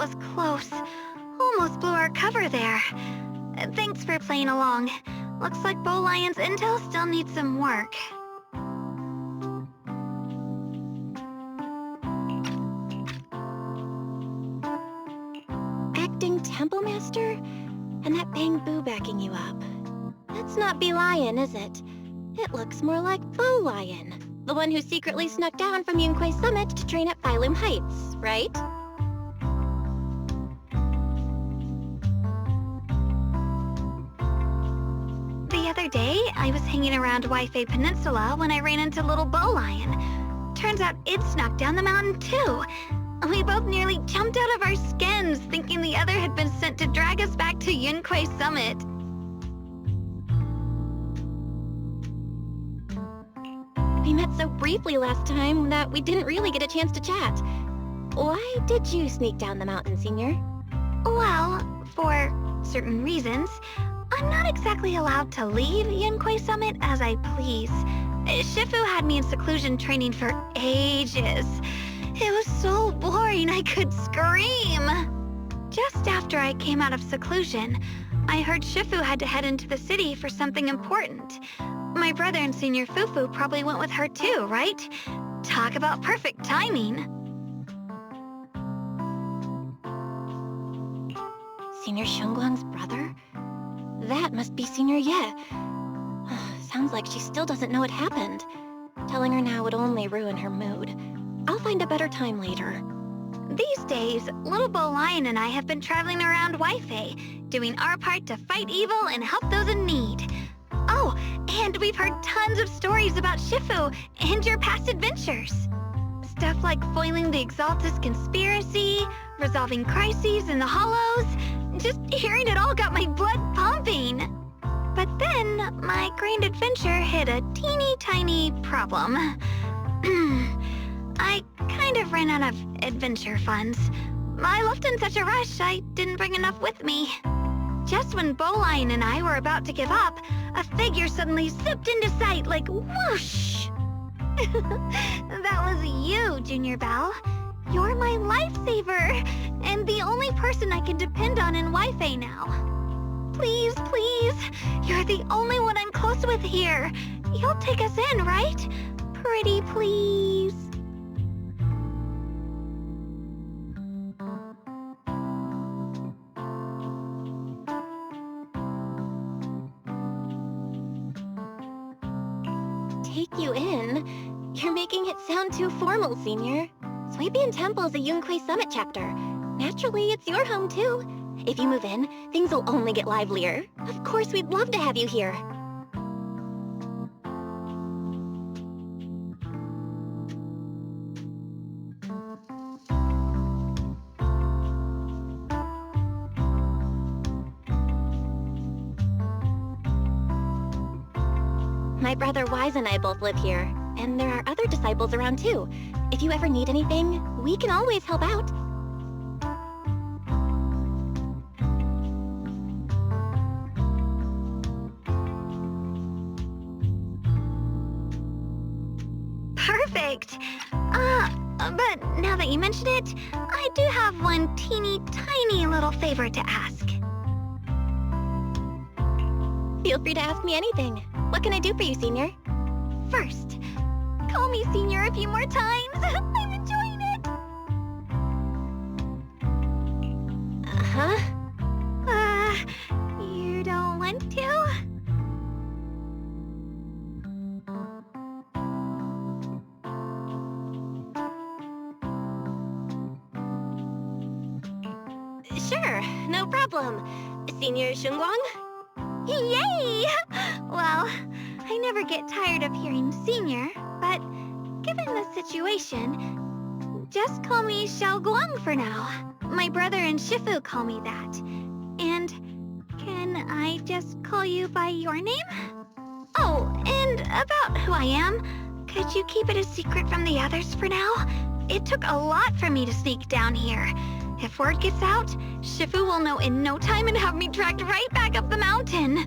was close. Almost blew our cover there. Thanks for playing along. Looks like Bow Lion's intel still needs some work. Acting Temple Master? And that Bang Boo backing you up. That's not Bee Lion, is it? It looks more like Bow Lion. The one who secretly snuck down from Yunquay Summit to train at Phylum Heights, right? The other day, I was hanging around Waifei Peninsula when I ran into little Bow Lion. Turns out it snuck down the mountain too. We both nearly jumped out of our skins, thinking the other had been sent to drag us back to Yunquay Summit. We met so briefly last time that we didn't really get a chance to chat. Why did you sneak down the mountain, Senior? Well, for certain reasons, I'm not exactly allowed to leave Yunquay Summit as I please. Shifu had me in seclusion training for ages. It was so boring I could scream. Just after I came out of seclusion, I heard Shifu had to head into the city for something important. My brother and Senior Fufu probably went with her too, right? Talk about perfect timing. Senior Shunguang's brother? That must be Senior Ye. Sounds like she still doesn't know what happened. Telling her now would only ruin her mood. I'll find a better time later. These days, little Bow Lion and I have been traveling around Waifei, doing our part to fight evil and help those in need. Oh, and we've heard tons of stories about Shifu and your past adventures. Stuff like foiling the Exaltus conspiracy, resolving crises in the Hollows. Just hearing it all got my blood pumping. But then, my grand adventure hit a teeny tiny problem. I kind of ran out of adventure funds. I left in such a rush, I didn't bring enough with me. Just when Bow Lion and I were about to give up, a figure suddenly zipped into sight like whoosh! That was you, Junior Belle. You're my lifesaver, and the only person I can depend on in Waifei now. Please, please, you're the only one I'm close with here. You'll take us in, right? Pretty please. Take you in? You're making it sound too formal, Senior. Swabian Temple's a Yunquay Summit chapter. Naturally, it's your home, too. If you move in, things will only get livelier. Of course, we'd love to have you here. My brother Wise and I both live here, and there are other disciples around too. If you ever need anything, we can always help out. Perfect! But now that you mention it, I do have one teeny tiny little favor to ask. Feel free to ask me anything. What can I do for you, Senior? First, call me Senior a few more times. I'm enjoying it. Uh-huh. You don't want to? Sure, no problem. Senior Shunguang? Yay! Well, I never get tired of hearing Senior, but given the situation, just call me Xiao Guang for now. My brother and Shifu call me that. And can I just call you by your name? Oh, and about who I am, could you keep it a secret from the others for now? It took a lot for me to sneak down here. If word gets out, Shifu will know in no time and have me dragged right back up the mountain.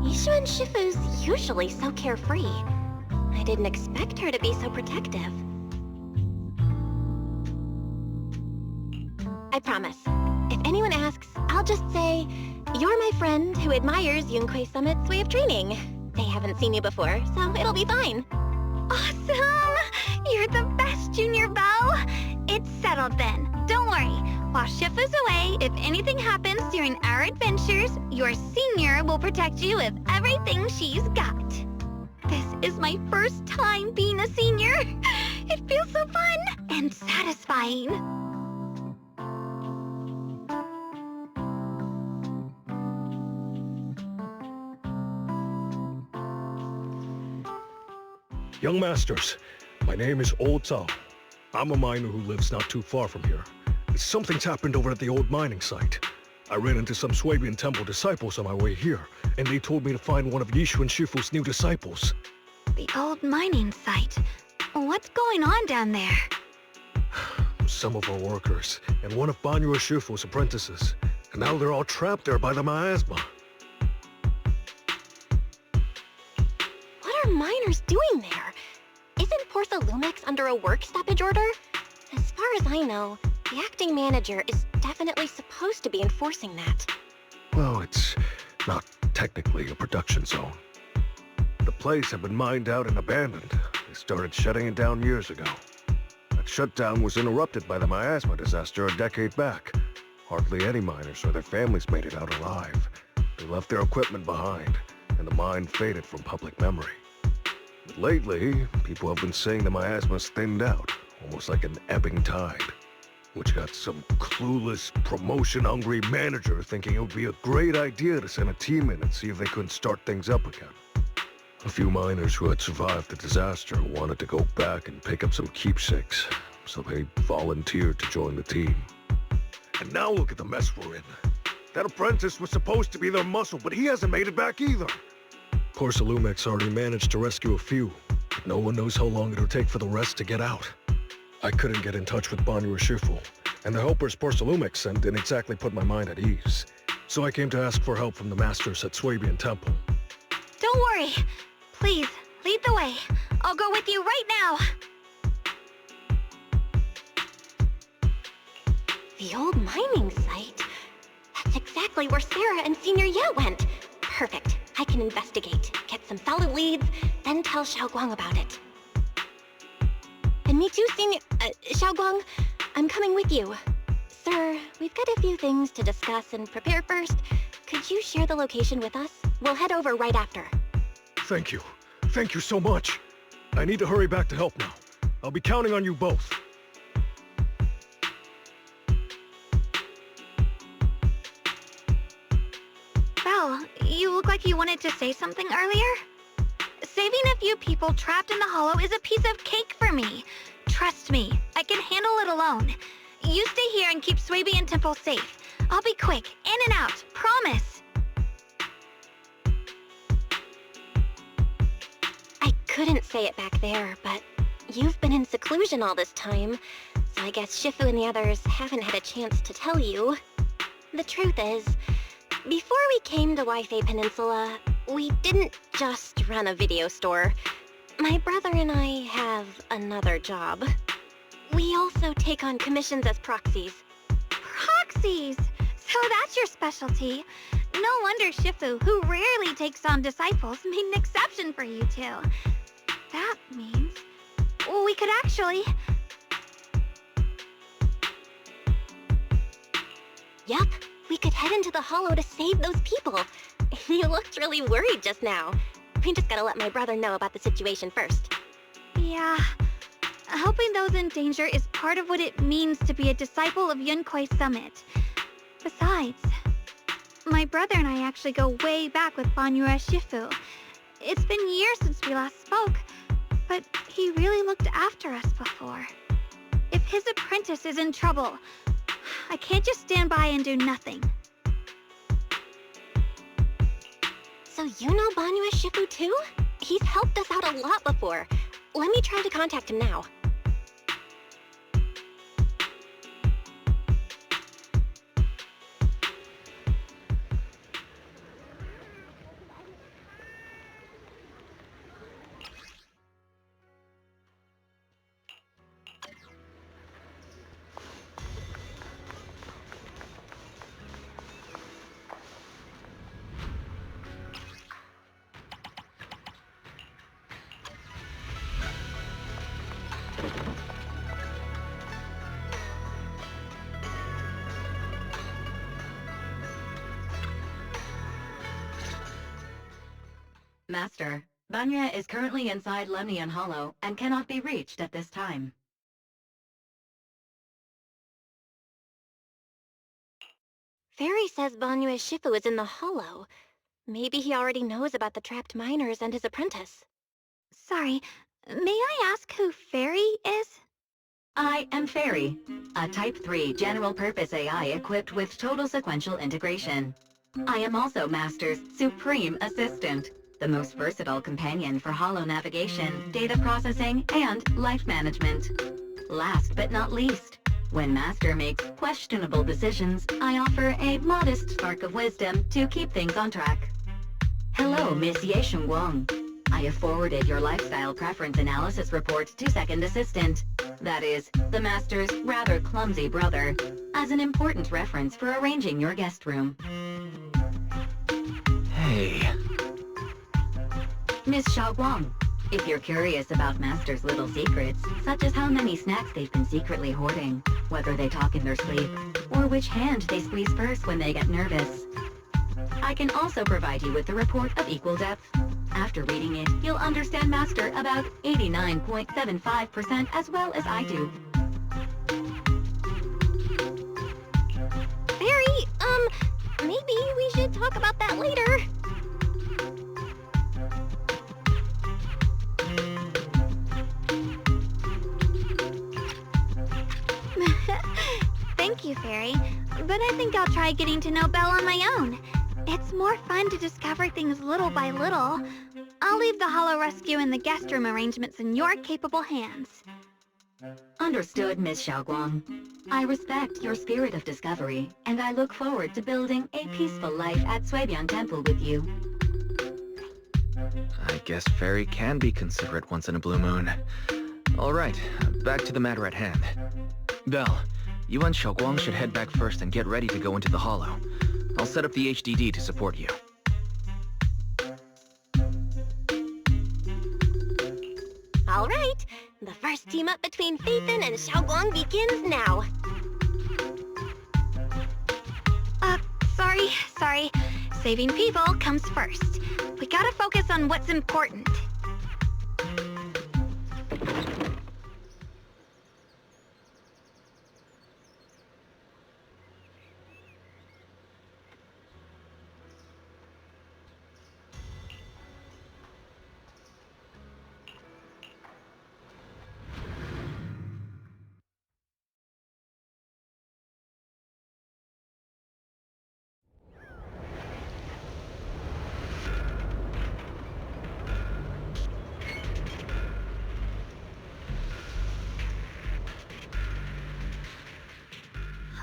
Yishu and Shifu's usually so carefree. I didn't expect her to be so protective. promise. If anyone asks, I'll just say, you're my friend who admires Yunquei Summit's way of training. They haven't seen you before, so it'll be fine. Awesome! You're the best, Junior Belle! It's settled then. Don't worry. While Shifu's away, if anything happens during our adventures, your senior will protect you with everything she's got. This is my first time being a senior. It feels so fun and satisfying. Young Masters, my name is Old Zhao. I'm a miner who lives not too far from here. Something's happened over at the old mining site. I ran into some Swabian Temple disciples on my way here, and they told me to find one of Yishu and Shifu's new disciples. The old mining site. What's going on down there? Some of our workers, and one of Banyu Shifu's apprentices. And now they're all trapped there by the miasma. What are miners doing there? Isn't Porthalumex under a work stoppage order? As far as I know, the acting manager is definitely supposed to be enforcing that. Well, it's not technically a production zone. The place had been mined out and abandoned. They started shutting it down years ago. That shutdown was interrupted by the miasma disaster a decade back. Hardly any miners or their families made it out alive. They left their equipment behind, and the mine faded from public memory. But lately, people have been saying the miasma's thinned out, almost like an ebbing tide, which got some clueless, promotion-hungry manager thinking it would be a great idea to send a team in and see if they couldn't start things up again. A few miners who had survived the disaster wanted to go back and pick up some keepsakes, so they volunteered to join the team. And now look at the mess we're in. That apprentice was supposed to be their muscle, but he hasn't made it back either. Porthalumex already managed to rescue a few, but no one knows how long it'll take for the rest to get out. I couldn't get in touch with Banyu Shifu, and the helpers Porthalumex sent didn't exactly put my mind at ease. So I came to ask for help from the masters at Swabian Temple. Don't worry. Please, lead the way. I'll go with you right now. The old mining site? That's exactly where Sarah and Senior Ye went. Perfect. I can investigate, get some solid leads, then tell Xiaoguang about it. And me too, Senior... Xiaoguang, I'm coming with you. Sir, we've got a few things to discuss and prepare first. Could you share the location with us? We'll head over right after. Thank you. Thank you so much. I need to hurry back to help now. I'll be counting on you both. Belle, you look like you wanted to say something earlier? Saving a few people trapped in the hollow is a piece of cake for me. Trust me, I can handle it alone. You stay here and keep Swabian Temple safe. I'll be quick, in and out, promise. I couldn't say it back there, but you've been in seclusion all this time, so I guess Shifu and the others haven't had a chance to tell you. The truth is, before we came to Waifei Peninsula, we didn't just run a video store. My brother and I have another job. We also take on commissions as proxies. Proxies! So that's your specialty. No wonder Shifu, who rarely takes on disciples, made an exception for you two. That means... we could actually... Yup, we could head into the hollow to save those people. You looked really worried just now. We just gotta let my brother know about the situation first. Yeah... helping those in danger is part of what it means to be a disciple of Yunquei Summit. Besides, my brother and I actually go way back with Banyu Shifu. It's been years since we last spoke, but he really looked after us before. If his apprentice is in trouble, I can't just stand by and do nothing. So you know Banyu Shifu too? He's helped us out a lot before. Let me try to contact him now. Master, Banya is currently inside Lemnian Hollow and cannot be reached at this time. Fairy says Banyue Shifu is in the hollow. Maybe he already knows about the trapped miners and his apprentice. Sorry, may I ask who Fairy is? I am Fairy, a Type 3 general-purpose AI equipped with total sequential integration. I am also Master's supreme assistant, the most versatile companion for holo navigation, data processing, and life management. Last but not least, when Master makes questionable decisions, I offer a modest spark of wisdom to keep things on track. Hello, Miss Ye Shengguang. I have forwarded your lifestyle preference analysis report to Second Assistant, that is, the Master's rather clumsy brother, as an important reference for arranging your guest room. Hey. Miss Xiaoguang, if you're curious about Master's little secrets, such as how many snacks they've been secretly hoarding, whether they talk in their sleep, or which hand they squeeze first when they get nervous, I can also provide you with a report of equal depth. After reading it, you'll understand Master about 89.75% as well as I do. Fairy, maybe we should talk about that later. Thank you, Fairy, but I think I'll try getting to know Belle on my own. It's more fun to discover things little by little. I'll leave the Hollow Rescue and the guest room arrangements in your capable hands. Understood, Miss Xiaoguang. I respect your spirit of discovery, and I look forward to building a peaceful life at Suibian Temple with you. I guess Fairy can be considerate once in a blue moon. Alright, back to the matter at hand. Belle, you and Xiaoguang should head back first and get ready to go into the hollow. I'll set up the HDD to support you. All right, the first team up between Phaethon and Xiaoguang begins now. Sorry. Saving people comes first. We gotta focus on what's important.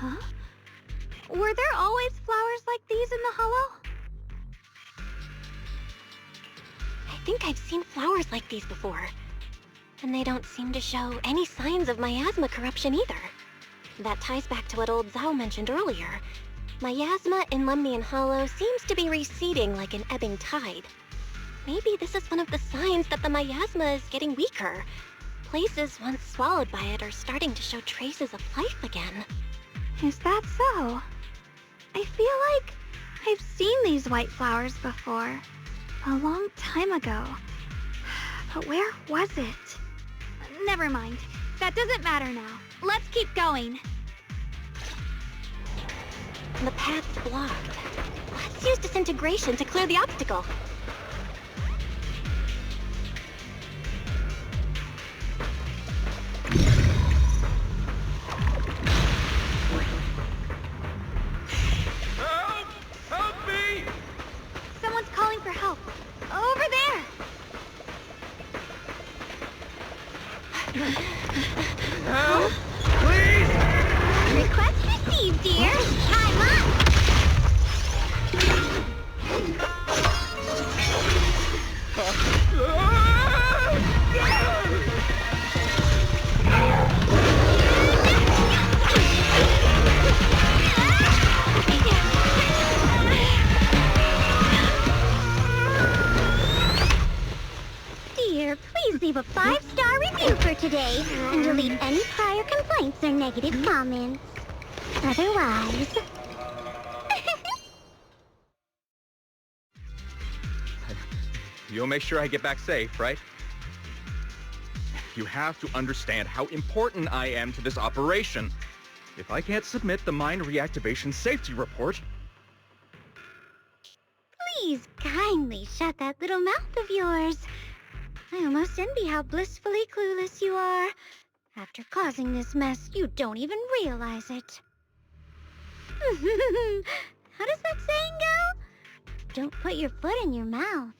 Huh? Were there always flowers like these in the hollow? I think I've seen flowers like these before. And they don't seem to show any signs of miasma corruption either. That ties back to what old Zhao mentioned earlier. Miasma in Lemnian Hollow seems to be receding like an ebbing tide. Maybe this is one of the signs that the miasma is getting weaker. Places once swallowed by it are starting to show traces of life again. Is that so? I feel like I've seen these white flowers before. A long time ago. But where was it? Never mind. That doesn't matter now. Let's keep going. The path's blocked. Let's use disintegration to clear the obstacle. Help me! Someone's calling for help. Over there! Help! Please! Request received, dear. I'm up! Dear, please leave a 5-star review for today and delete any prior complaints or negative comments. Otherwise... you'll make sure I get back safe, right? You have to understand how important I am to this operation. If I can't submit the mine reactivation safety report... Please kindly shut that little mouth of yours. I almost envy how blissfully clueless you are. After causing this mess, you don't even realize it. How does that saying go? Don't put your foot in your mouth.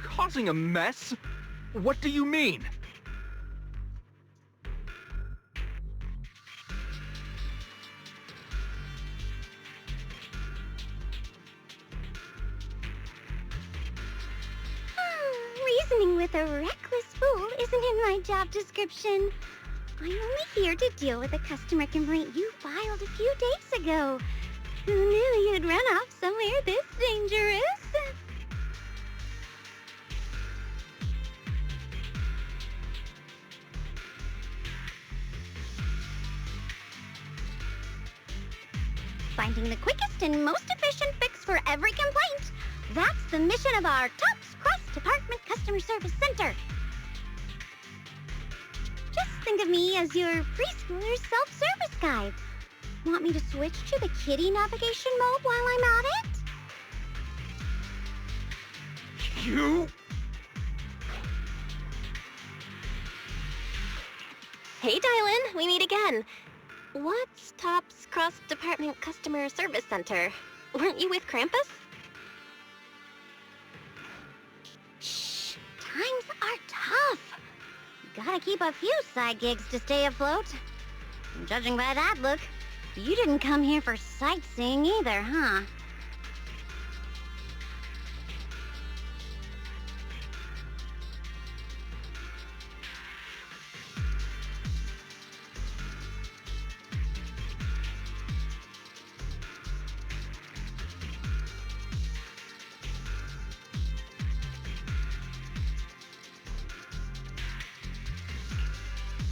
Causing a mess? What do you mean? Reasoning with a reckless fool isn't in my job description. I'm only here to deal with a customer complaint you filed a few days ago. Who knew you'd run off somewhere this dangerous? Finding the quickest and most efficient fix for every complaint. That's the mission of our TOPS Cross Department Customer Service Center. Just think of me as your preschooler's self-service guide. Want me to switch to the kiddie navigation mode while I'm at it? You? Hey, Dylan, we meet again. What's TOPS Cross Department Customer Service Center? Weren't you with Krampus? Shh, times are tough. Gotta keep a few side gigs to stay afloat. And judging by that look, you didn't come here for sightseeing either, huh?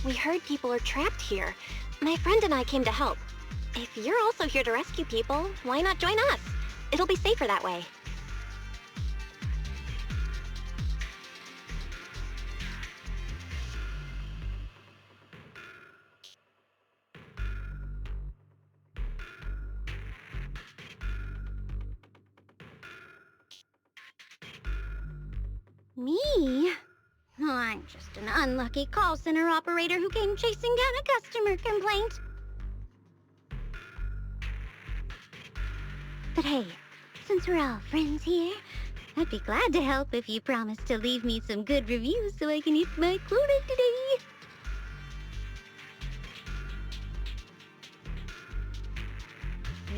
We heard people are trapped here. My friend and I came to help. If you're also here to rescue people, why not join us? It'll be safer that way. Me? Oh, I'm just an unlucky call center operator who came chasing down a customer complaint. But hey, since we're all friends here, I'd be glad to help if you promise to leave me some good reviews so I can eat my quota today.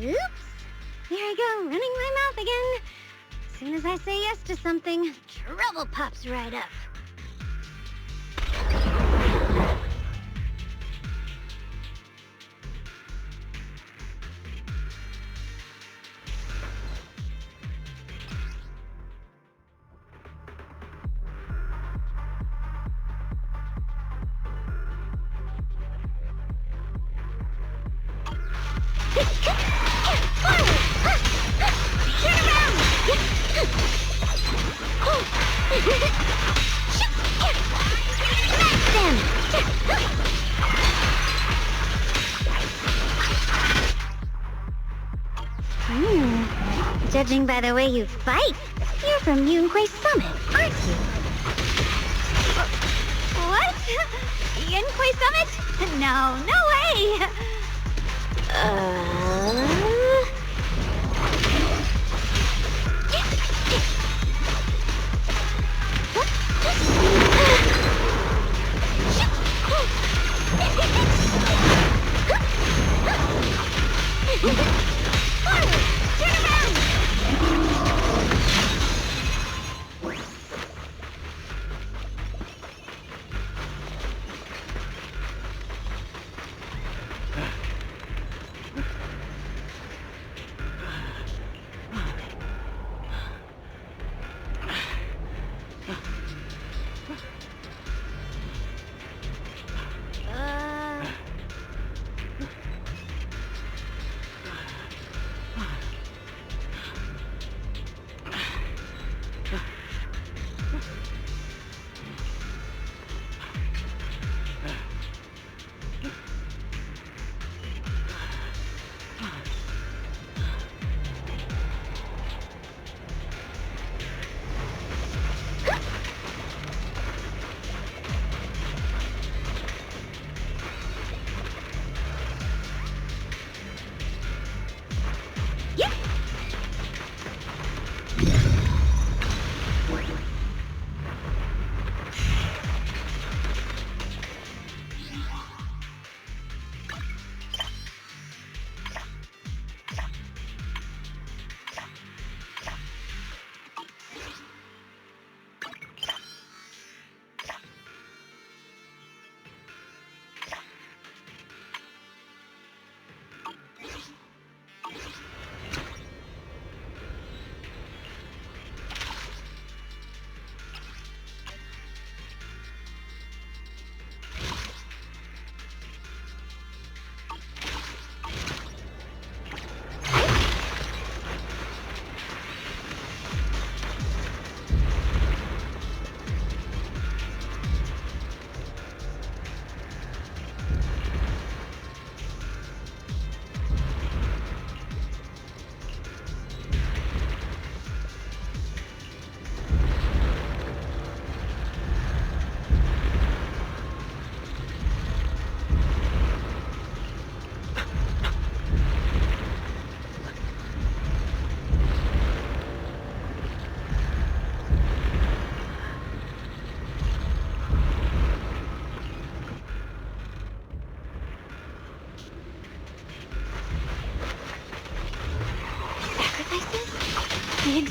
Oops! Here I go, running my mouth again. As soon as I say yes to something, trouble pops right up. Judging by the way you fight, you're from Yunquay Summit, aren't you? What? Yunquay Summit? No, no way!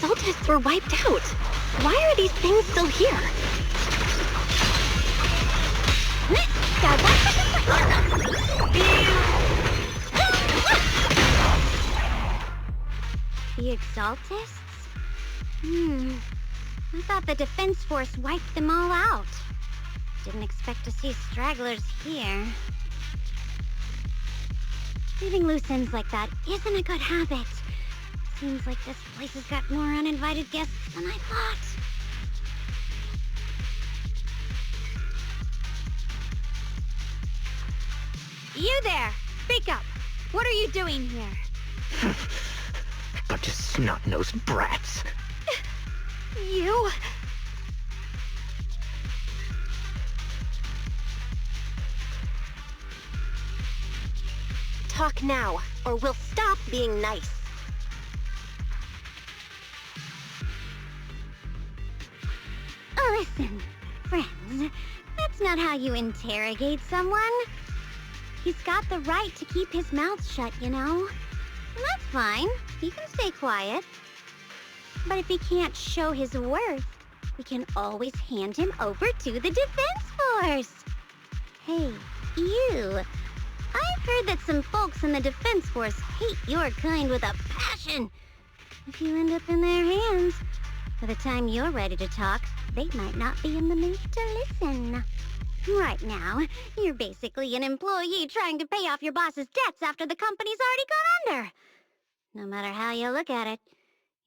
exaltists were wiped out. Why are these things still here? The exaltists? I thought the defense force wiped them all out. Didn't expect to see stragglers here. Leaving loose ends like that isn't a good habit. Seems like this place has got more uninvited guests than I thought. You there! Speak up! What are you doing here? Bunch of snot-nosed brats. You... Talk now, or we'll stop being nice. Listen, friends, that's not how you interrogate someone. He's got the right to keep his mouth shut, you know? And that's fine. He can stay quiet. But if he can't show his worth, we can always hand him over to the defense force. Hey, you. I've heard that some folks in the defense force hate your kind with a passion. If you end up in their hands, by the time you're ready to talk, they might not be in the mood to listen. Right now, you're basically an employee trying to pay off your boss's debts after the company's already gone under. No matter how you look at it,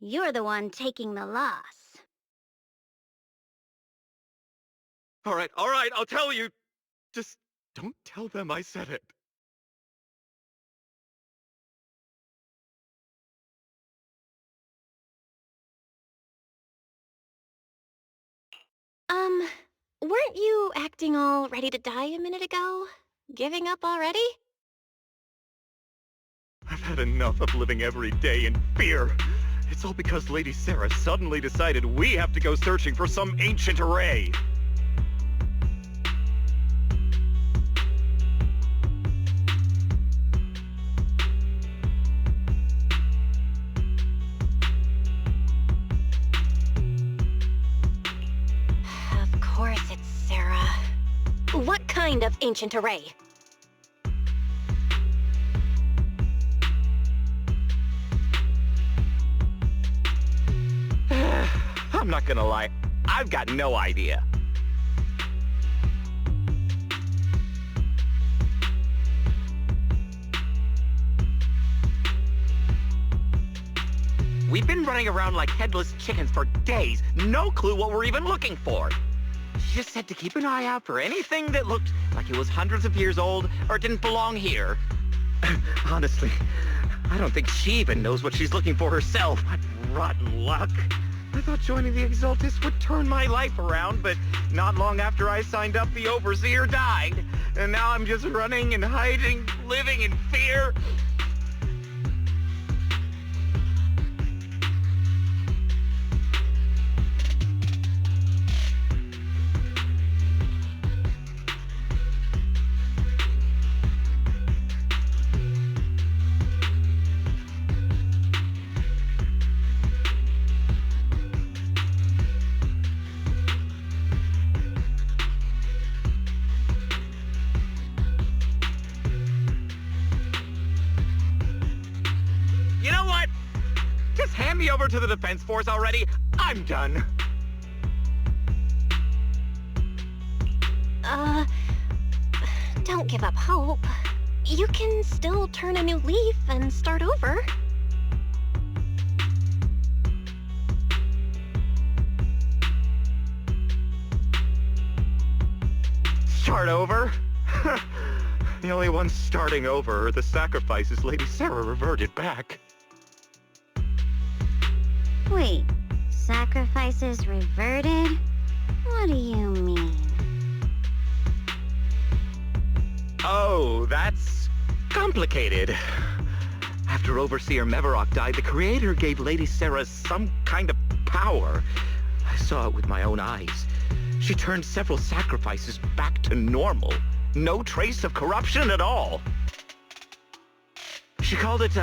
you're the one taking the loss. All right, I'll tell you. Just don't tell them I said it. Weren't you acting all ready to die a minute ago? Giving up already? I've had enough of living every day in fear. It's all because Lady Sarah suddenly decided we have to go searching for some ancient array. Of course it's Sarah. What kind of ancient array? I'm not gonna lie, I've got no idea. We've been running around like headless chickens for days. No clue what we're even looking for. She just said to keep an eye out for anything that looked like it was hundreds of years old or didn't belong here. Honestly, I don't think she even knows what she's looking for herself. What rotten luck. I thought joining the Exaltists would turn my life around, but not long after I signed up, the Overseer died. And now I'm just running and hiding, living in fear. Hand me over to the defense force already. I'm done. Don't give up hope. You can still turn a new leaf and start over. Start over? The only ones starting over are the sacrifices Lady Sarah reverted back. Wait, sacrifices reverted? What do you mean? Oh, that's complicated. After Overseer Mevarok died, the Creator gave Lady Sarah some kind of power. I saw it with my own eyes. She turned several sacrifices back to normal. No trace of corruption at all. She called it,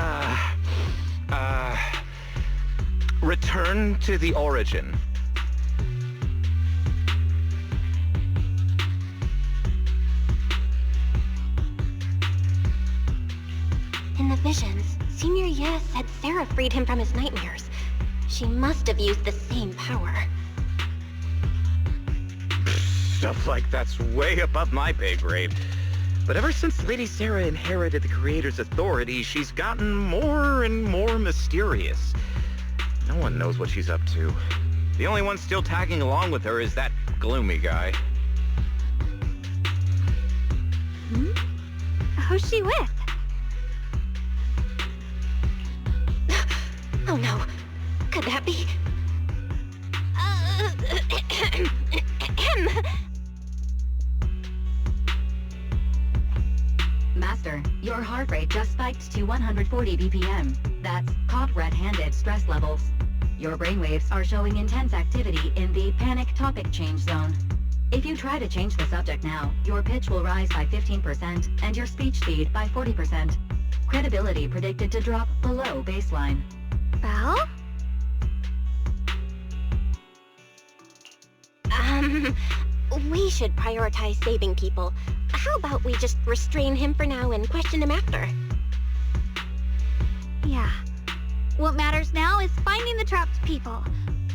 Return to the origin. In the visions, Senior Ye said Sarah freed him from his nightmares. She must have used the same power. Stuff like that's way above my pay grade. But ever since Lady Sarah inherited the Creator's authority, she's gotten more and more mysterious. No one knows what she's up to. The only one still tagging along with her is that gloomy guy. Who's she with? Oh no. Could that be? Master, your heart rate just spiked to 140 BPM. That's caught red-handed stress levels. Your brainwaves are showing intense activity in the panic topic change zone. If you try to change the subject now, your pitch will rise by 15% and your speech speed by 40%. Credibility predicted to drop below baseline. Belle? We should prioritize saving people. How about we just restrain him for now and question him after? Yeah. What matters now is finding the trapped people.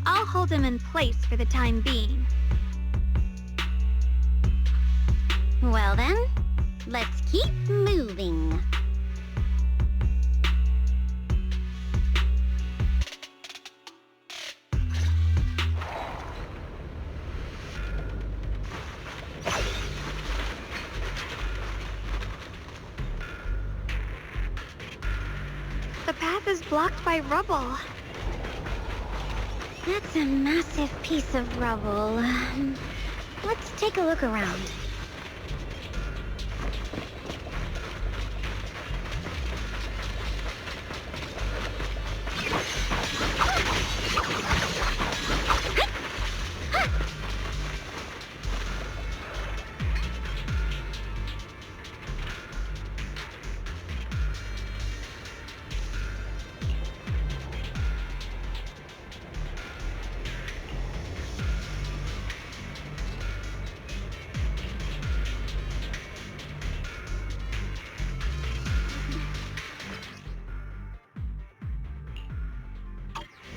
I'll hold them in place for the time being. Well then, let's keep moving. The path is blocked by rubble. That's a massive piece of rubble. Let's take a look around.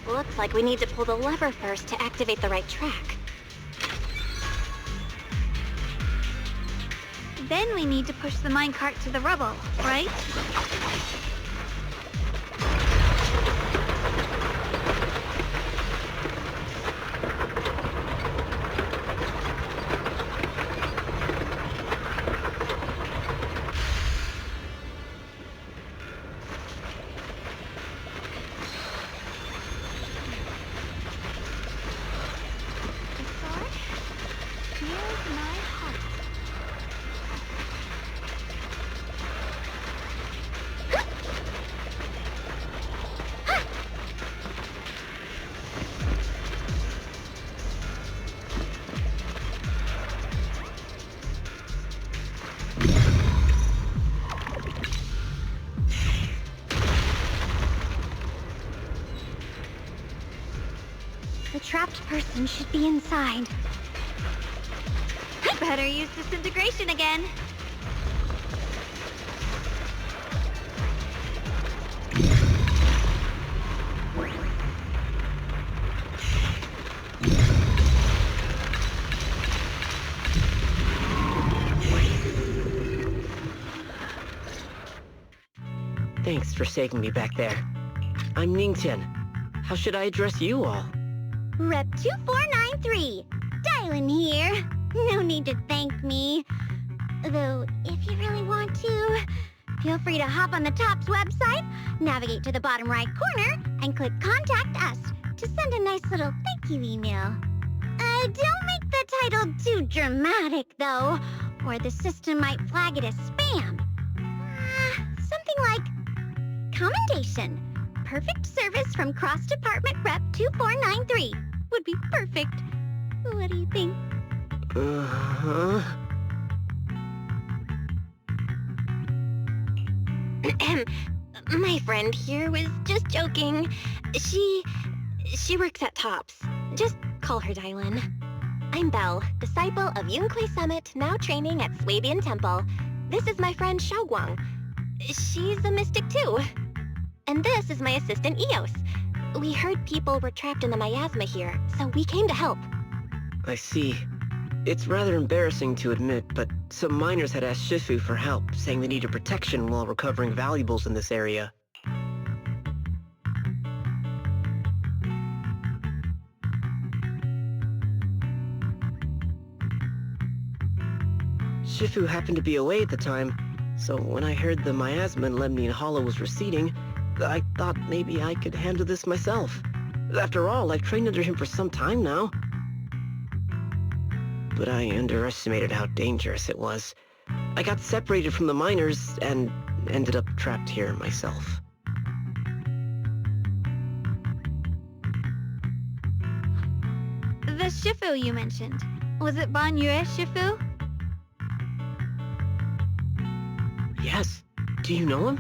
Looks like we need to pull the lever first to activate the right track. Then we need to push the minecart to the rubble, right? Here's my heart. The trapped person should be inside. Better use disintegration again. Thanks for saving me back there. I'm Ningtian. How should I address you all? Rep 2493. Dylan here. No need to thank me. Though, if you really want to, feel free to hop on the TOPS website, navigate to the bottom right corner, and click Contact Us to send a nice little thank you email. Don't make the title too dramatic, though, or the system might flag it as spam. Something like, Commendation. Perfect service from Cross Department Rep 2493 would be perfect. What do you think? My friend here was just joking. She works at Tops. Just call her Dylan. I'm Belle, disciple of Yunquay Summit, now training at Swabian Temple. This is my friend Xiaoguang. She's a mystic too. And this is my assistant Eos. We heard people were trapped in the miasma here, so we came to help. I see. It's rather embarrassing to admit, but some miners had asked Shifu for help, saying they needed protection while recovering valuables in this area. Shifu happened to be away at the time, so when I heard the miasma in Lemnian Hollow was receding, I thought maybe I could handle this myself. After all, I've trained under him for some time now. But I underestimated how dangerous it was. I got separated from the miners and ended up trapped here myself. The Shifu you mentioned. Was it Ban Yue Shifu? Yes. Do you know him?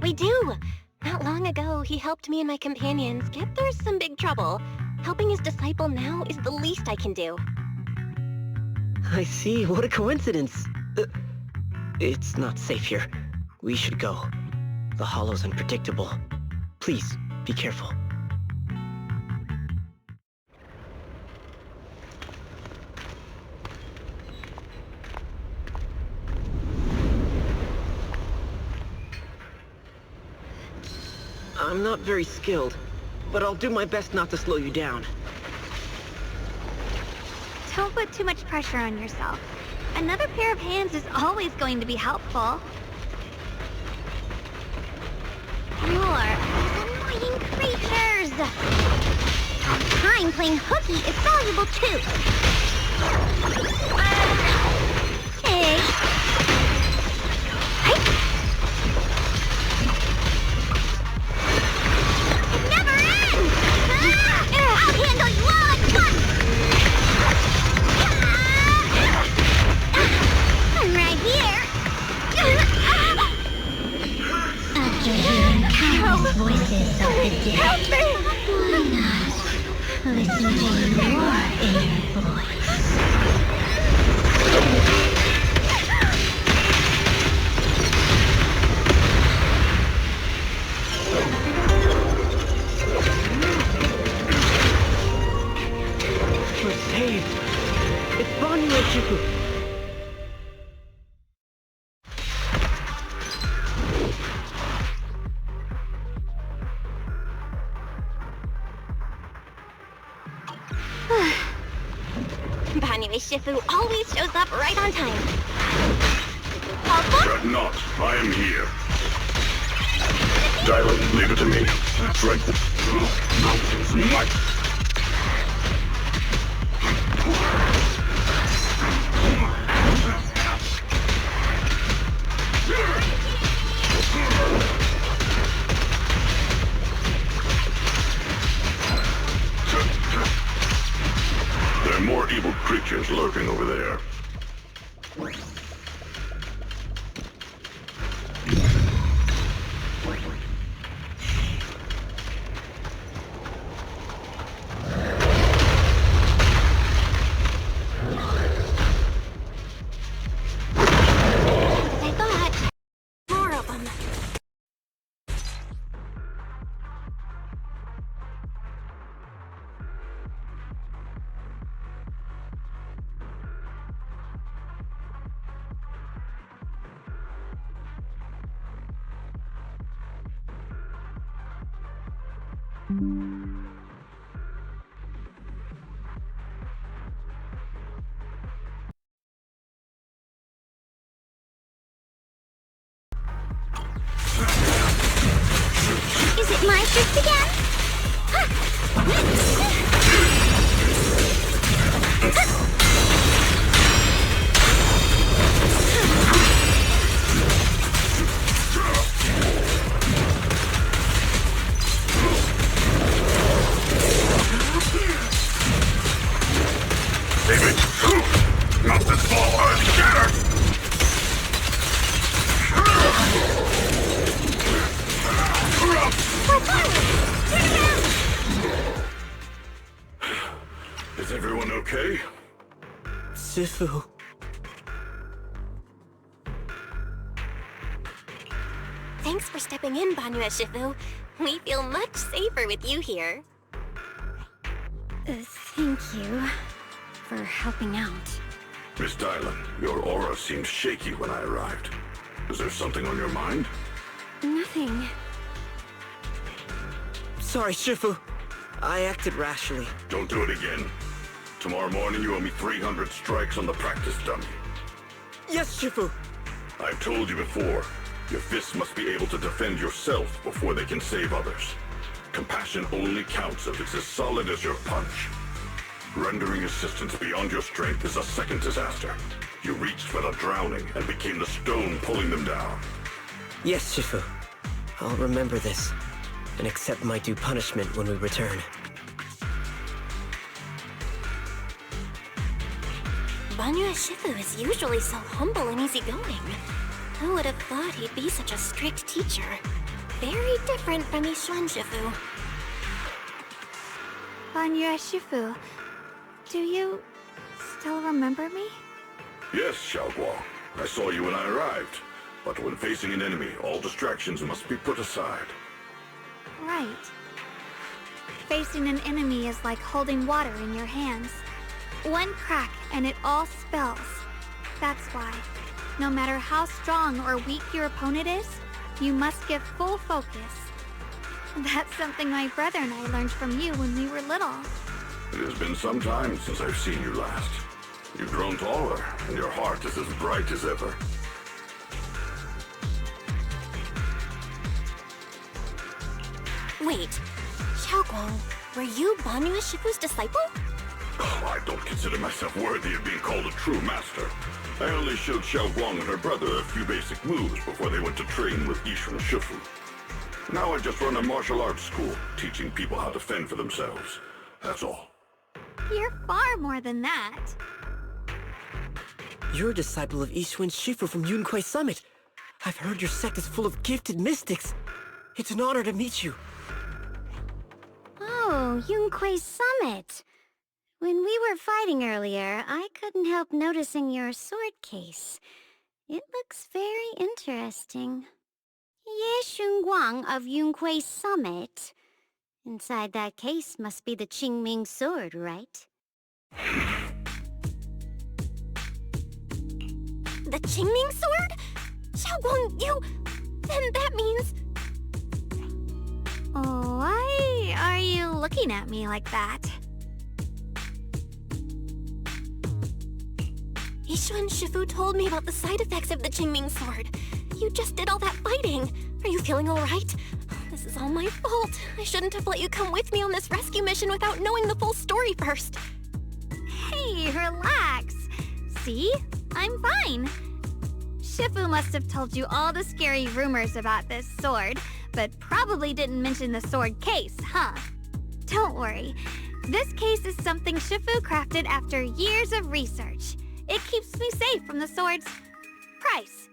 We do! Not long ago, he helped me and my companions get through some big trouble. Helping his disciple now is the least I can do. I see. What a coincidence. It's not safe here. We should go. The hollow's unpredictable. Please, be careful. I'm not very skilled, but I'll do my best not to slow you down. Don't put too much pressure on yourself. Another pair of hands is always going to be helpful. More of these annoying creatures! Time playing hooky is valuable too! Okay. It never ends! I'll handle you all at once! I'm right here! Again, countless voices of the dead. Help me! Why not listen to your inner voice? We're saved. It's Bonnie and Shifu. Banue Shifu always shows up right on time. Fret not, I am here. Dylan, leave it to me. Strike the mountains might. There are more evil creatures lurking over there. I thought. More of them. Is it my shift again? David, not this ball, I'm scared! Is everyone okay? Shifu. Thanks for stepping in, Banyue Shifu. We feel much safer with you here. Thank you for helping out. Miss Dylan, your aura seemed shaky when I arrived. Is there something on your mind? Nothing. Sorry, Shifu. I acted rashly. Don't do it again. Tomorrow morning you owe me 300 strikes on the practice dummy. Yes, Shifu. I've told you before, your fists must be able to defend yourself before they can save others. Compassion only counts if it's as solid as your punch. Rendering assistance beyond your strength is a second disaster. You reached for the drowning and became the stone pulling them down. Yes, Shifu. I'll remember this and accept my due punishment when we return. Banyue Shifu is usually so humble and easygoing. Who would have thought he'd be such a strict teacher? Very different from Yishuan Shifu. Banyue Shifu, do you still remember me? Yes, Xiaoguang. I saw you when I arrived. But when facing an enemy, all distractions must be put aside. Right. Facing an enemy is like holding water in your hands. One crack and it all spills. That's why, no matter how strong or weak your opponent is, you must give full focus. That's something my brother and I learned from you when we were little. It has been some time since I've seen you last. You've grown taller, and your heart is as bright as ever. Wait, Xiaoguang, were you Banyue Shifu's disciple? Oh, I don't consider myself worthy of being called a true master. I only showed Xiaoguang and her brother a few basic moves before they went to train with Yishuan Shifu. Now I just run a martial arts school, teaching people how to fend for themselves. That's all. You're far more than that. You're a disciple of Yishuan Shifu from Yunquei Summit. I've heard your sect is full of gifted mystics. It's an honor to meet you. Oh, Yunquei Summit. When we were fighting earlier, I couldn't help noticing your sword case. It looks very interesting. Ye Shunguang of Yunquei Summit. Inside that case must be the Qingming sword, right? The Qingming sword? Xiaoguang, you... Then that means... Why are you looking at me like that? Yishuan Shifu told me about the side effects of the Qingming sword. You just did all that fighting. Are you feeling all right? This is all my fault. I shouldn't have let you come with me on this rescue mission without knowing the full story first. Hey, relax. See? I'm fine. Shifu must have told you all the scary rumors about this sword, but probably didn't mention the sword case, huh? Don't worry. This case is something Shifu crafted after years of research. It keeps me safe from the sword's price.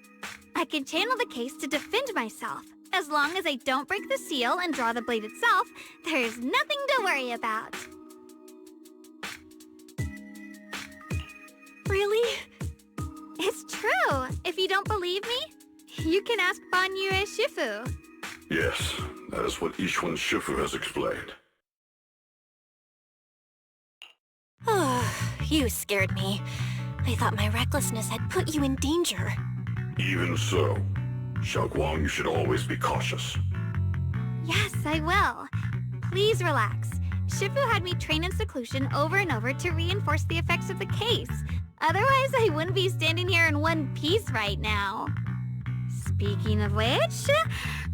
I can channel the case to defend myself. As long as I don't break the seal and draw the blade itself, there's nothing to worry about. Really? It's true. If you don't believe me, you can ask Banyue Shifu. Yes, that is what Yishuan Shifu has explained. Oh, you scared me. I thought my recklessness had put you in danger. Even so, Xiaoguang, you should always be cautious. Yes, I will. Please relax. Shifu had me train in seclusion over and over to reinforce the effects of the case. Otherwise, I wouldn't be standing here in one piece right now. Speaking of which,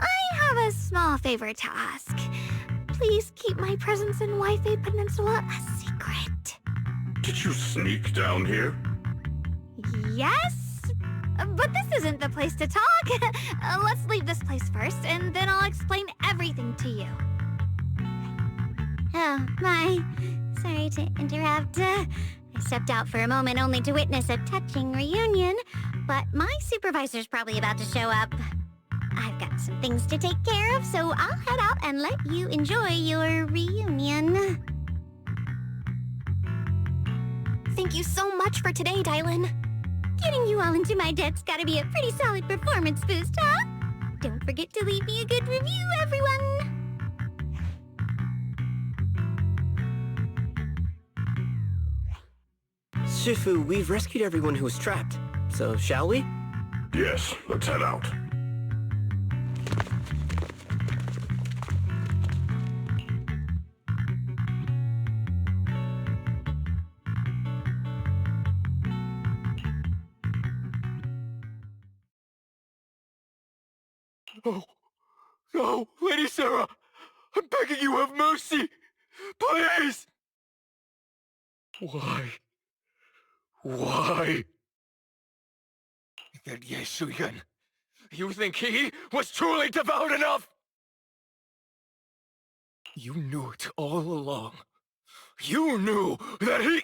I have a small favor to ask. Please keep my presence in Wi-Fi Peninsula a secret. Did you sneak down here? Yes? But this isn't the place to talk. Let's leave this place first, and then I'll explain everything to you. Oh, my. Sorry to interrupt. I stepped out for a moment only to witness a touching reunion, but my supervisor's probably about to show up. I've got some things to take care of, so I'll head out and let you enjoy your reunion. Thank you so much for today, Dylan. Getting you all into my debt's gotta be a pretty solid performance boost, huh? Don't forget to leave me a good review, everyone! Shifu, we've rescued everyone who was trapped. So, shall we? Yes, let's head out. Oh, no, Lady Sarah! I'm begging you, have mercy! Please! Why? Why? That Yeshuyan, you think he was truly devout enough? You knew it all along. You knew that he...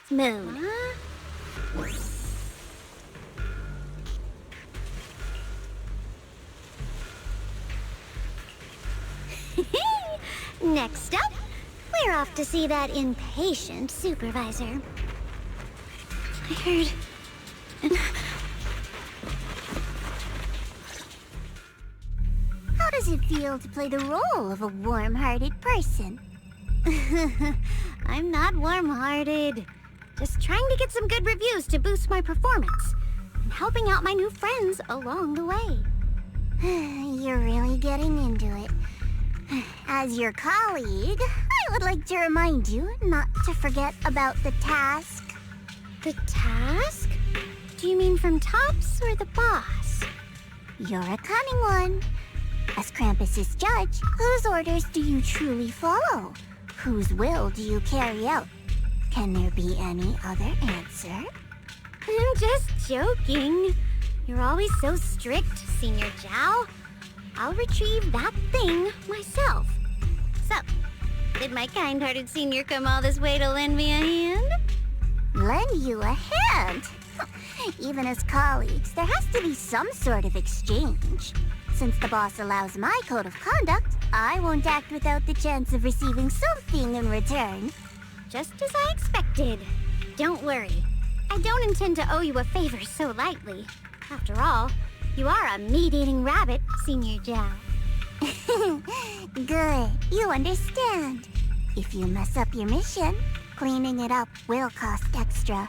Moon. Next up, we're off to see that impatient supervisor. I heard... How does it feel to play the role of a warm-hearted person? I'm not warm-hearted. Just trying to get some good reviews to boost my performance. And helping out my new friends along the way. You're really getting into it. As your colleague, I would like to remind you not to forget about the task. The task? Do you mean from Tops or the boss? You're a cunning one. As Krampus's judge, whose orders do you truly follow? Whose will do you carry out? Can there be any other answer? I'm just joking. You're always so strict, Senior Zhao. I'll retrieve that thing myself. So, did my kind-hearted senior come all this way to lend me a hand? Lend you a hand? Even as colleagues, there has to be some sort of exchange. Since the boss allows my code of conduct, I won't act without the chance of receiving something in return. Just as I expected. Don't worry. I don't intend to owe you a favor so lightly. After all, you are a meat-eating rabbit, Senior Zhao. Good. You understand. If you mess up your mission, cleaning it up will cost extra.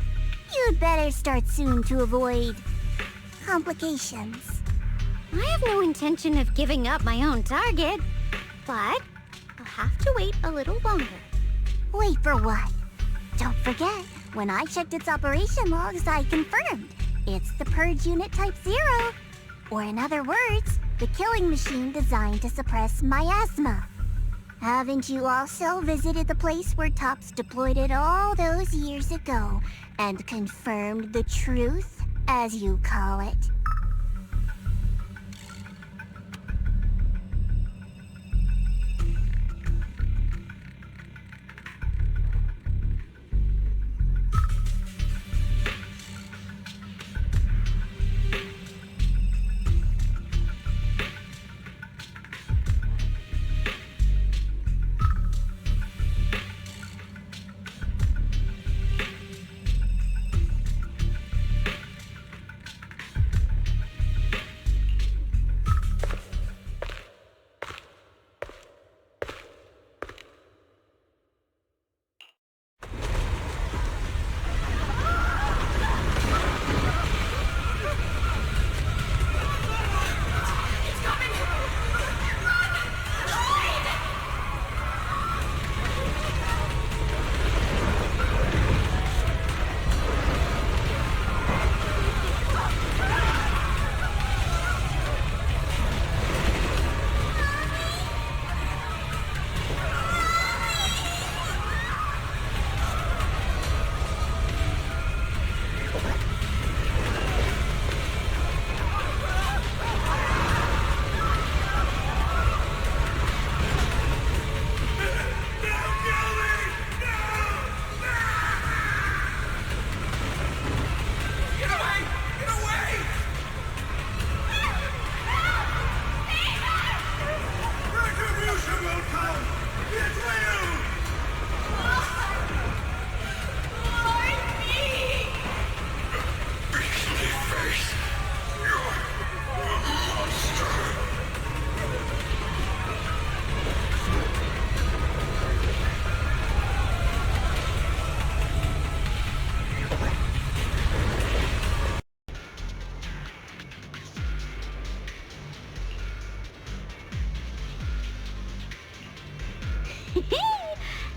You'd better start soon to avoid complications. I have no intention of giving up my own target, but I'll have to wait a little longer. Wait for what? Don't forget, when I checked its operation logs, I confirmed. It's the Purge Unit Type 0. Or in other words, the killing machine designed to suppress miasma. Haven't you also visited the place where Tops deployed it all those years ago and confirmed the truth, as you call it?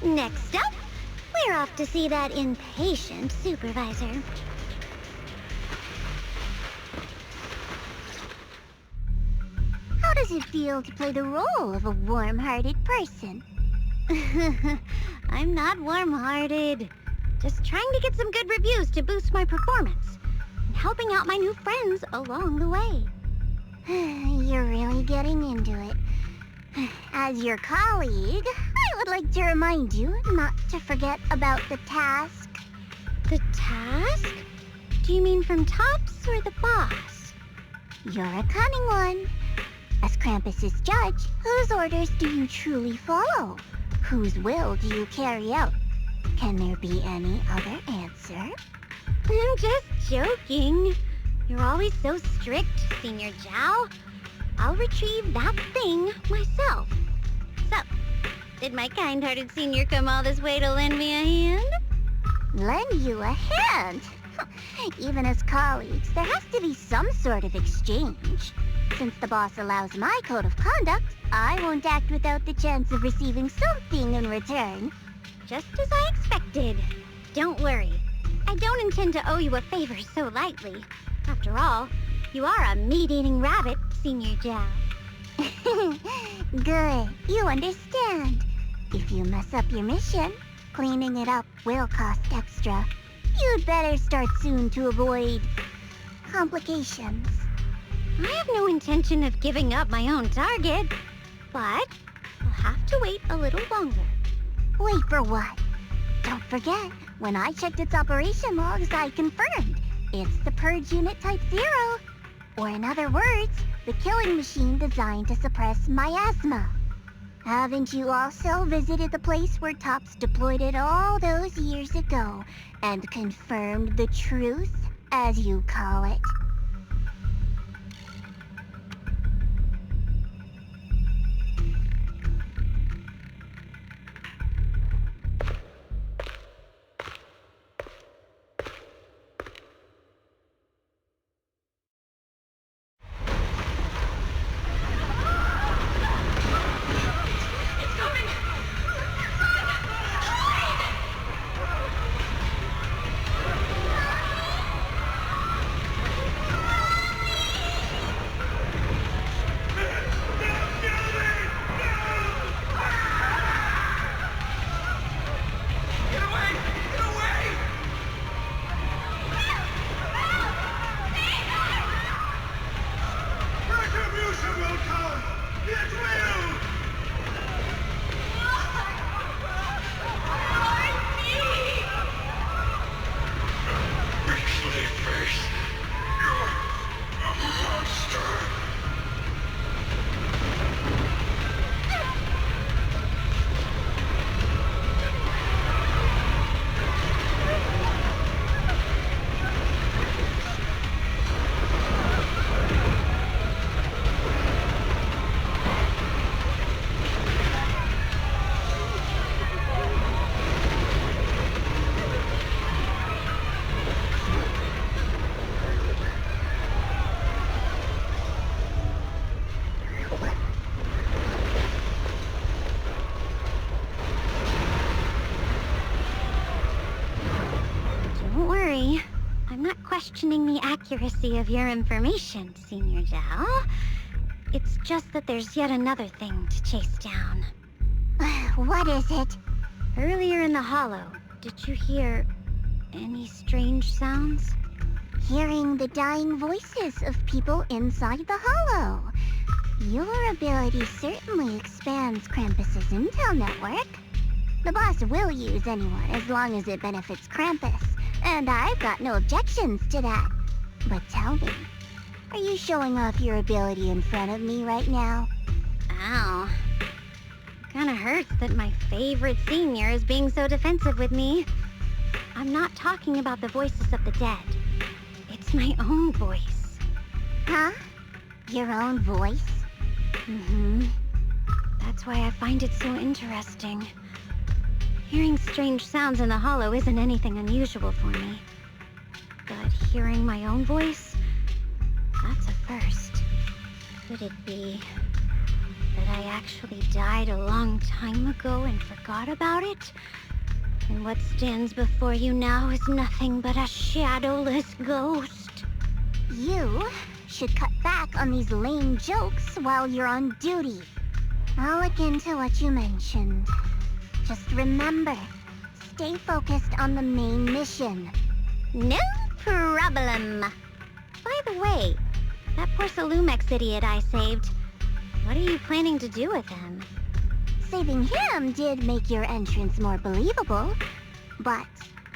Next up, we're off to see that impatient supervisor. How does it feel to play the role of a warm-hearted person? I'm not warm-hearted. Just trying to get some good reviews to boost my performance, and helping out my new friends along the way. You're really getting into it. As your colleague, I would like to remind you not to forget about the task. The task? Do you mean from Tops or the boss? You're a cunning one. As Krampus's judge, whose orders do you truly follow? Whose will do you carry out? Can there be any other answer? I'm just joking. You're always so strict, Senior Zhao. I'll retrieve that thing myself. So, did my kind-hearted senior come all this way to lend me a hand? Lend you a hand? Even as colleagues, there has to be some sort of exchange. Since the boss allows my code of conduct, I won't act without the chance of receiving something in return. Just as I expected. Don't worry. I don't intend to owe you a favor so lightly. After all, you are a meat-eating rabbit, Senior Zhao. Good. You understand. If you mess up your mission, cleaning it up will cost extra. You'd better start soon to avoid complications. I have no intention of giving up my own target, but I'll have to wait a little longer. Wait for what? Don't forget, when I checked its operation logs, I confirmed it's the Purge Unit Type 0. Or in other words, the killing machine designed to suppress miasma. Haven't you also visited the place where Tops deployed it all those years ago and confirmed the truth, as you call it? Questioning the accuracy of your information, Senior Zhao. It's just that there's yet another thing to chase down. What is it? Earlier in the hollow, did you hear any strange sounds? Hearing the dying voices of people inside the hollow. Your ability certainly expands Krampus's intel network. The boss will use anyone as long as it benefits Krampus. And I've got no objections to that. But tell me, are you showing off your ability in front of me right now? Ow. Kinda hurts that my favorite senior is being so defensive with me. I'm not talking about the voices of the dead. It's my own voice. Huh? Your own voice? Mm-hmm. That's why I find it so interesting. Hearing strange sounds in the hollow isn't anything unusual for me. But hearing my own voice? That's a first. Could it be that I actually died a long time ago and forgot about it? And what stands before you now is nothing but a shadowless ghost. You should cut back on these lame jokes while you're on duty. I'll look into what you mentioned. Just remember, stay focused on the main mission. No problem. By the way, that poor Salumex idiot I saved, what are you planning to do with him? Saving him did make your entrance more believable, but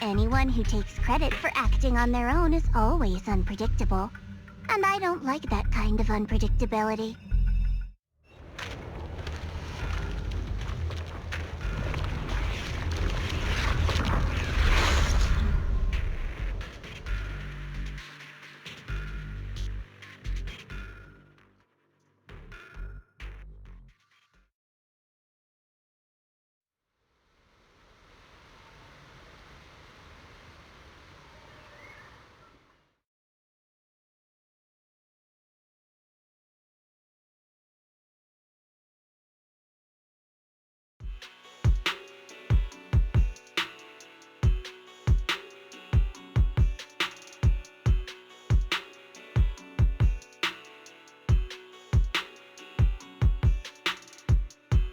anyone who takes credit for acting on their own is always unpredictable. And I don't like that kind of unpredictability.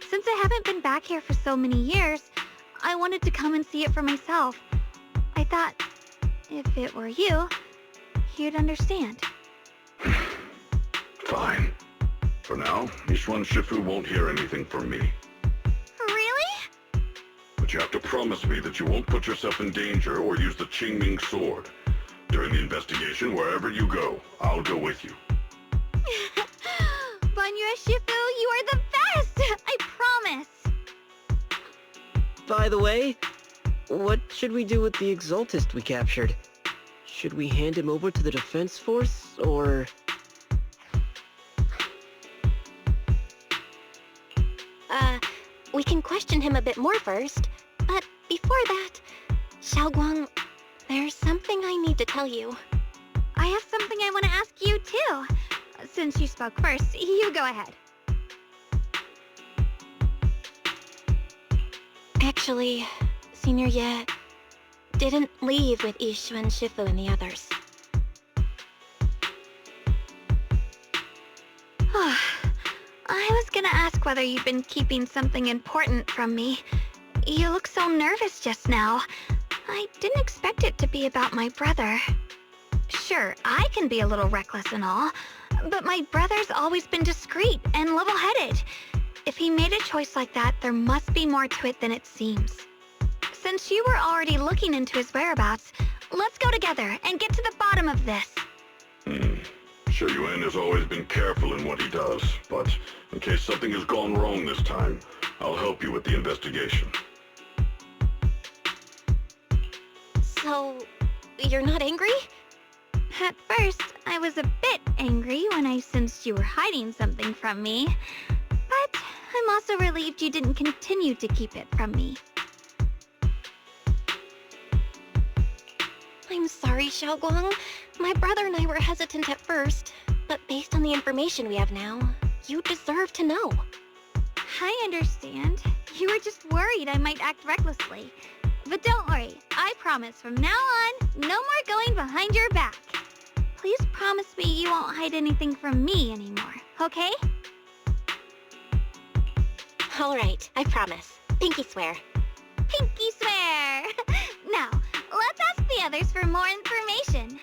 Since I haven't been back here for so many years, I wanted to come and see it for myself. I thought, if it were you, you'd understand. Fine. For now, Ishwan Shifu won't hear anything from me. Really? But you have to promise me that you won't put yourself in danger or use the Qingming sword. During the investigation, wherever you go, I'll go with you. Banya Shifu, you are the best! I promise! By the way, what should we do with the Exaltist we captured? Should we hand him over to the Defense Force, or... We can question him a bit more first. But before that, Xiaoguang, there's something I need to tell you. I have something I want to ask you, too. Since you spoke first, you go ahead. Actually, Senior Ye didn't leave with Ishwan Shifu and the others. I was gonna ask whether you'd been keeping something important from me. You look so nervous just now. I didn't expect it to be about my brother. Sure, I can be a little reckless and all, but my brother's always been discreet and level-headed. If he made a choice like that, there must be more to it than it seems. Since you were already looking into his whereabouts, let's go together and get to the bottom of this. Sure, Yuan has always been careful in what he does, but in case something has gone wrong this time, I'll help you with the investigation. So, you're not angry? At first, I was a bit angry when I sensed you were hiding something from me. But I'm also relieved you didn't continue to keep it from me. I'm sorry, Xiaoguang. My brother and I were hesitant at first, but based on the information we have now, you deserve to know. I understand. You were just worried I might act recklessly. But don't worry, I promise from now on, no more going behind your back. Please promise me you won't hide anything from me anymore, okay? All right, I promise. Pinky swear. Pinky swear! Now, let's ask the others for more information.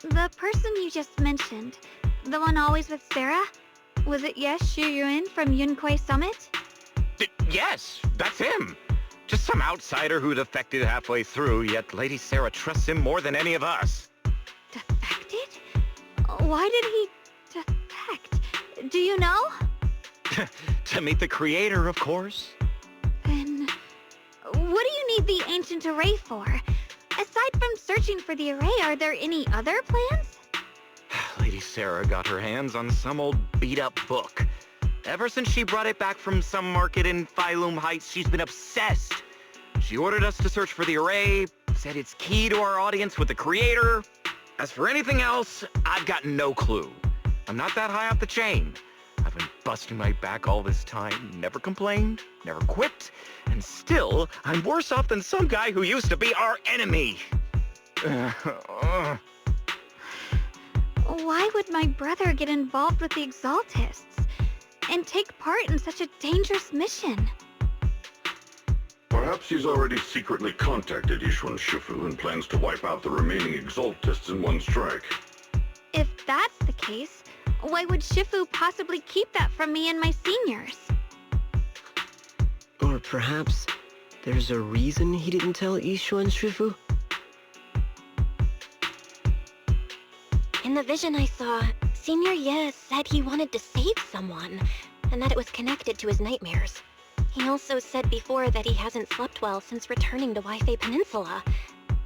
The person you just mentioned, the one always with Sarah, was it Yes Shuyuan from Yunquei Summit? Yes, that's him. Just some outsider who defected halfway through, yet Lady Sarah trusts him more than any of us. Defected? Why did he defect? Do you know? To meet the creator, of course. Then, what do you need the ancient array for? Aside from searching for the array, are there any other plans? Lady Sarah got her hands on some old beat-up book. Ever since she brought it back from some market in Phylum Heights, she's been obsessed. She ordered us to search for the array, said it's key to our audience with the creator. As for anything else, I've got no clue. I'm not that high up the chain. I've been busting my back all this time, never complained, never quit, and still, I'm worse off than some guy who used to be our enemy. Why would my brother get involved with the Exaltists and take part in such a dangerous mission? Perhaps he's already secretly contacted Yishuan Shifu and plans to wipe out the remaining Exaltists in one strike. If that's the case, why would Shifu possibly keep that from me and my seniors? Or perhaps there's a reason he didn't tell Yishuan Shifu? In the vision I saw, Senior Ye said he wanted to save someone, and that it was connected to his nightmares. He also said before that he hasn't slept well since returning to Waifei Peninsula.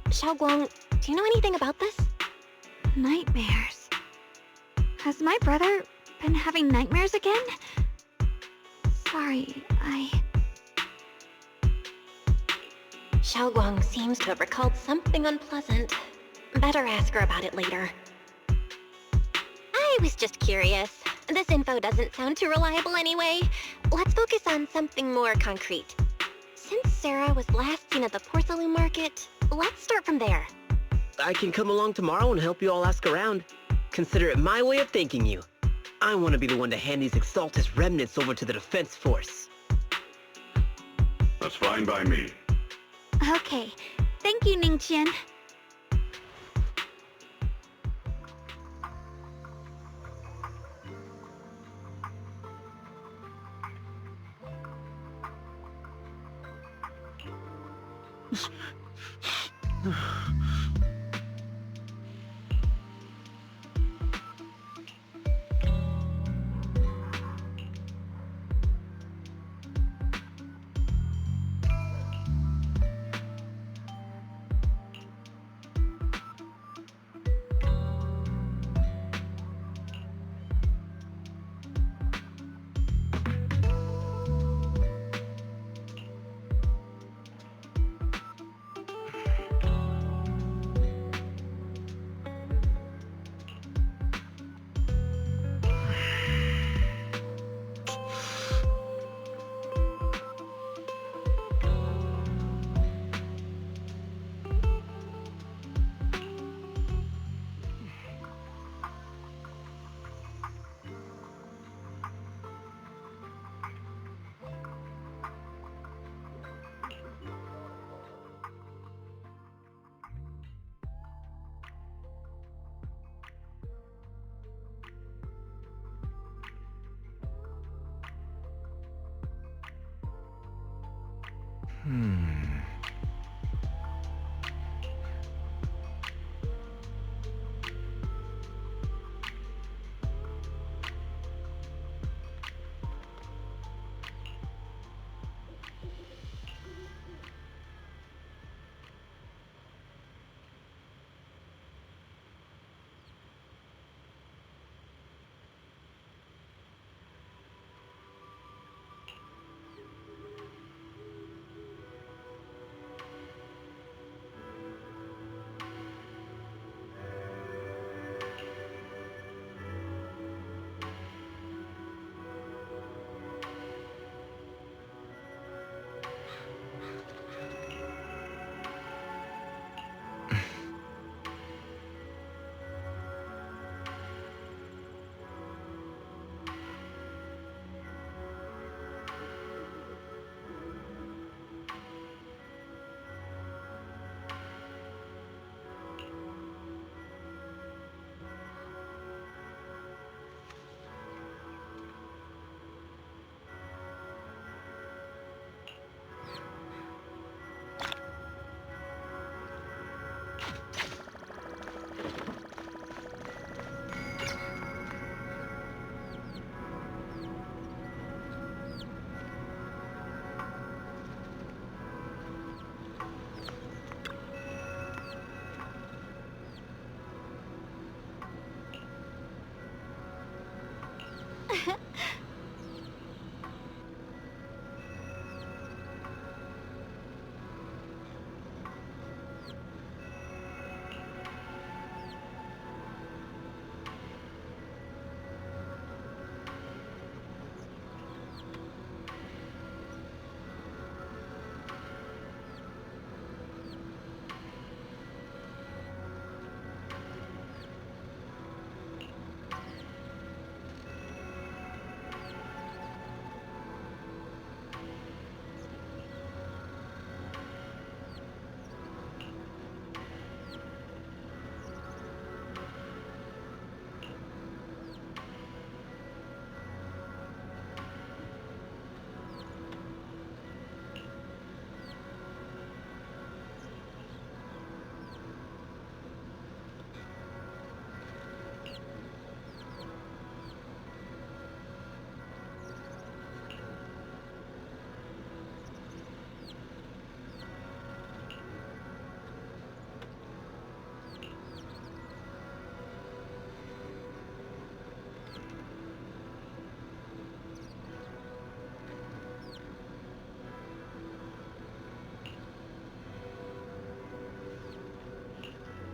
Xiaoguang, do you know anything about this? Nightmares. Has my brother been having nightmares again? Sorry, Xiaoguang seems to have recalled something unpleasant. Better ask her about it later. I was just curious. This info doesn't sound too reliable anyway. Let's focus on something more concrete. Since Sarah was last seen at the Porcelain Market, let's start from there. I can come along tomorrow and help you all ask around. Consider it my way of thanking you. I want to be the one to hand these Exaltist remnants over to the Defense Force. That's fine by me. okay. Thank you, Ningqian.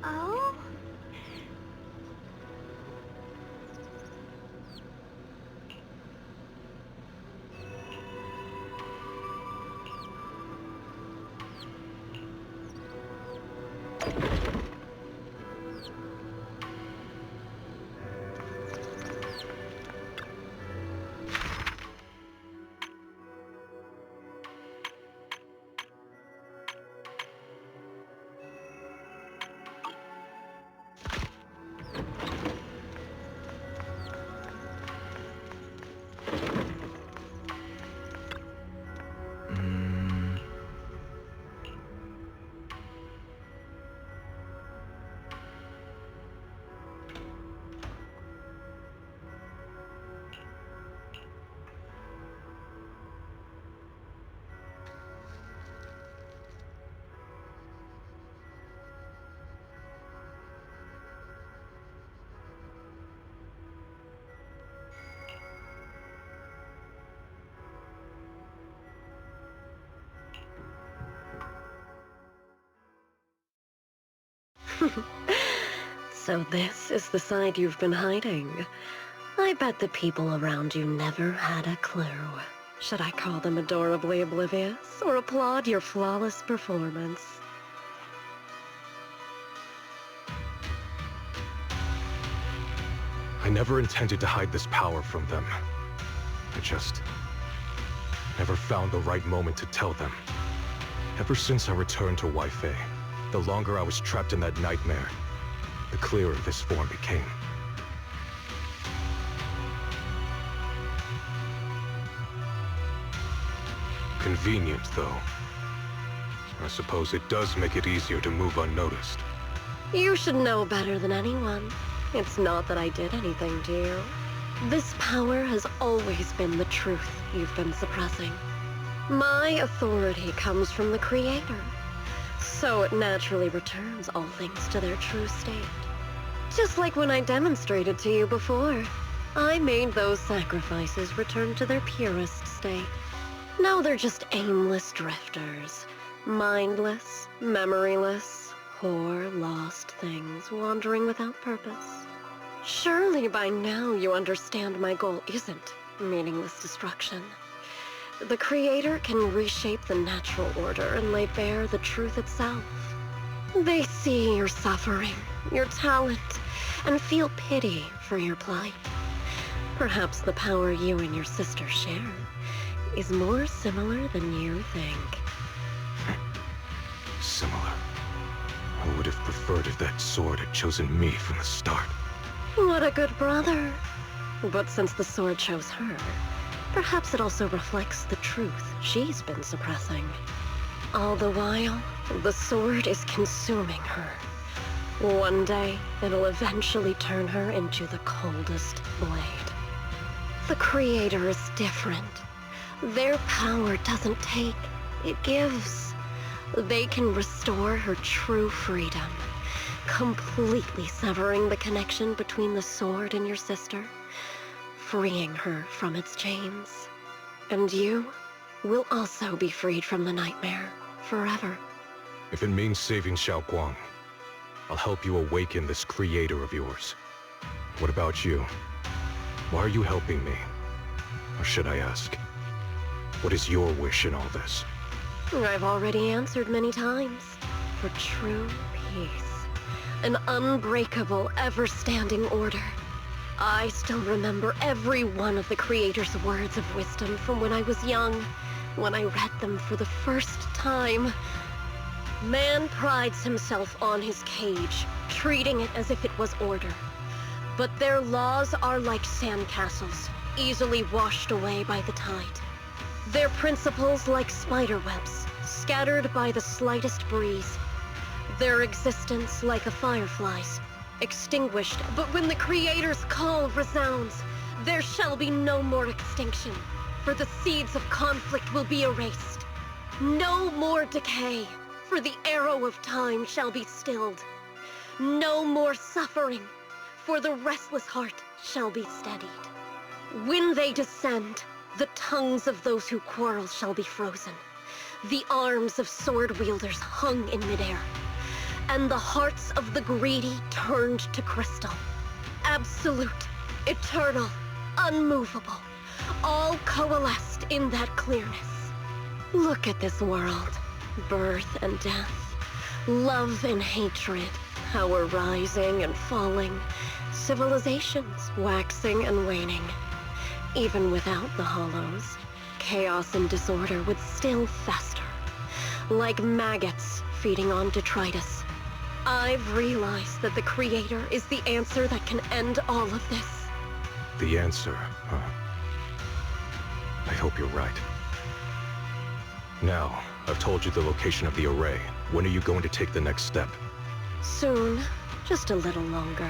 Oh? So this is the side you've been hiding. I bet the people around you never had a clue. Should I call them adorably oblivious, or applaud your flawless performance? I never intended to hide this power from them. I just never found the right moment to tell them. Ever since I returned to Wi-Fi, the longer I was trapped in that nightmare, the clearer this form became. Convenient, though. I suppose it does make it easier to move unnoticed. You should know better than anyone. It's not that I did anything to you. This power has always been the truth you've been suppressing. My authority comes from the Creator, so it naturally returns all things to their true state. Just like when I demonstrated to you before, I made those sacrifices return to their purest state. Now they're just aimless drifters, mindless, memoryless, poor, lost things wandering without purpose. Surely by now you understand my goal isn't meaningless destruction. The Creator can reshape the natural order and lay bare the truth itself. They see your suffering, your talent, and feel pity for your plight. Perhaps the power you and your sister share is more similar than you think. Similar. I would have preferred if that sword had chosen me from the start. What a good brother. But since the sword chose her, perhaps it also reflects the truth she's been suppressing. All the while, the sword is consuming her. One day, it'll eventually turn her into the coldest blade. The Creator is different. Their power doesn't take, it gives. They can restore her true freedom, completely severing the connection between the sword and your sister, freeing her from its chains. And you will also be freed from the nightmare forever. If it means saving Xiaoguang, I'll help you awaken this Creator of yours. What about you? Why are you helping me? Or should I ask, what is your wish in all this? I've already answered many times. For true peace. An unbreakable, ever-standing order. I still remember every one of the Creator's words of wisdom from when I was young, when I read them for the first time. Man prides himself on his cage, treating it as if it was order. But their laws are like sandcastles, easily washed away by the tide. Their principles like spiderwebs, scattered by the slightest breeze. Their existence like a firefly's, extinguished, but when the Creator's call resounds, there shall be no more extinction, for the seeds of conflict will be erased. No more decay, for the arrow of time shall be stilled. No more suffering, for the restless heart shall be steadied. When they descend, the tongues of those who quarrel shall be frozen, the arms of sword wielders hung in midair, and the hearts of the greedy turned to crystal. Absolute, eternal, unmovable, all coalesced in that clearness. Look at this world. Birth and death, love and hatred, power rising and falling, civilizations waxing and waning. Even without the hollows, chaos and disorder would still fester, like maggots feeding on detritus. I've realized that the Creator is the answer that can end all of this. The answer, huh? I hope you're right. Now, I've told you the location of the array. When are you going to take the next step? Soon, just a little longer.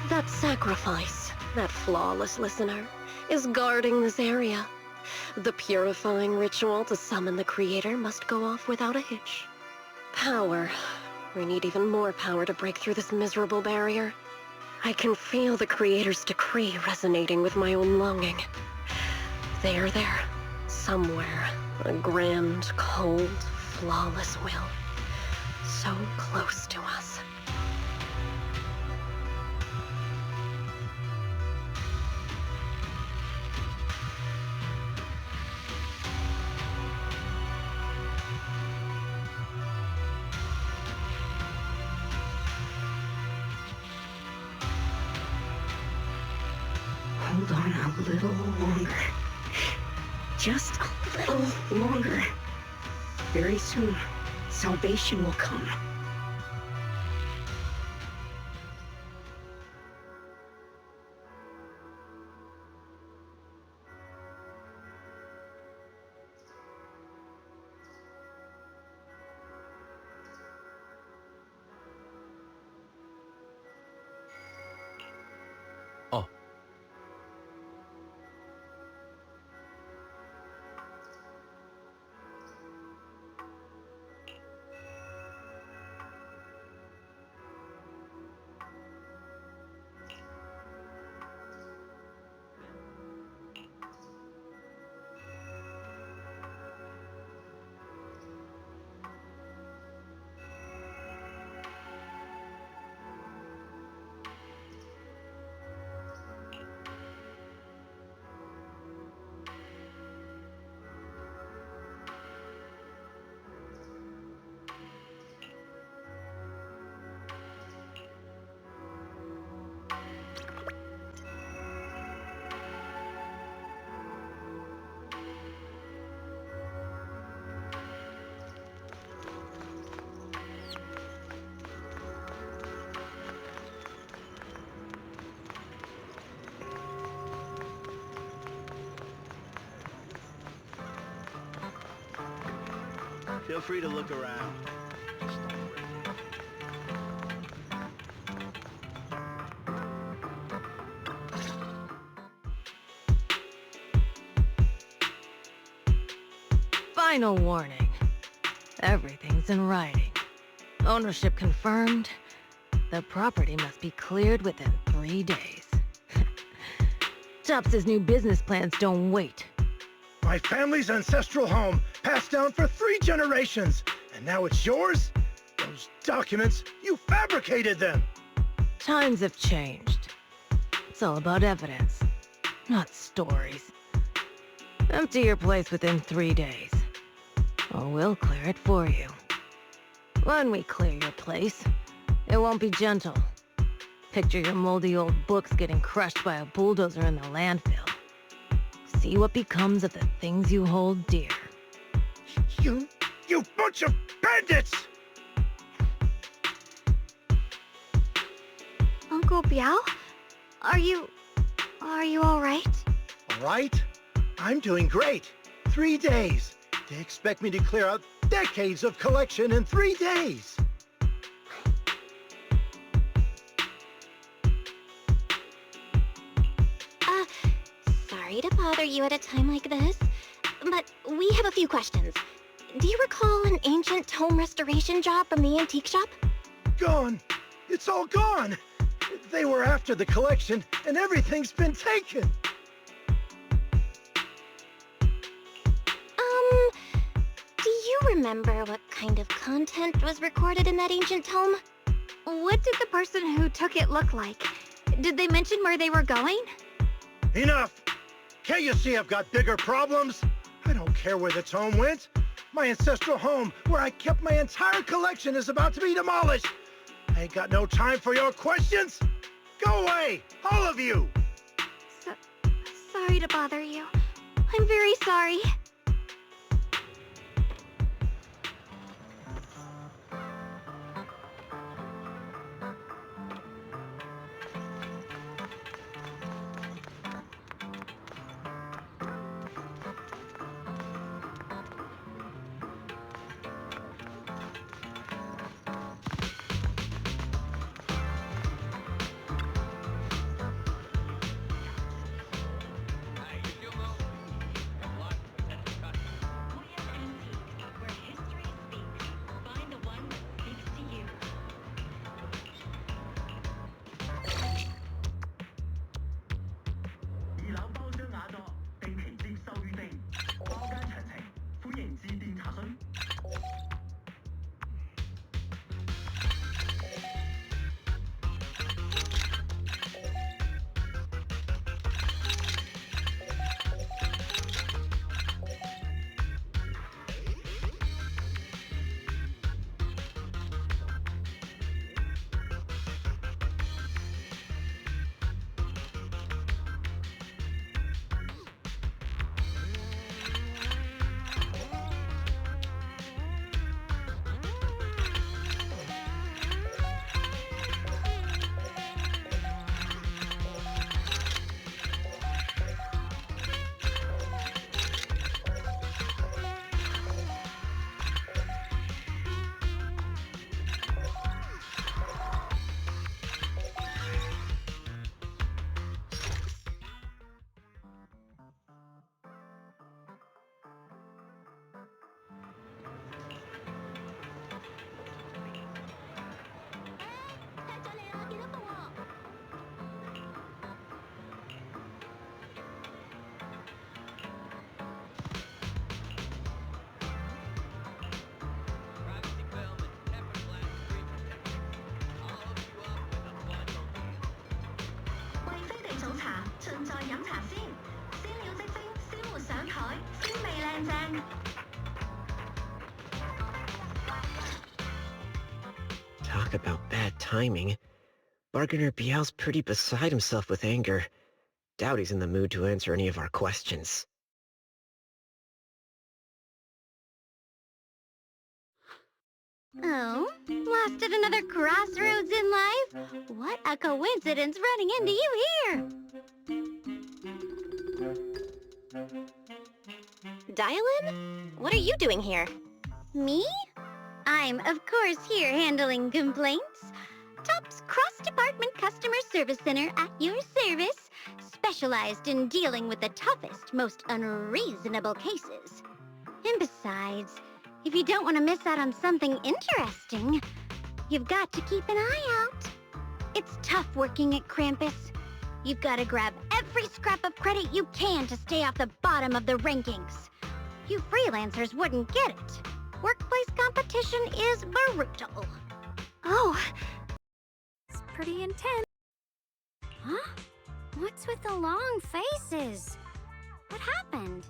That sacrifice, that flawless listener, is guarding this area. The purifying ritual to summon the Creator must go off without a hitch. Power. We need even more power to break through this miserable barrier. I can feel the Creator's decree resonating with my own longing. There, somewhere, a grand, cold, flawless will. So close to us. Hold on a little longer. Just a little longer. Very soon, salvation will come. Oh. Feel free to look around. Final warning. Everything's in writing. Ownership confirmed. The property must be cleared within 3 days. Tubbs' new business plans don't wait. My family's ancestral home, passed down for 3 generations, and now it's yours? Those documents, you fabricated them! Times have changed. It's all about evidence, not stories. Empty your place within 3 days, or we'll clear it for you. When we clear your place, it won't be gentle. Picture your moldy old books getting crushed by a bulldozer in the landfill. See what becomes of the things you hold dear. You bunch of bandits! Uncle Biao? Are you all right? All right? I'm doing great. 3 days. They expect me to clear out decades of collection in 3 days. Sorry to bother you at a time like this, but we have a few questions. Do you recall an ancient home restoration job from the antique shop? Gone. It's all gone. They were after the collection, and everything's been taken. Do you remember what kind of content was recorded in that ancient tome? What did the person who took it look like? Did they mention where they were going? Enough! Can't you see I've got bigger problems? I don't care where the tome went. My ancestral home, where I kept my entire collection, is about to be demolished. I ain't got no time for your questions. Go away, all of you! Sorry to bother you. I'm very sorry. Talk about bad timing. Bargainer Bial's pretty beside himself with anger. Doubt he's in the mood to answer any of our questions. Oh, lost at another crossroads in life? What a coincidence running into you here! Dial-in? What are you doing here? Me? I'm, of course, here handling complaints. TOP's cross-department customer service center at your service, specialized in dealing with the toughest, most unreasonable cases. And besides, if you don't want to miss out on something interesting, you've got to keep an eye out. It's tough working at Krampus. You've got to grab every scrap of credit you can to stay off the bottom of the rankings. You freelancers wouldn't get it. Workplace competition is brutal. Oh, it's pretty intense. Huh? What's with the long faces? What happened?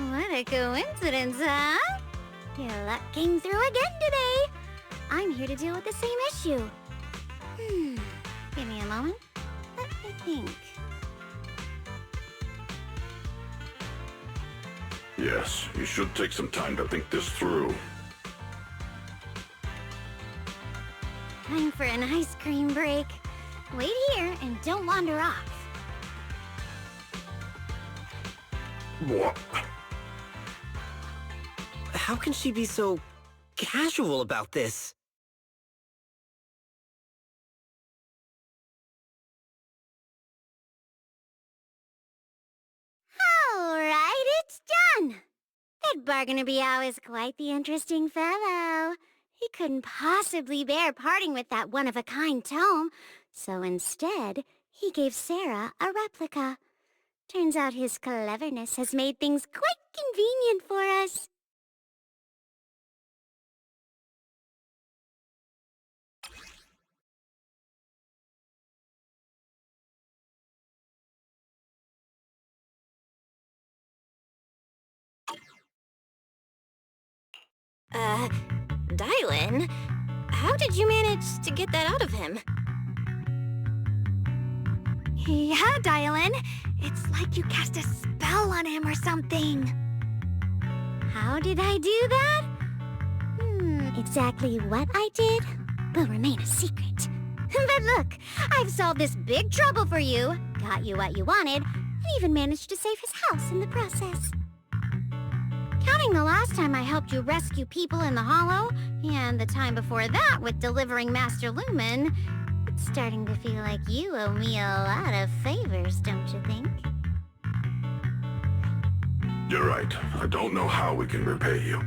What a coincidence, huh? Your luck came through again today. I'm here to deal with the same issue. Give me a moment. Let me think. Yes, you should take some time to think this through. Time for an ice cream break. Wait here and don't wander off. What? How can she be so casual about this? All right, it's done. That Bargainer Biao is quite the interesting fellow. He couldn't possibly bear parting with that one-of-a-kind tome, so instead, he gave Sarah a replica. Turns out his cleverness has made things quite convenient for us. Dylan? How did you manage to get that out of him? Yeah, Dylan. It's like you cast a spell on him or something. How did I do that? Exactly what I did will remain a secret. But look, I've solved this big trouble for you, got you what you wanted, and even managed to save his house in the process. Counting the last time I helped you rescue people in the Hollow, and the time before that with delivering Master Lumen, it's starting to feel like you owe me a lot of favors, don't you think? You're right. I don't know how we can repay you.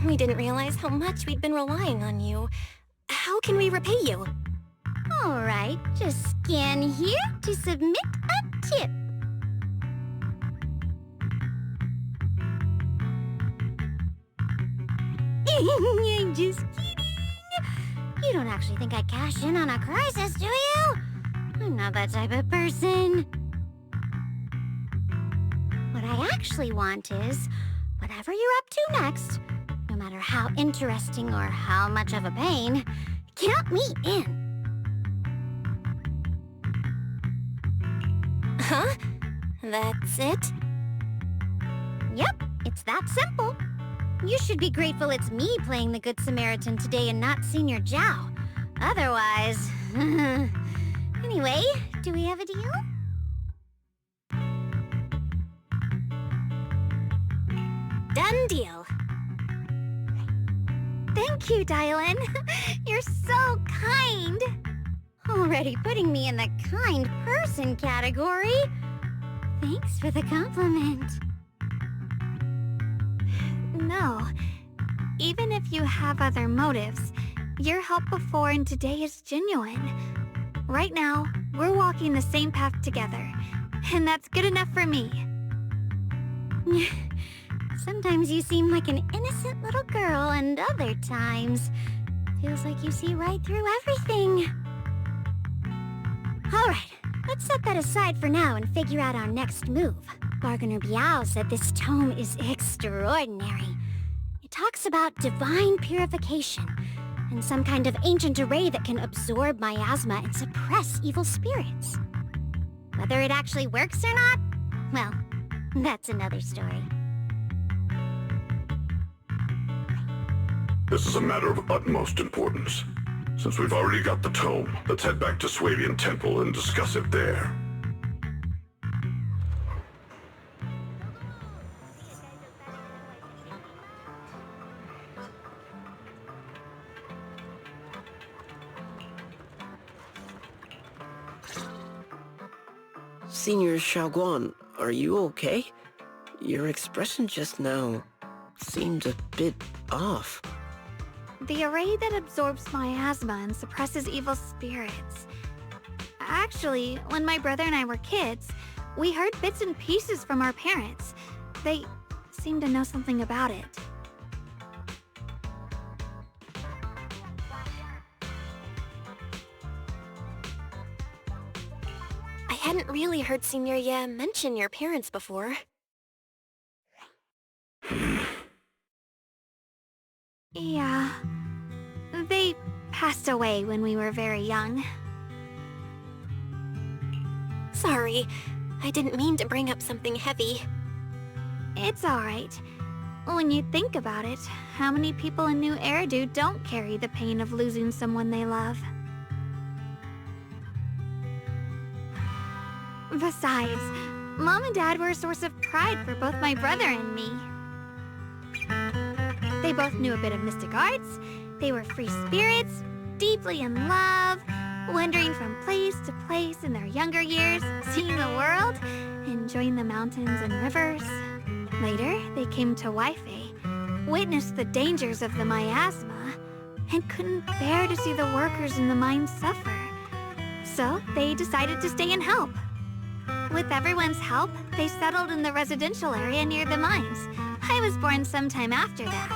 We didn't realize how much we'd been relying on you. How can we repay you? All right, just scan here to submit a tip. I'm just kidding. You don't actually think I'd cash in on a crisis, do you? I'm not that type of person. What I actually want is, whatever you're up to next, no matter how interesting or how much of a pain, count me in. Huh? That's it? Yep, it's that simple. You should be grateful it's me playing the Good Samaritan today and not Senior Zhao. Otherwise... Anyway, do we have a deal? Done deal. Thank you, Dylan. You're so kind. Already putting me in the kind person category. Thanks for the compliment. No. Even if you have other motives, your help before and today is genuine. Right now, we're walking the same path together, and that's good enough for me. Sometimes you seem like an innocent little girl, and other times, feels like you see right through everything. Alright, let's set that aside for now and figure out our next move. Bargainer Biao said this tome is extraordinary. It talks about divine purification, and some kind of ancient array that can absorb miasma and suppress evil spirits. Whether it actually works or not, well, that's another story. This is a matter of utmost importance. Since we've already got the tome, let's head back to Swabian Temple and discuss it there. Senior Xiaoguan, are you okay? Your expression just now seemed a bit off. The array that absorbs miasma and suppresses evil spirits. Actually, when my brother and I were kids, we heard bits and pieces from our parents. They seemed to know something about it. I hadn't really heard Senior Ye mention your parents before. Yeah. They passed away when we were very young. Sorry, I didn't mean to bring up something heavy. It's alright. When you think about it, how many people in New Eridu don't carry the pain of losing someone they love? Besides, Mom and Dad were a source of pride for both my brother and me. They both knew a bit of mystic arts, they were free spirits, deeply in love, wandering from place to place in their younger years, seeing the world, enjoying the mountains and rivers. Later, they came to Wi-Fi, witnessed the dangers of the miasma and couldn't bear to see the workers in the mines suffer. So they decided to stay and help. With everyone's help, they settled in the residential area near the mines. I was born sometime after that.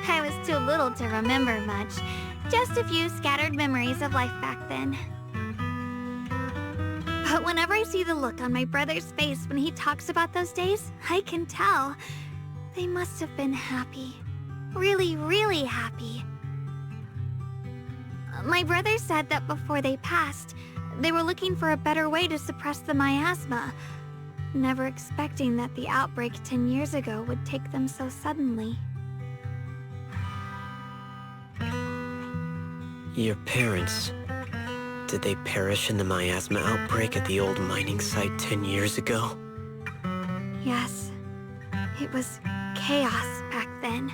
I was too little to remember much, just a few scattered memories of life back then. But whenever I see the look on my brother's face when he talks about those days, I can tell they must have been happy. Really, really happy. My brother said that before they passed, they were looking for a better way to suppress the miasma, never expecting that the outbreak 10 years ago would take them so suddenly. Your parents, did they perish in the miasma outbreak at the old mining site 10 years ago? Yes, it was chaos back then.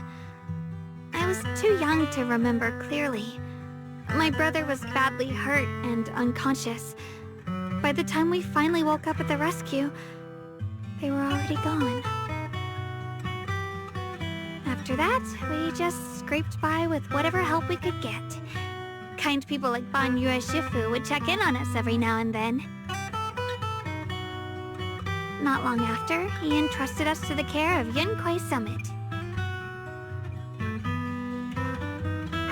I was too young to remember clearly. My brother was badly hurt and unconscious. By the time we finally woke up at the rescue, they were already gone. After that, we just scraped by with whatever help we could get. Kind people like Banyue Shifu would check in on us every now and then. Not long after, he entrusted us to the care of Yunquei Summit.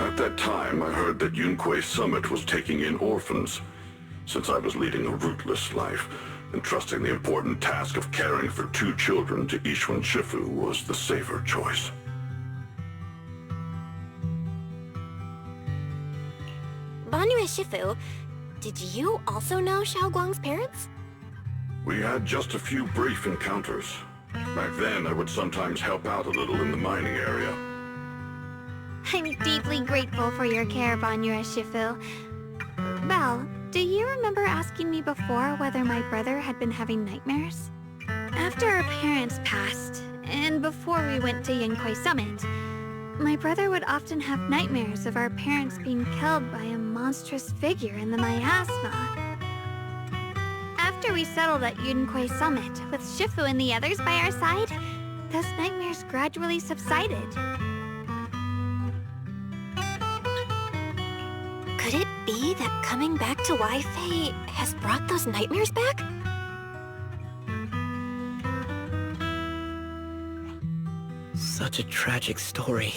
At that time, I heard that Yunquei Summit was taking in orphans. Since I was leading a rootless life, entrusting the important task of caring for 2 children to Ishun Shifu was the safer choice. Banyue Shifu, did you also know Xiaoguang's parents? We had just a few brief encounters. Back then, I would sometimes help out a little in the mining area. I'm deeply grateful for your care, Banyue Shifu. Belle, do you remember asking me before whether my brother had been having nightmares? After our parents passed, and before we went to Yunquei Summit, my brother would often have nightmares of our parents being killed by a monstrous figure in the miasma. After we settled at Yunquei Summit, with Shifu and the others by our side, those nightmares gradually subsided. Could it be that coming back to Wi-Fi has brought those nightmares back? Such a tragic story.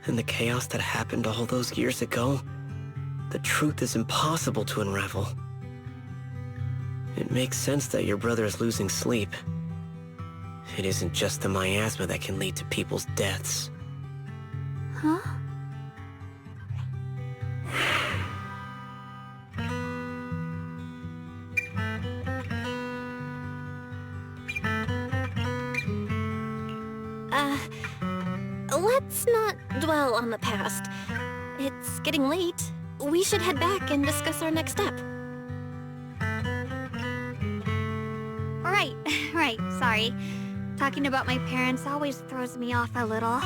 And the chaos that happened all those years ago, the truth is impossible to unravel. It makes sense that your brother is losing sleep. It isn't just the miasma that can lead to people's deaths. Huh? Let's not dwell on the past. It's getting late. We should head back and discuss our next step. Right, sorry. Talking about my parents always throws me off a little.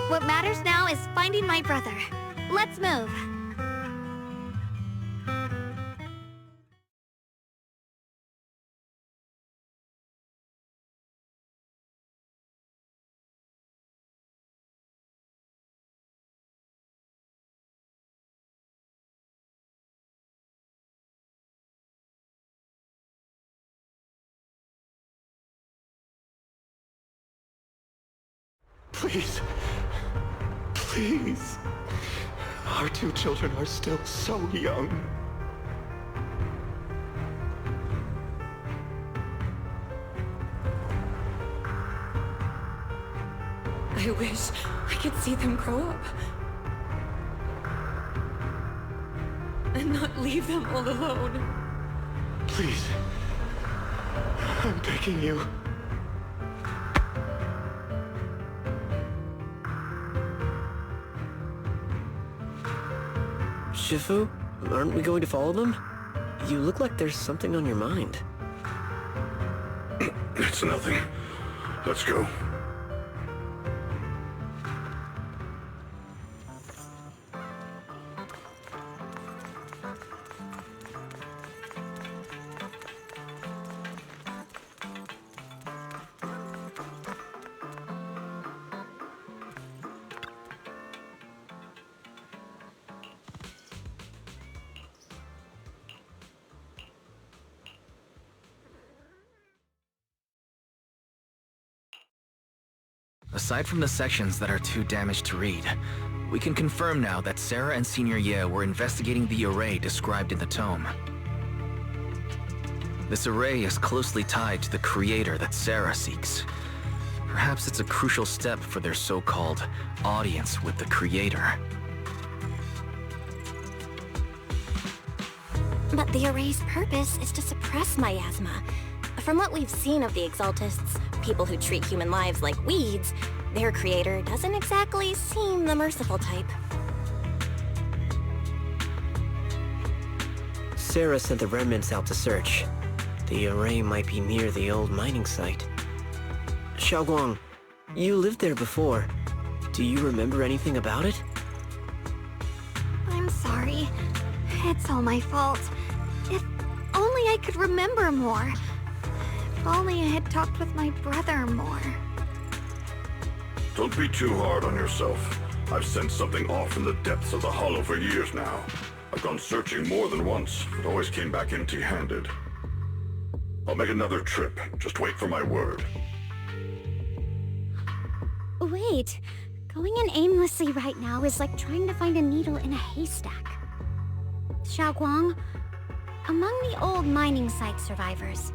What matters now is finding my brother. Let's move. Please. Please. Our 2 children are still so young. I wish I could see them grow up. And not leave them all alone. Please. I'm begging you. Shifu, aren't we going to follow them? You look like there's something on your mind. It's nothing. Let's go. Aside from the sections that are too damaged to read, we can confirm now that Sarah and Senior Ye were investigating the array described in the tome. This array is closely tied to the creator that Sarah seeks. Perhaps it's a crucial step for their so-called audience with the creator. But the array's purpose is to suppress miasma. From what we've seen of the Exaltists, people who treat human lives like weeds, their creator doesn't exactly seem the merciful type. Sarah sent the remnants out to search. The array might be near the old mining site. Xiaoguang, you lived there before. Do you remember anything about it? I'm sorry. It's all my fault. If only I could remember more. If only I had talked with my brother more. Don't be too hard on yourself. I've sensed something off in the depths of the hollow for years now. I've gone searching more than once, but always came back empty-handed. I'll make another trip. Just wait for my word. Wait. Going in aimlessly right now is like trying to find a needle in a haystack. Xiaoguang, among the old mining site survivors,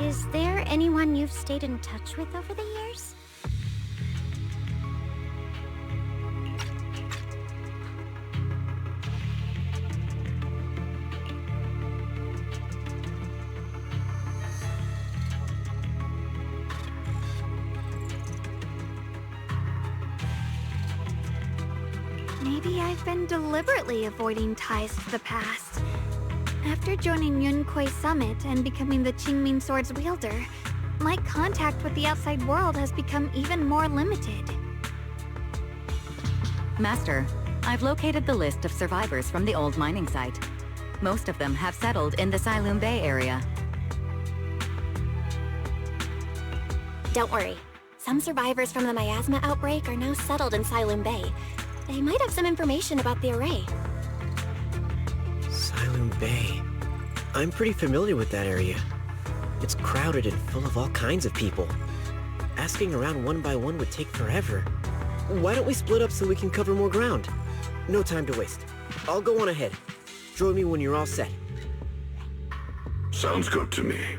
is there anyone you've stayed in touch with over the years? Maybe I've been deliberately avoiding ties to the past. After joining Yunquei Summit and becoming the Qingming Sword's wielder, my contact with the outside world has become even more limited. Master, I've located the list of survivors from the old mining site. Most of them have settled in the Silum Bay area. Don't worry. Some survivors from the miasma outbreak are now settled in Silum Bay. They might have some information about the array. Silum Bay. I'm pretty familiar with that area. It's crowded and full of all kinds of people. Asking around one by one would take forever. Why don't we split up so we can cover more ground? No time to waste. I'll go on ahead. Join me when you're all set. Sounds good to me.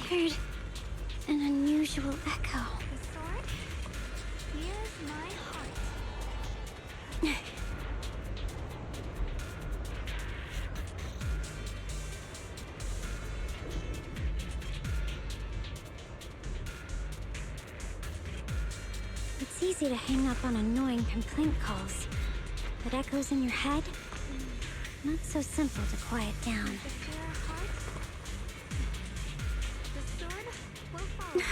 heard an unusual echo. The sword? Here's my heart. It's easy to hang up on annoying complaint calls, but echoes in your head? Not so simple to quiet down. The sword will follow.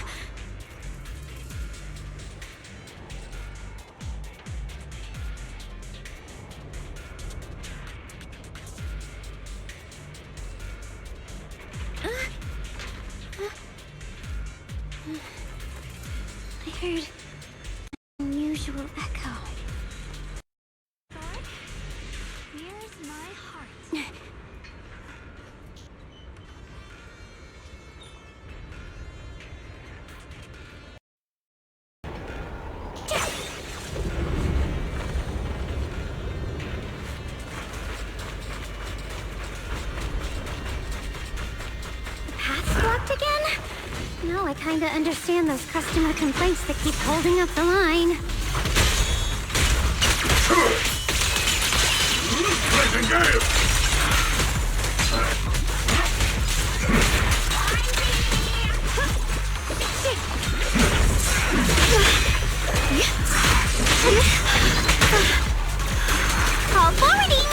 I heard an unusual echo. Sword? Here's my heart. Now I kinda understand those customer complaints that keep holding up the line. Blazing gale! Call forwarding!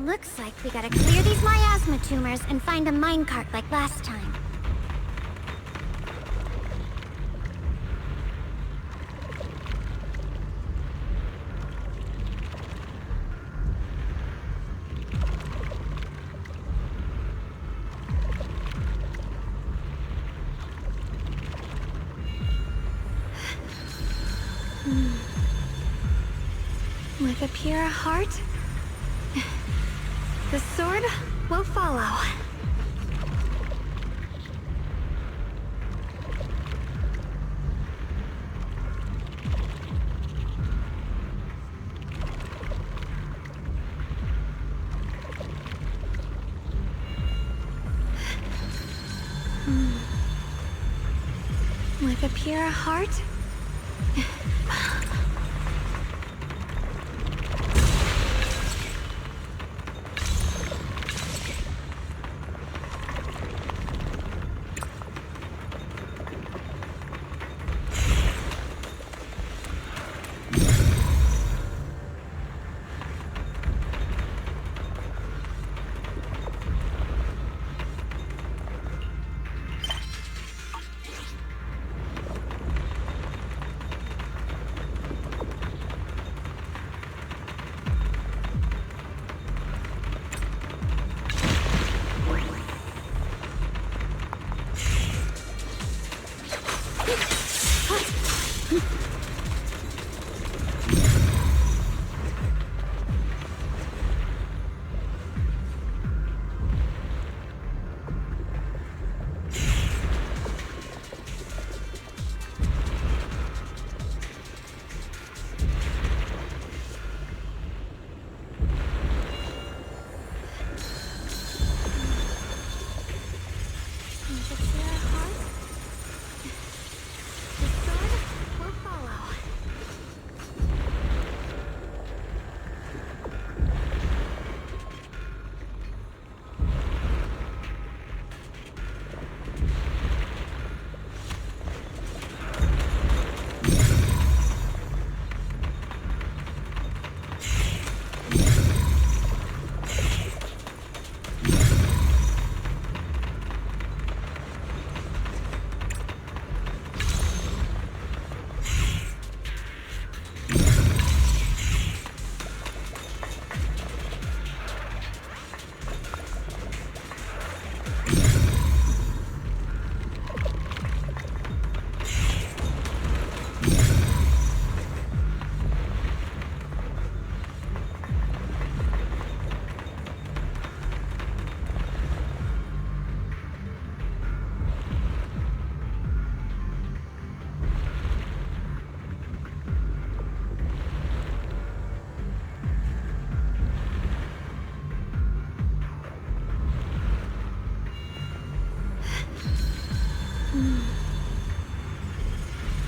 Looks like we gotta clear these miasma tumors and find a minecart like last time. With a pure heart, the sword will follow. With a pure heart,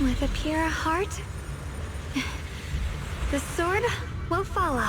with a pure heart, the sword will follow.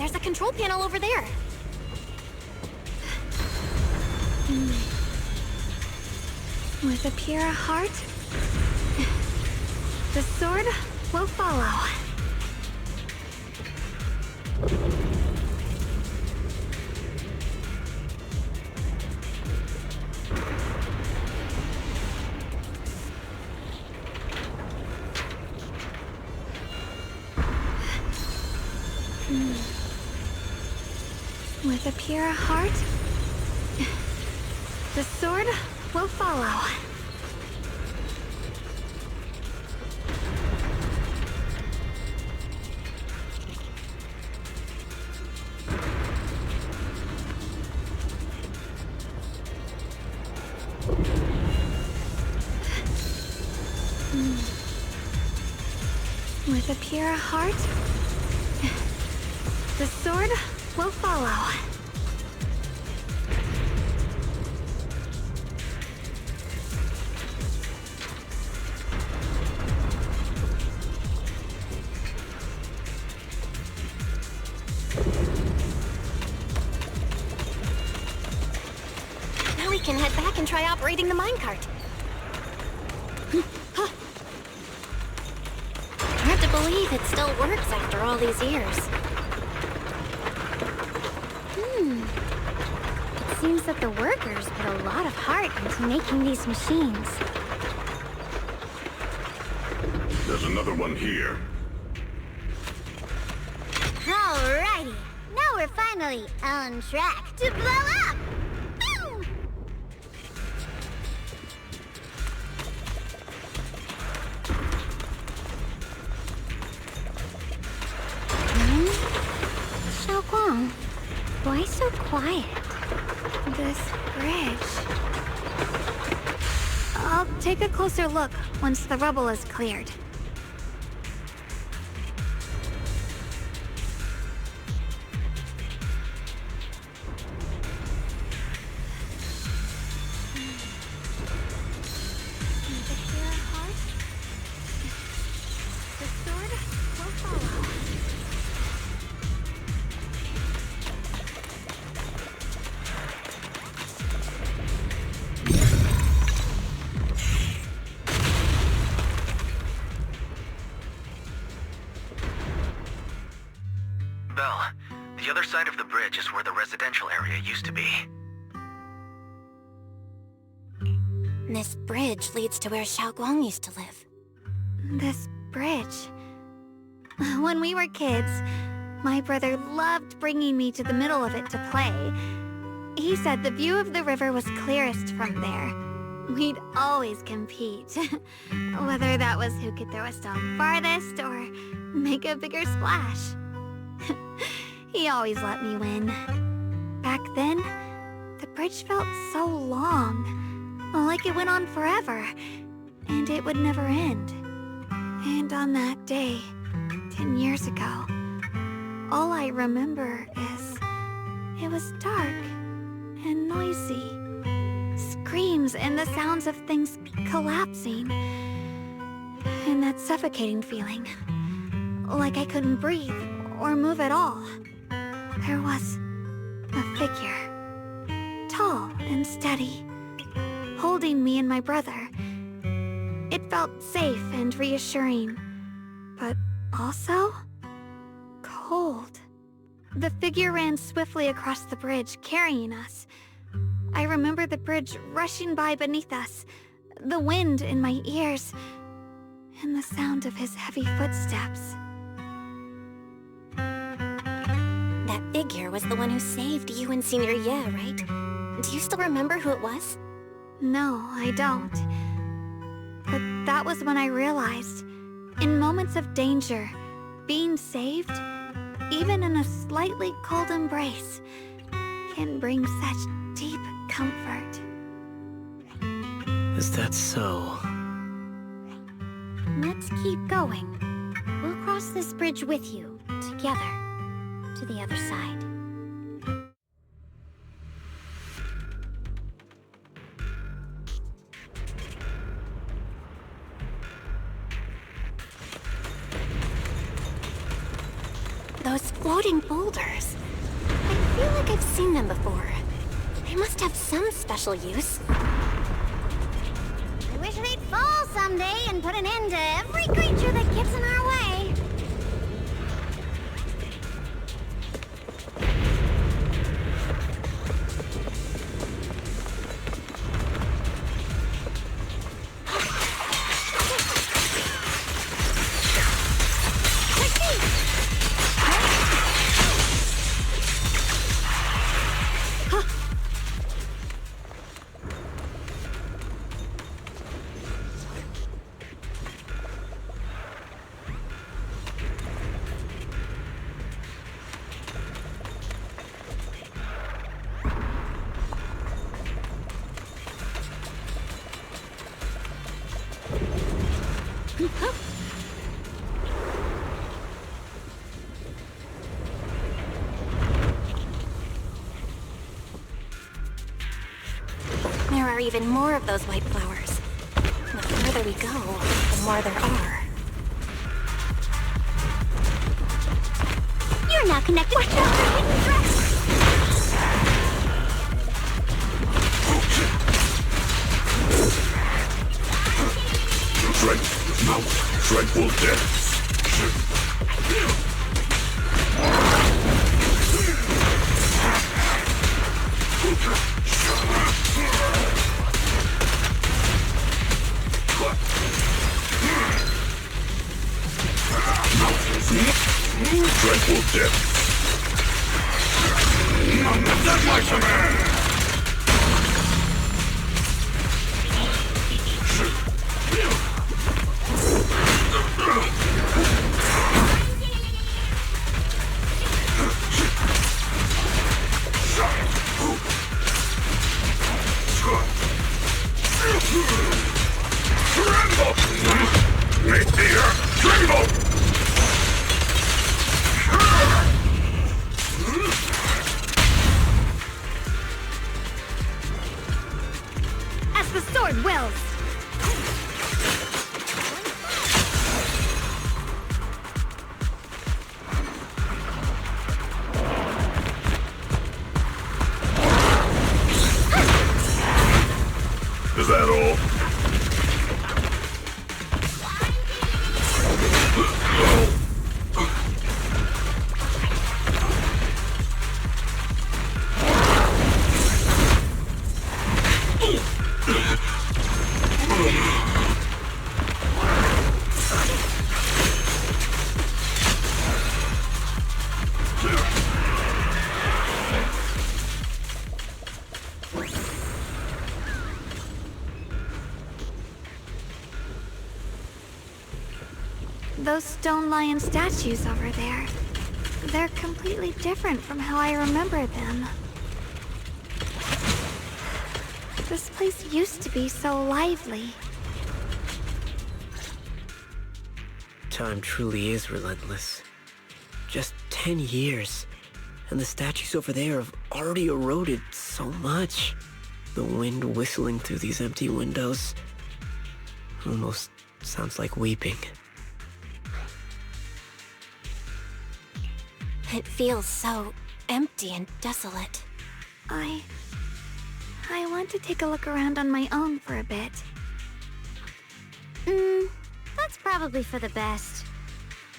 There's a control panel over there. With a pure heart, the sword will follow. With a pure heart, the sword will follow. With a pure heart, the sword will follow. Now we can head back and try operating the minecart. Hard to believe it still works after all these years. It seems that the workers put a lot of heart into making these machines. There's another one here. Alrighty, now we're finally on track to blow up! Boom! Xiaoguang, why so quiet? This bridge. I'll take a closer look once the rubble is cleared. With a pure heart, the sword will follow. Belle, the other side of the bridge is where the residential area used to be. This bridge leads to where Xiaoguang used to live. This bridge. When we were kids, my brother loved bringing me to the middle of it to play. He said the view of the river was clearest from there. We'd always compete, whether that was who could throw a stone farthest or make a bigger splash. He always let me win. Back then, the bridge felt so long, like it went on forever, and it would never end. And on that day, 10 years ago, all I remember is it was dark and noisy. Screams and the sounds of things collapsing. And that suffocating feeling, like I couldn't breathe or move at all. There was a figure, tall and steady, holding me and my brother. It felt safe and reassuring, but also cold. The figure ran swiftly across the bridge, carrying us. I remember the bridge rushing by beneath us, the wind in my ears, and the sound of his heavy footsteps. That figure was the one who saved you and Senior Ye, right? Do you still remember who it was? No, I don't. But that was when I realized, in moments of danger, being saved, even in a slightly cold embrace, can bring such deep comfort. Is that so? Let's keep going. We'll cross this bridge with you, together, to the other side. Those floating boulders. I feel like I've seen them before. They must have some special use. I wish they'd fall someday and put an end to every creature that gets in our way. There are even more of those white flowers. The further we go, the more there are. You're now connected with the hidden dress. Tranquil depths. Tranquil depths. That's my command! Make the earth tremble! As the sword wills. Is that all? Those stone lion statues over there. They're completely different from how I remember them. This place used to be so lively. Time truly is relentless. Just 10 years, and the statues over there have already eroded so much. The wind whistling through these empty windows almost sounds like weeping. It feels so empty and desolate. I want to take a look around on my own for a bit. That's probably for the best.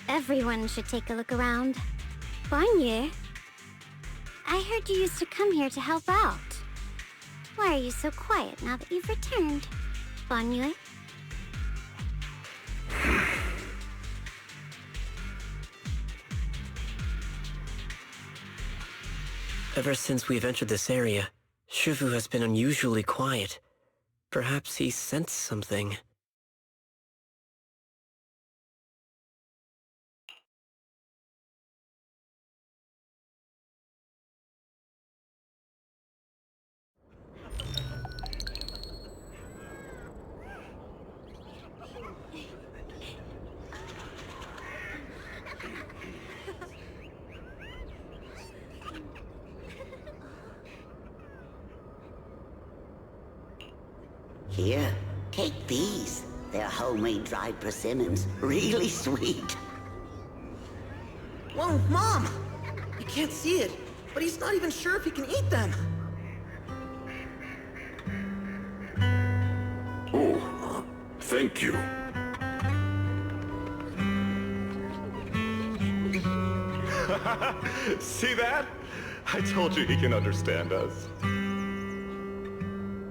Everyone should take a look around. Bonnie, I heard you used to come here to help out. Why are you so quiet now that you've returned, Bonnie? Ever since we've entered this area, Shifu has been unusually quiet. Perhaps he sensed something. Here, take these. They're homemade dried persimmons. Really sweet. Whoa, Mom! can't see it, but he's not even sure if he can eat them. Oh, thank you. See that? I told you he can understand us.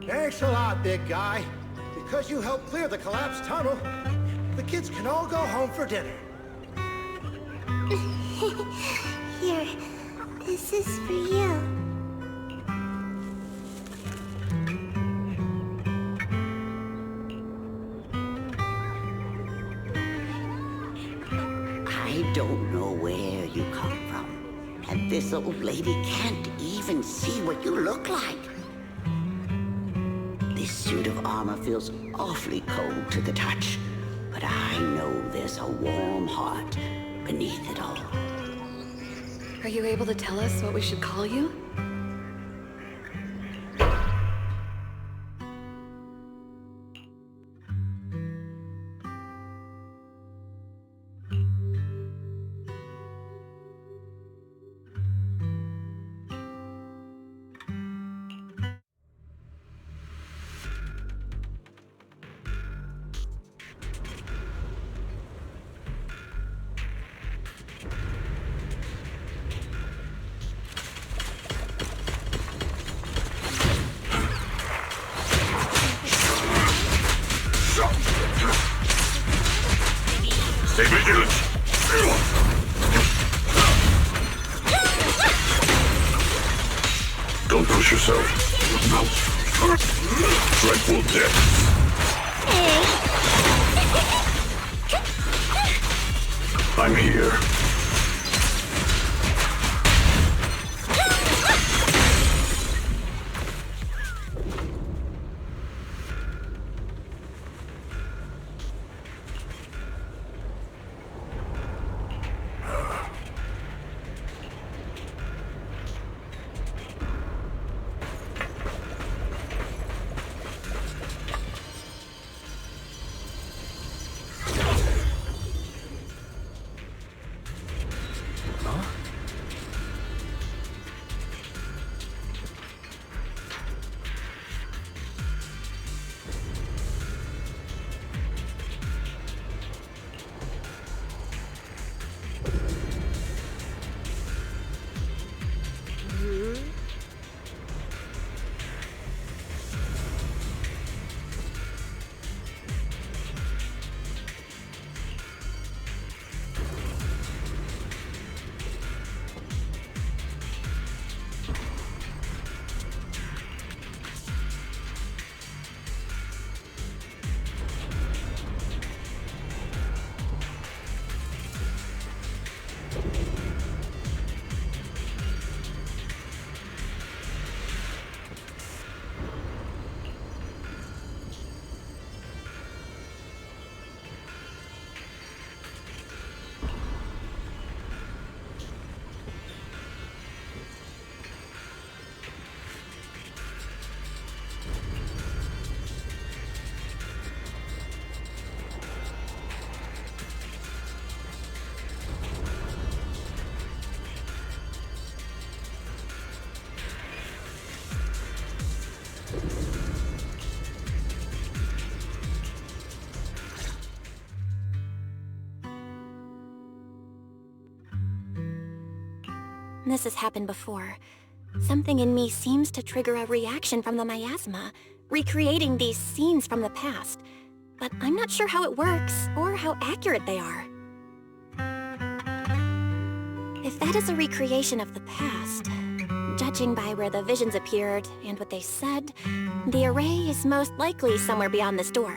Thanks a lot, big guy. Because you helped clear the collapsed tunnel, the kids can all go home for dinner. Here, this is for you. I don't know where you come from, and this old lady can't even see what you look like. This suit of armor feels awfully cold to the touch, but I know there's a warm heart beneath it all. Are you able to tell us what we should call you? Stay vigilant! Don't push yourself. Dreadful death. I'm here. This has happened before. Something in me seems to trigger a reaction from the miasma, recreating these scenes from the past. But I'm not sure how it works, or how accurate they are. If that is a recreation of the past, judging by where the visions appeared and what they said, the array is most likely somewhere beyond this door.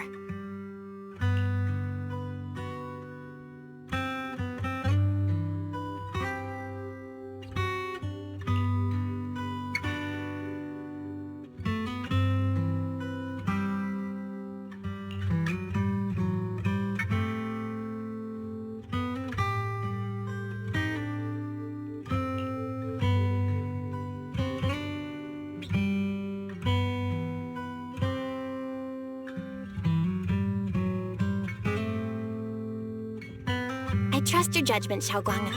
I trust your judgment, Xiaoguang,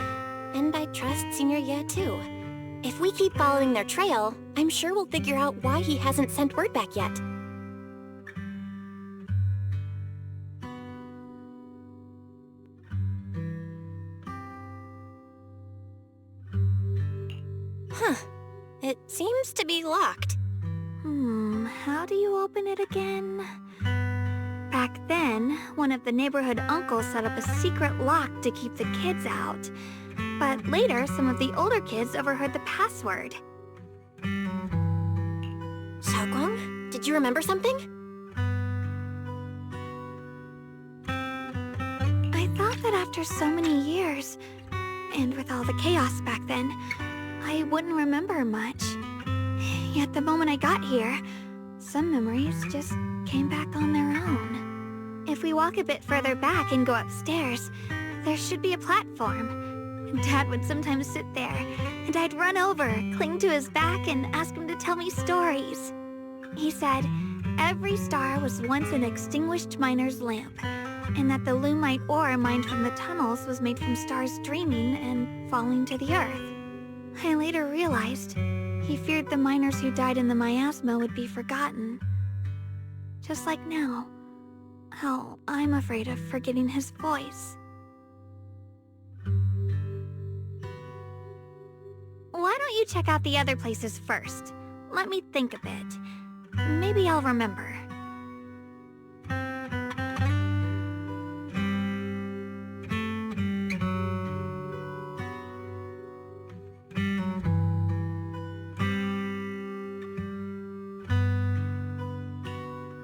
and And I trust Senior Ye too. If we keep following their trail, I'm sure we'll figure out why he hasn't sent word back yet. Huh. It seems to be locked. How do you open it again? Back then, one of the neighborhood uncles set up a secret lock to keep the kids out. But later, some of the older kids overheard the password. Xiaoguang, did you remember something? I thought that after so many years, and with all the chaos back then, I wouldn't remember much. Yet the moment I got here, some memories just came back on their own. If we walk a bit further back and go upstairs, there should be a platform. Dad would sometimes sit there, and I'd run over, cling to his back, and ask him to tell me stories. He said every star was once an extinguished miner's lamp, and that the lumite ore mined from the tunnels was made from stars dreaming and falling to the earth. I later realized he feared the miners who died in the miasma would be forgotten. Just like now, how I'm afraid of forgetting his voice. Why don't you check out the other places first? Let me think a bit. Maybe I'll remember.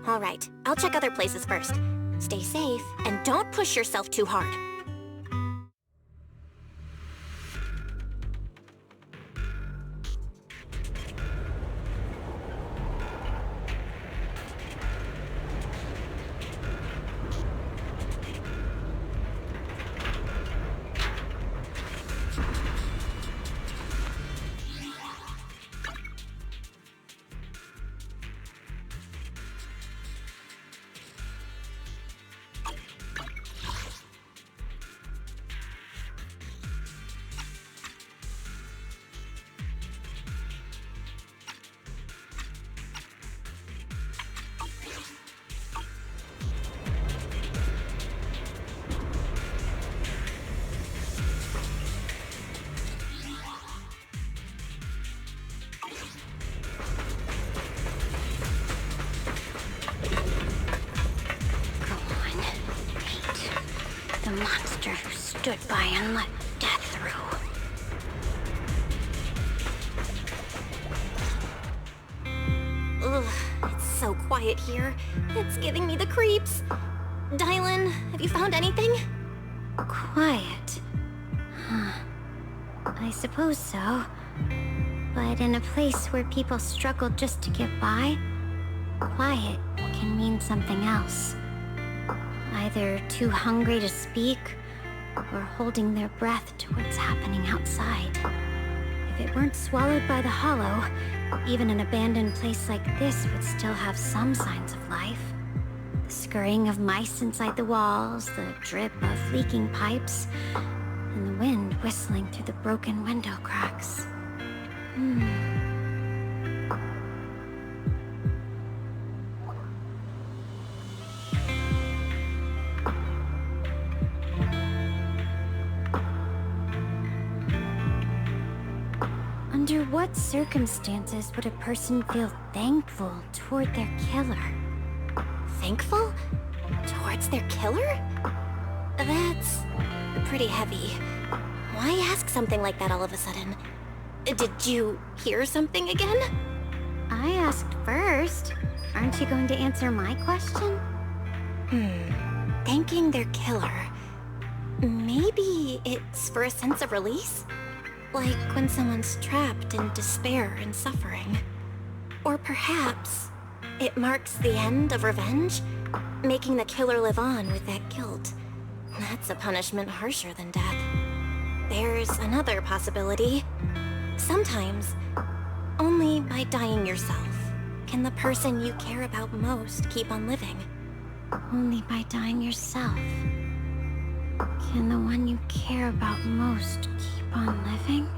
All right, I'll check other places first. Stay safe, and don't push yourself too hard. The monster who stood by and let death through. Ugh, it's so quiet here. It's giving me the creeps. Dylan, have you found anything? Quiet. Huh. I suppose so. But in a place where people struggle just to get by, quiet can mean something else. Either too hungry to speak, or holding their breath to what's happening outside. If it weren't swallowed by the hollow, even an abandoned place like this would still have some signs of life. The scurrying of mice inside the walls, the drip of leaking pipes, and the wind whistling through the broken window cracks. Under what circumstances would a person feel thankful toward their killer? Thankful? Towards their killer? That's pretty heavy. Why ask something like that all of a sudden? Did you hear something again? I asked first. Aren't you going to answer my question? Thanking their killer. Maybe it's for a sense of release? Like when someone's trapped in despair and suffering. Or perhaps it marks the end of revenge, making the killer live on with that guilt. That's a punishment harsher than death. There's another possibility. Sometimes, only by dying yourself can the person you care about most keep on living. Only by dying yourself. Can the one you care about most keep on living?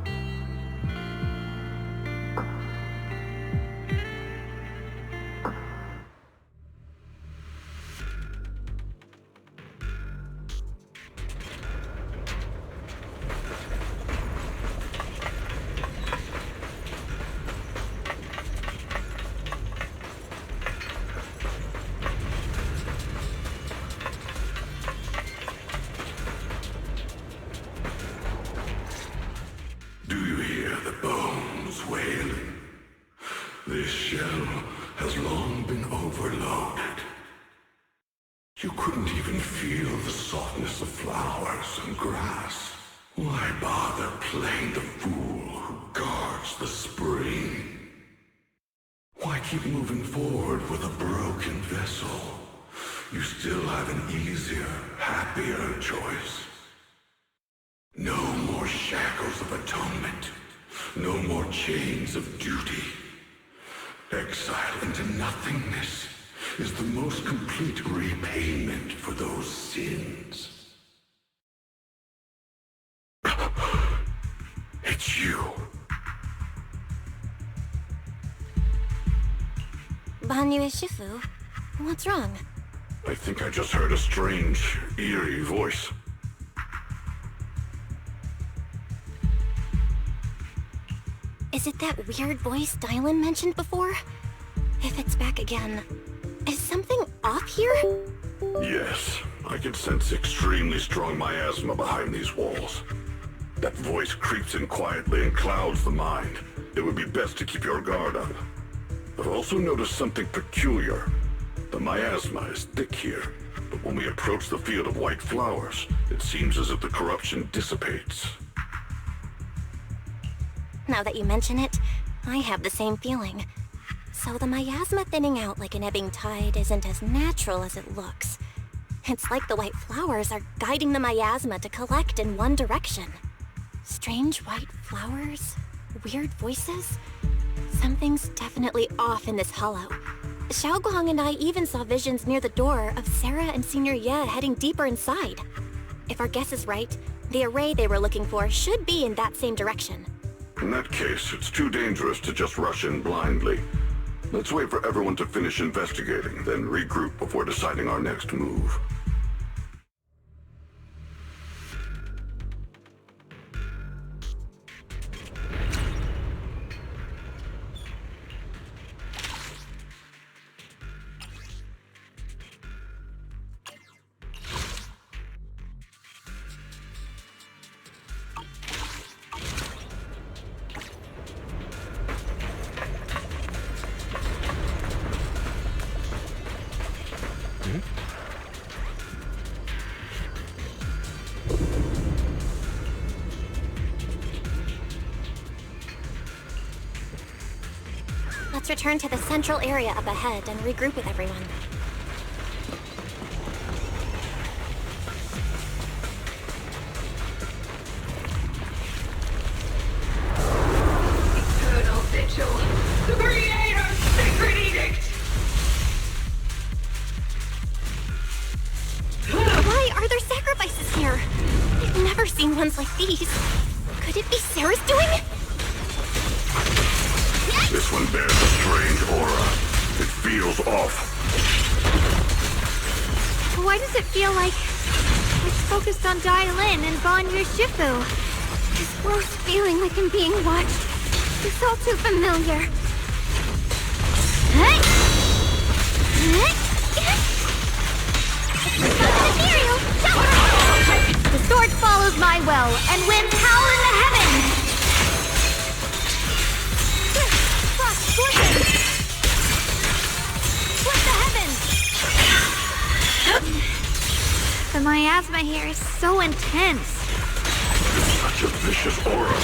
Do you hear the bones wailing? This shell has long been overloaded. You couldn't even feel the softness of flowers and grass. Why bother playing the fool who guards the spring? Why keep moving forward with a broken vessel? You still have an easier, happier choice. No more shackles of atonement. No more chains of duty. Exile into nothingness is the most complete repayment for those sins. It's you. Banyu Shifu, what's wrong? I think I just heard a strange, eerie voice. Is it that weird voice Dylan mentioned before? If it's back again, is something off here? Yes, I can sense extremely strong miasma behind these walls. That voice creeps in quietly and clouds the mind. It would be best to keep your guard up. I've also noticed something peculiar. The miasma is thick here, but when we approach the field of white flowers, it seems as if the corruption dissipates. Now that you mention it, I have the same feeling. So the miasma thinning out like an ebbing tide isn't as natural as it looks. It's like the white flowers are guiding the miasma to collect in one direction. Strange white flowers? Weird voices? Something's definitely off in this hollow. Xiaoguang and I even saw visions near the door of Sarah and Senior Ye heading deeper inside. If our guess is right, the array they were looking for should be in that same direction. In that case, it's too dangerous to just rush in blindly. Let's wait for everyone to finish investigating, then regroup before deciding our next move. Let's return to the central area up ahead and regroup with everyone. Eternal Vigil, the Creator's sacred edict! Why are there sacrifices here? I've never seen ones like these. Could it be Sarah's doing? This one bears a strange aura. It feels off. Why does it feel like it's focused on Dylan and Banyu Shifu? This gross feeling like I'm being watched. It's all too familiar. The sword follows my will, and winds howl in the heavens! Scorpion! Split the heavens! The miasma here is so intense. It's such a vicious aura.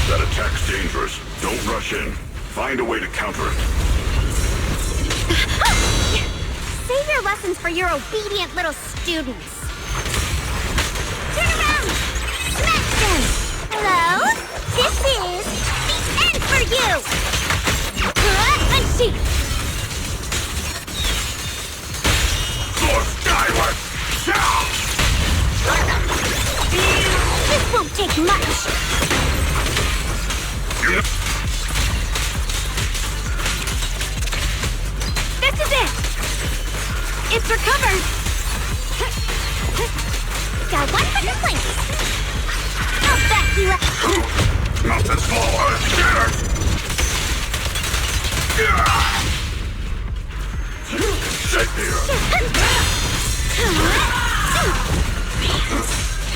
That attack's dangerous. Don't rush in. Find a way to counter it. Save your lessons for your obedient little students. Turn around! Smash them! Hello? This is the end for you! Unsheath! Sword skyward! Shout! take much. This is it! It's recovered! Got one for the flank. I'll back you up. Nothing smaller together! Sit here!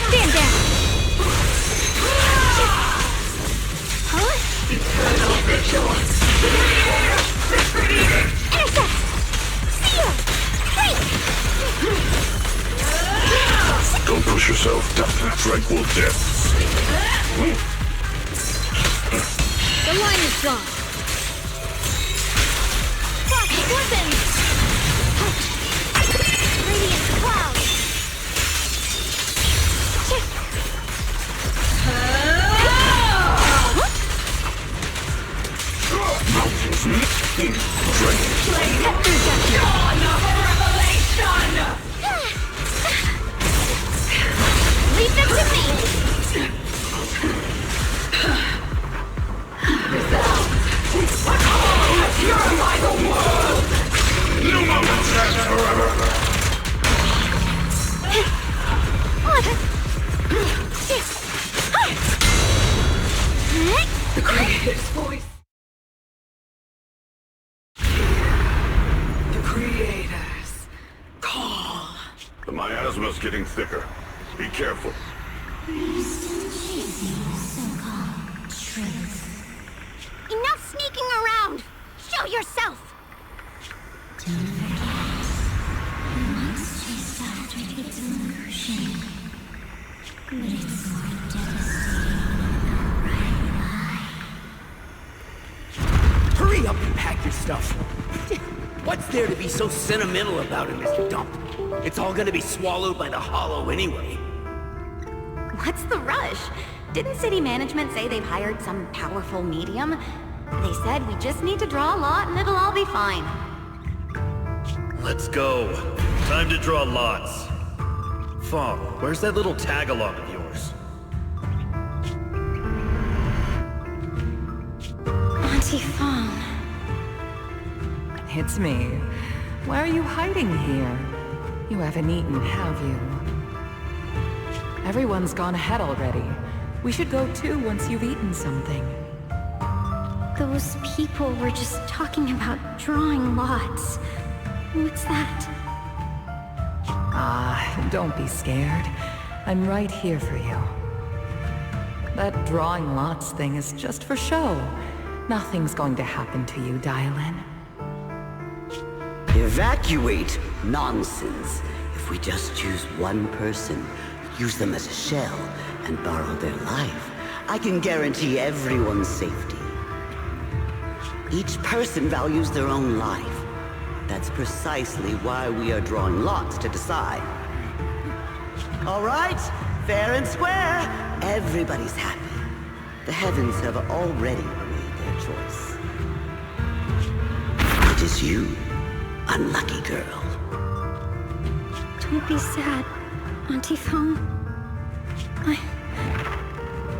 Stand down! Huh? Eternal vigilance! Intercept! Seal! Break! Don't push yourself down to tranquil depths. The line is gone. Frost weapons! Radiant cloud! Mountains, dragons. Leave them to me! Purify the world! No mountains last forever! The Creator's voice. The Creator's call. The miasma's getting thicker. Be careful. Enough sneaking around! Show yourself! Don't forget, once chased after its illusion, but it's more devastating than the right lie. Hurry up and pack your stuff. What's there to be so sentimental about in this dump? It's all gonna be swallowed by the hollow anyway. What's the rush? Didn't city management say they've hired some powerful medium? They said we just need to draw a lot and it'll all be fine. Let's go. Time to draw lots. Fong, where's that little tag-along of yours? Auntie Fong. It's me. Why are you hiding here? You haven't eaten, have you? Everyone's gone ahead already. We should go too once you've eaten something. Those people were just talking about drawing lots. What's that? Don't be scared. I'm right here for you. That drawing lots thing is just for show. Nothing's going to happen to you, Dialin. Evacuate? Nonsense. If we just choose one person, use them as a shell, and borrow their life, I can guarantee everyone's safety. Each person values their own life. That's precisely why we are drawing lots to decide. All right, fair and square. Everybody's happy. The heavens have already made their choice. It is you, unlucky girl. Don't be sad, Auntie Fong.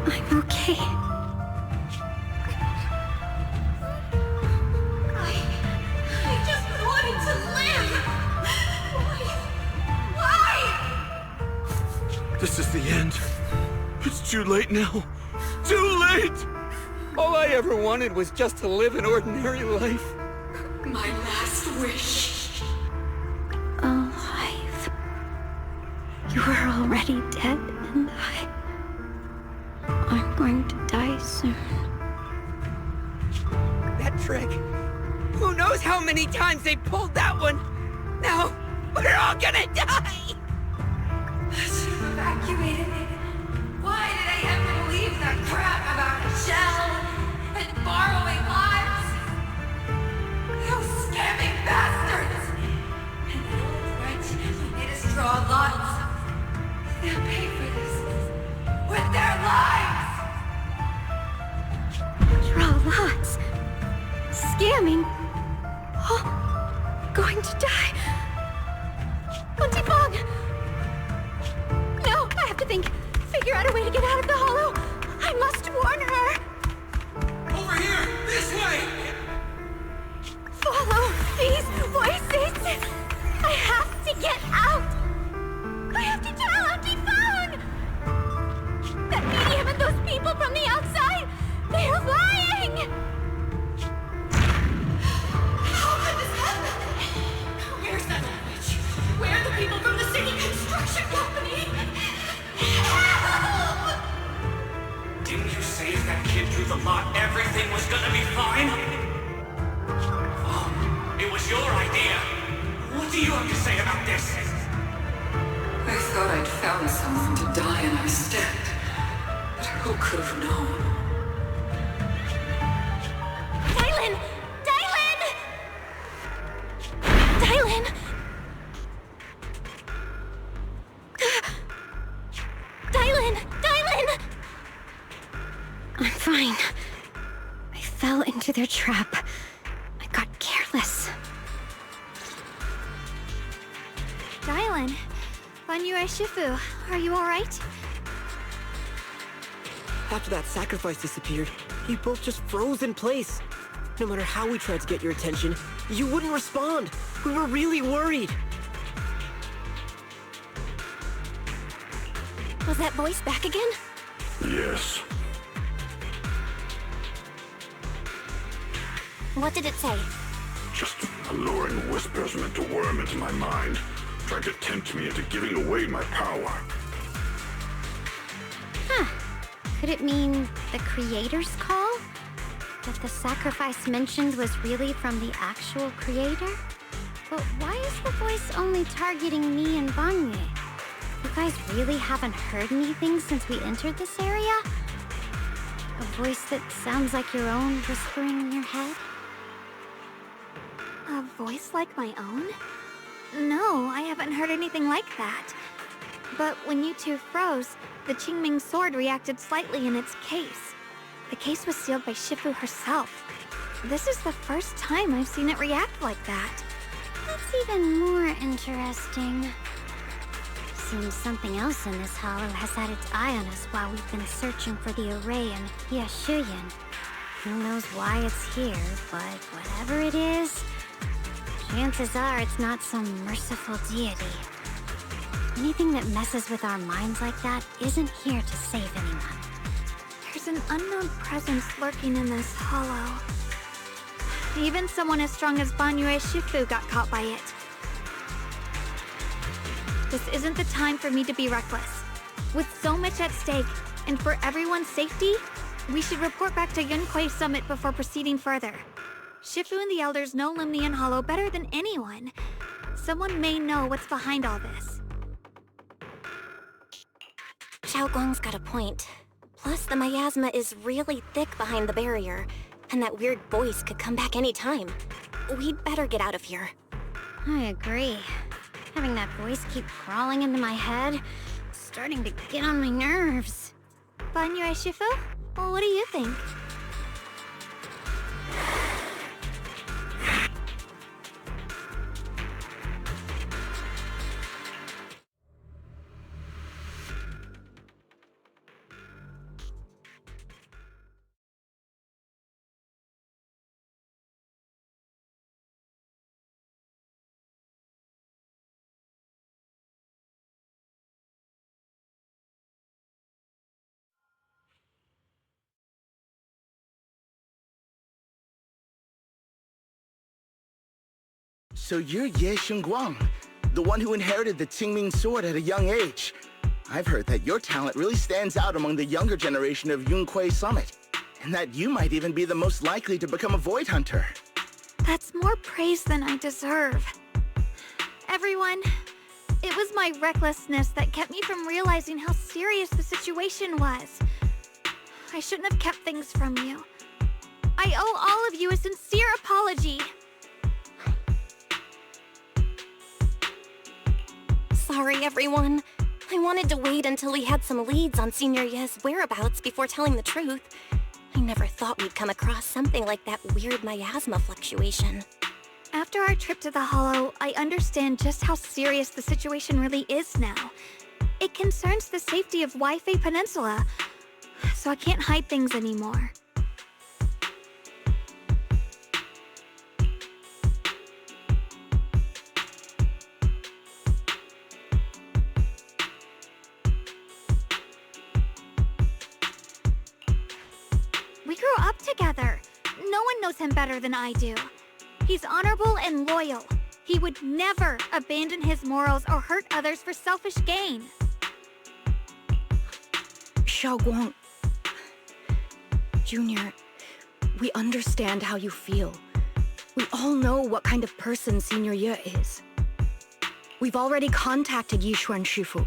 I'm okay. I just wanted to live! Why? This is the end. It's too late now. Too late! All I ever wanted was just to live an ordinary life. My last wish. Alive. You are already dead, and I'm going to die soon. That trick. Who knows how many times they pulled that one? Now, we're all gonna die! Should have evacuated me. Why did I have to believe that crap about a shell and borrowing lives? Those scamming bastards! And the old wretch who made us draw lots. They'll pay for this with their lives! Draw lots. Scamming. Oh, going to die. Auntie Fong! No, I have to think. Figure out a way to get out of the hollow. fine? Oh, it was your idea. What do you have to say about this? I thought I'd found someone to die in our stead. But who could have known? Dylan! Dylan! Dylan! Dylan! Dylan! I'm fine. I fell into their trap. I got careless. Dylan, Banyue Shifu, are you alright? After that sacrifice disappeared, you both just froze in place. No matter how we tried to get your attention, you wouldn't respond. We were really worried. Was that voice back again? Yes. What did it say? Just alluring whispers meant to worm into my mind, trying to tempt me into giving away my power. Huh. Could it mean the Creator's call? That the sacrifice mentioned was really from the actual Creator? But why is the voice only targeting me and Banyue? You guys really haven't heard anything since we entered this area? A voice that sounds like your own whispering in your head? A voice like my own? No, I haven't heard anything like that. But when you two froze, the Qingming sword reacted slightly in its case. The case was sealed by Shifu herself. This is the first time I've seen it react like that. That's even more interesting. Seems something else in this hollow has had its eye on us while we've been searching for the array in Yashuyan. Who knows why it's here, but whatever it is, chances are it's not some merciful deity. Anything that messes with our minds like that isn't here to save anyone. There's an unknown presence lurking in this hollow. Even someone as strong as Banyue Shifu got caught by it. This isn't the time for me to be reckless. With so much at stake, and for everyone's safety, we should report back to Yunquei Summit before proceeding further. Shifu and the Elders know Limnian Hollow better than anyone. Someone may know what's behind all this. Xiaoguang's got a point. Plus, the miasma is really thick behind the barrier, and that weird voice could come back any time. We'd better get out of here. I agree. Having that voice keep crawling into my head, it's starting to get on my nerves. Banyue Shifu? Well, what do you think? So you're Ye Xingguang, the one who inherited the Qingming sword at a young age. I've heard that your talent really stands out among the younger generation of Yunquei Summit, and that you might even be the most likely to become a Void Hunter. That's more praise than I deserve. Everyone, it was my recklessness that kept me from realizing how serious the situation was. I shouldn't have kept things from you. I owe all of you a sincere apology. Sorry, everyone. I wanted to wait until we had some leads on Senior Ye's whereabouts before telling the truth. I never thought we'd come across something like that weird miasma fluctuation. After our trip to the Hollow, I understand just how serious the situation really is now. It concerns the safety of Waifei Peninsula, so I can't hide things anymore. We grew up together. No one knows him better than I do. He's honorable and loyal. He would never abandon his morals or hurt others for selfish gain. Xiaoguang... Junior, We understand how you feel. We all know what kind of person Senior Ye is. We've already contacted Yishuan Shifu.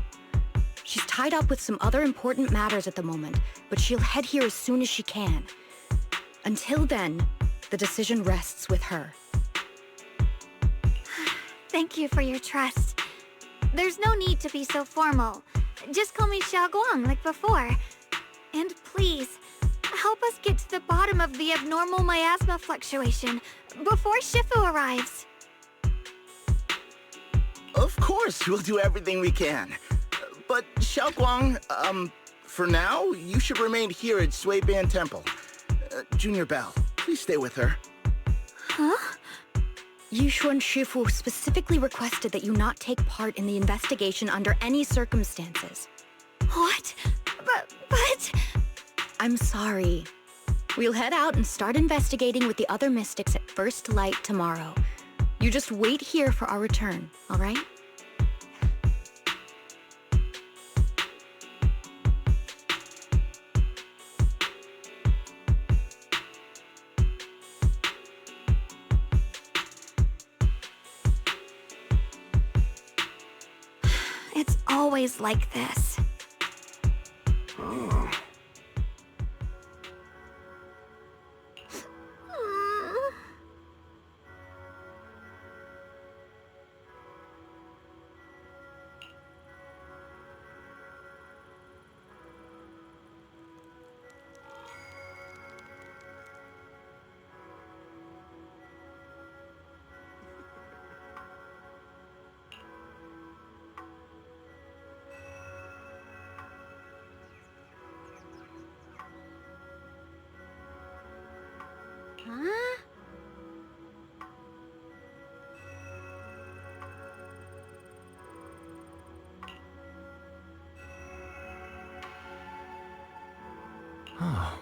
She's tied up with some other important matters at the moment, but she'll head here as soon as she can. Until then, the decision rests with her. Thank you for your trust. There's no need to be so formal. Just call me Xiaoguang like before. And please, help us get to the bottom of the abnormal miasma fluctuation before Shifu arrives. Of course, we'll do everything we can. But Xiaoguang, for now, you should remain here at Suiban Temple. Junior Bell, please stay with her. Huh? Yishuan Shifu specifically requested that you not take part in the investigation under any circumstances. What? But... I'm sorry. We'll head out and start investigating with the other mystics at first light tomorrow. You just wait here for our return, all right? It's always like this. Oh. Huh? Oh.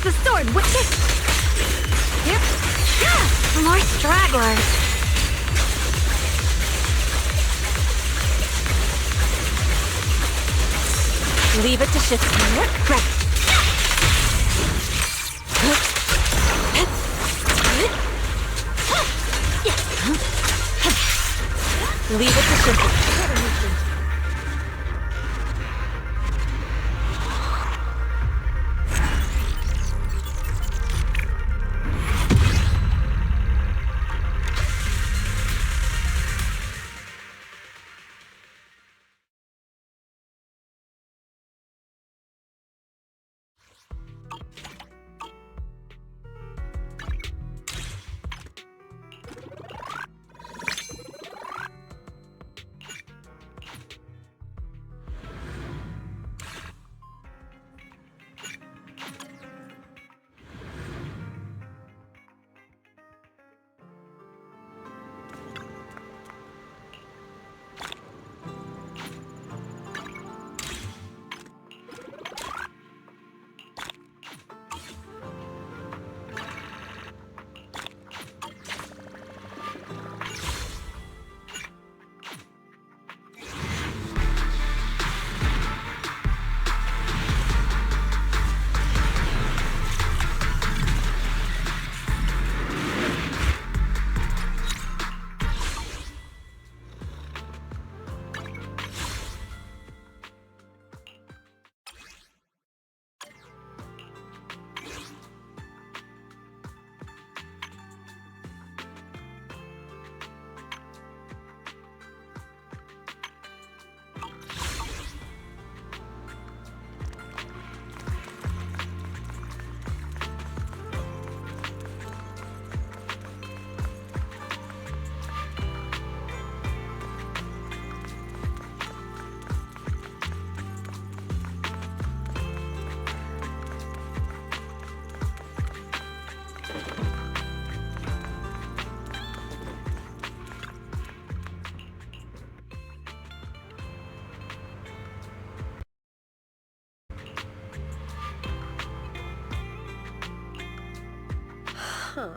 Use the sword, witches! Yep. More stragglers. Leave it to shift. Right. Leave it to shift. Huh.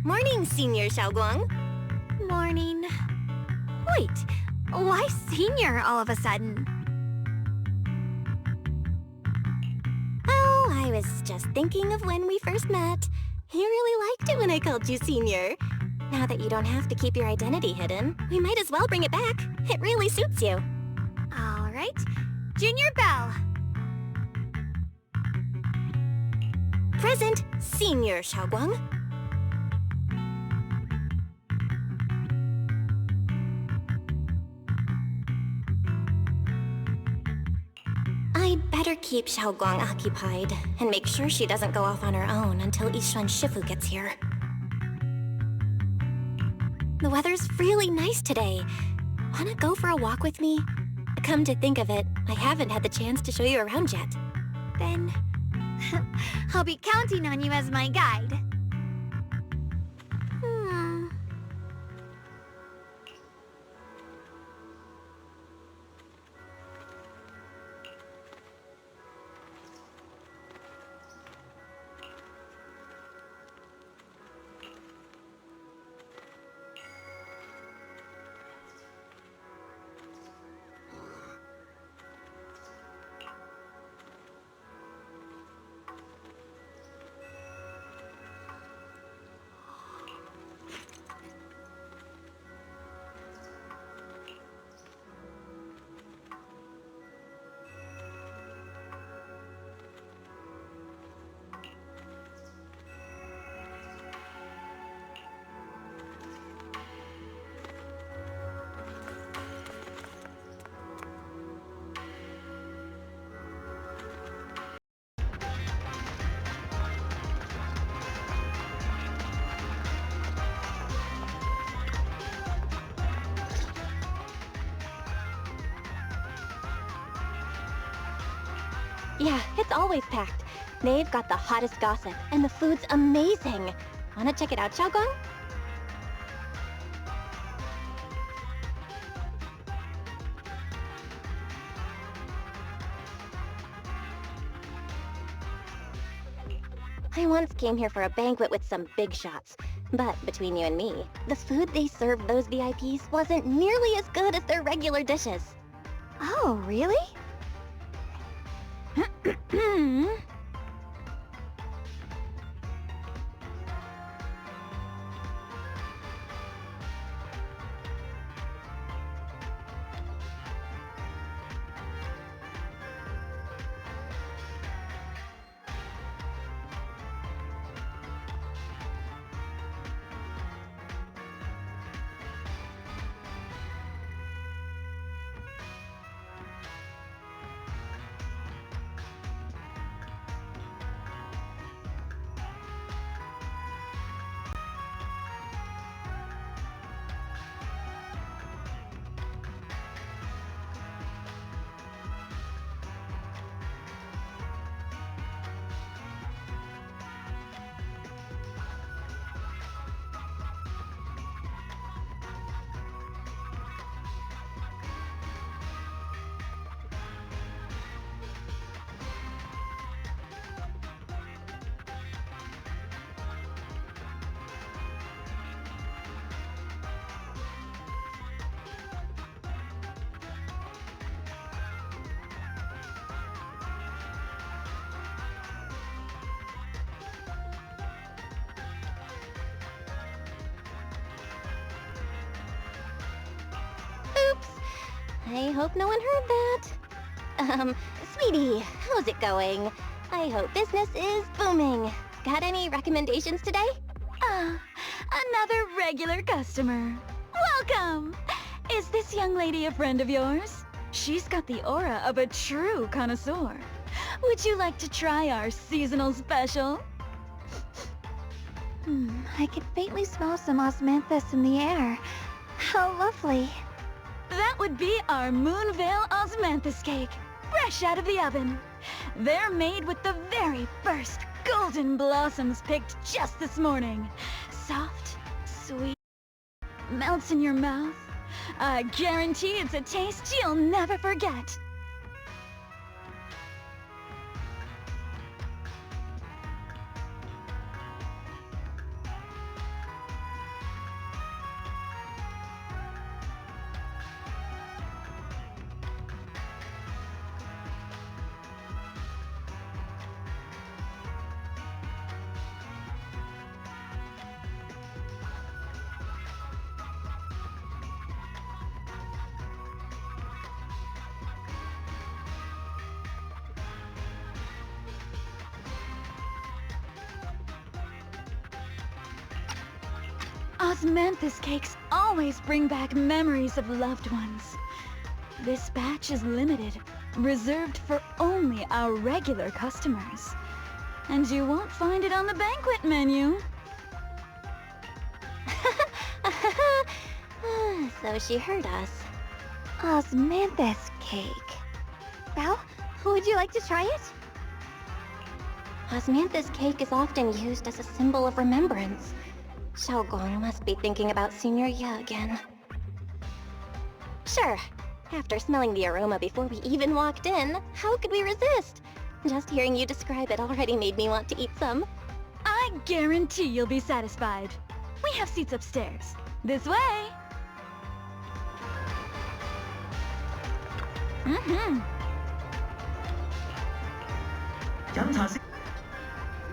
Morning, Senior Xiaoguang. Morning. Wait, why senior all of a sudden? Oh, I was just thinking of when we first met. You really liked it when I called you Senior. Now that you don't have to keep your identity hidden, we might as well bring it back. It really suits you. All right. Junior Belle. Present, Senior Xiaoguang. I'd better keep Xiaoguang occupied and make sure she doesn't go off on her own until Yishuan Shifu gets here. The weather's really nice today. Wanna go for a walk with me? Come to think of it, I haven't had the chance to show you around yet. Then I'll be counting on you as my guide. Yeah, it's always packed. They've got the hottest gossip, and the food's amazing. Wanna check it out, Xiaoguang? I once came here for a banquet with some big shots. But between you and me, the food they served those VIPs wasn't nearly as good as their regular dishes. Oh, really? I hope no one heard that. Sweetie, how's it going? I hope business is booming. Got any recommendations today? Another regular customer. Welcome! Is this young lady a friend of yours? She's got the aura of a true connoisseur. Would you like to try our seasonal special? I can faintly smell some osmanthus in the air. How lovely. That would be our Moonvale Osmanthus cake, fresh out of the oven. They're made with the very first golden blossoms picked just this morning. Soft, sweet, melts in your mouth. I guarantee it's a taste you'll never forget. Osmanthus cakes always bring back memories of loved ones. This batch is limited, reserved for only our regular customers. And you won't find it on the banquet menu. So she heard us. Osmanthus cake. Well, would you like to try it? Osmanthus cake is often used as a symbol of remembrance. Xiaogong must be thinking about Senior Ye again. Sure. After smelling the aroma before we even walked in, how could we resist? Just hearing you describe it already made me want to eat some. I guarantee you'll be satisfied. We have seats upstairs. This way!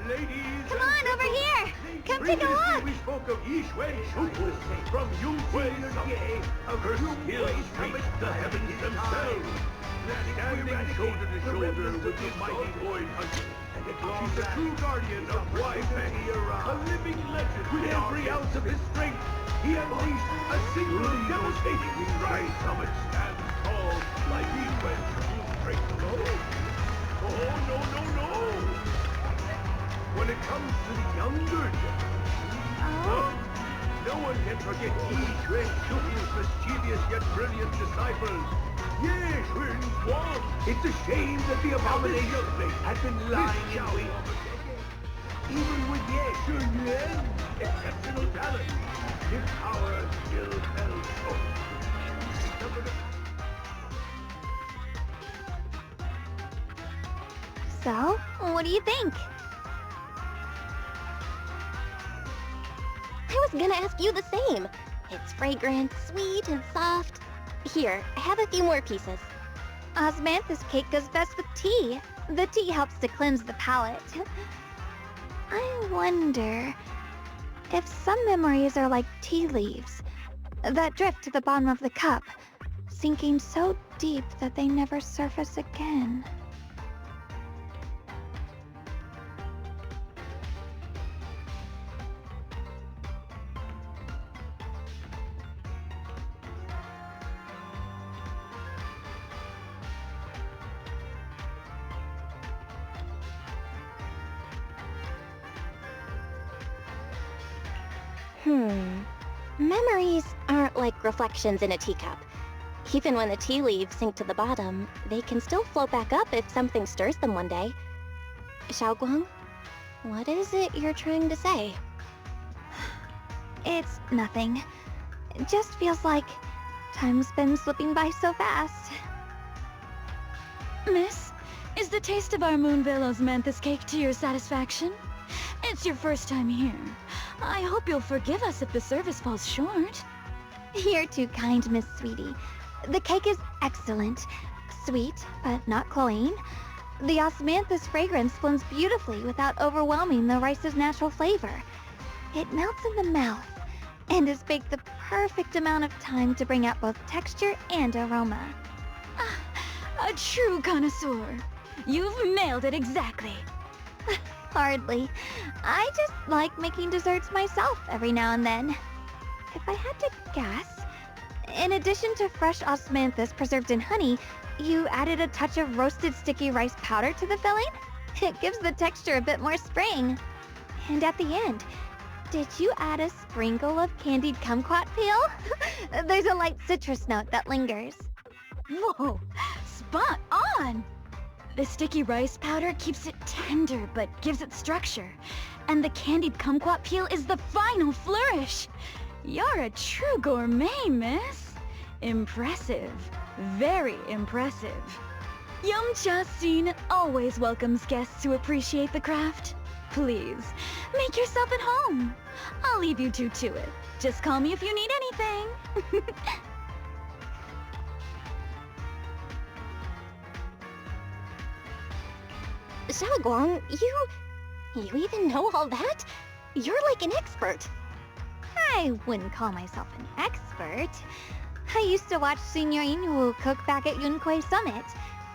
Ladies, come on, over here! Come take a look! We spoke of Yishui Shufu from Yunhui Summit, of her skills reached the heavens themselves. Standing shoulder to shoulder with the mighty void hunter. She's the true guardian of Waifeng, a living legend with every ounce of his strength. He unleashed a single devastating strike. Summit stands tall like Yishui Shufu's strength alone. Oh, no, no, no! When it comes to the younger generation, no one can forget Yi Xuan Shufu's mischievous yet brilliant disciples. Ye Xuan Guang. It's a shame that the abomination had been lying in wait. Even with Ye Xuan Yuan's exceptional talent, his power still fell short. So, what do you think? I was gonna ask you the same. It's fragrant, sweet, and soft. Here, have a few more pieces. Osmanthus cake goes best with tea. The tea helps to cleanse the palate. I wonder if some memories are like tea leaves that drift to the bottom of the cup, sinking so deep that they never surface again. Memories aren't like reflections in a teacup. Even when the tea leaves sink to the bottom, they can still float back up if something stirs them one day. Xiaoguang, what is it you're trying to say? It's nothing. It just feels like time's been slipping by so fast. Miss, is the taste of our Moonvale Osmanthus cake to your satisfaction? It's your first time here. I hope you'll forgive us if the service falls short. You're too kind, Miss Sweetie. The cake is excellent. Sweet, but not cloying. The osmanthus fragrance blends beautifully without overwhelming the rice's natural flavor. It melts in the mouth and is baked the perfect amount of time to bring out both texture and aroma. A true connoisseur. You've nailed it exactly. Hardly. I just like making desserts myself every now and then. If I had to guess, in addition to fresh osmanthus preserved in honey, you added a touch of roasted sticky rice powder to the filling? It gives the texture a bit more spring. And at the end, did you add a sprinkle of candied kumquat peel? There's a light citrus note that lingers. Whoa, spot on! The sticky rice powder keeps it tender but gives it structure. And the candied kumquat peel is the final flourish. You're a true gourmet, miss. Impressive. Very impressive. Yumcha Scene always welcomes guests who appreciate the craft. Please, make yourself at home. I'll leave you two to it. Just call me if you need anything. Xiaoguang, you even know all that? You're like an expert. I wouldn't call myself an expert. I used to watch Senior Inwu cook back at Yunkwei Summit.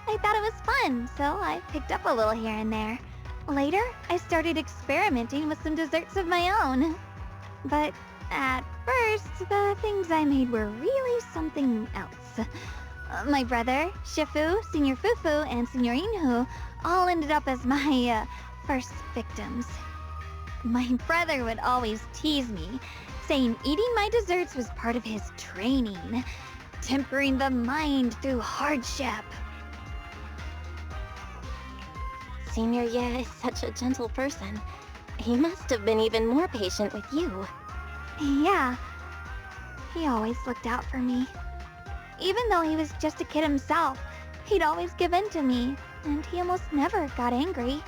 I thought it was fun, so I picked up a little here and there. Later, I started experimenting with some desserts of my own. But at first, the things I made were really something else. My brother, Shifu, Senior Fufu, and Senior Inhu all ended up as my, first victims. My brother would always tease me, saying eating my desserts was part of his training, tempering the mind through hardship. Senior Ye is such a gentle person. He must have been even more patient with you. Yeah, he always looked out for me. Even though he was just a kid himself, he'd always give in to me, and he almost never got angry.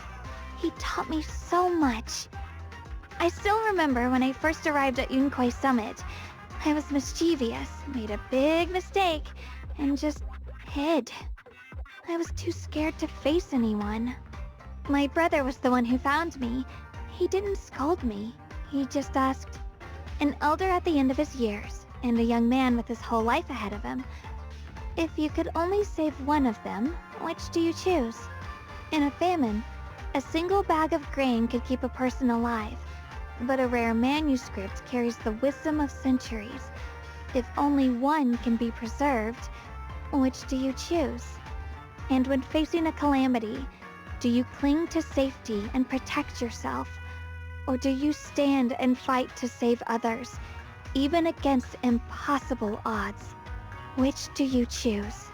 He taught me so much. I still remember when I first arrived at Yunquay Summit. I was mischievous, made a big mistake, and just hid. I was too scared to face anyone. My brother was the one who found me. He didn't scold me. He just asked, an elder at the end of his years, and a young man with his whole life ahead of him, if you could only save one of them, which do you choose? In a famine, a single bag of grain could keep a person alive, but a rare manuscript carries the wisdom of centuries. If only one can be preserved, which do you choose? And when facing a calamity, do you cling to safety and protect yourself? Or do you stand and fight to save others, even against impossible odds? Which do you choose?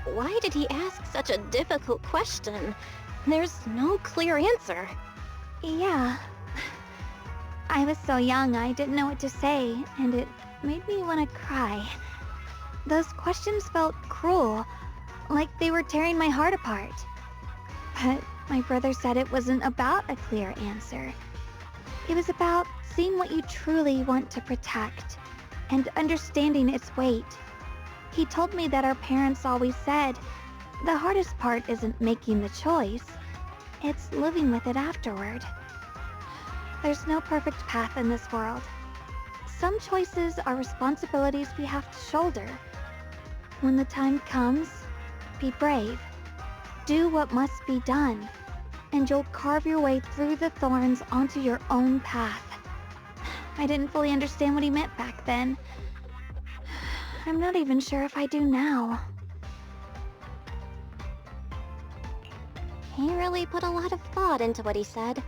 Why did he ask such a difficult question? There's no clear answer. Yeah. I was so young I didn't know what to say, and it made me want to cry. Those questions felt cruel, like they were tearing my heart apart. But my brother said it wasn't about a clear answer. It was about seeing what you truly want to protect, and understanding its weight. He told me that our parents always said, the hardest part isn't making the choice, it's living with it afterward. There's no perfect path in this world. Some choices are responsibilities we have to shoulder. When the time comes, be brave. Do what must be done, and you'll carve your way through the thorns onto your own path. I didn't fully understand what he meant back then. I'm not even sure if I do now. He really put a lot of thought into what he said.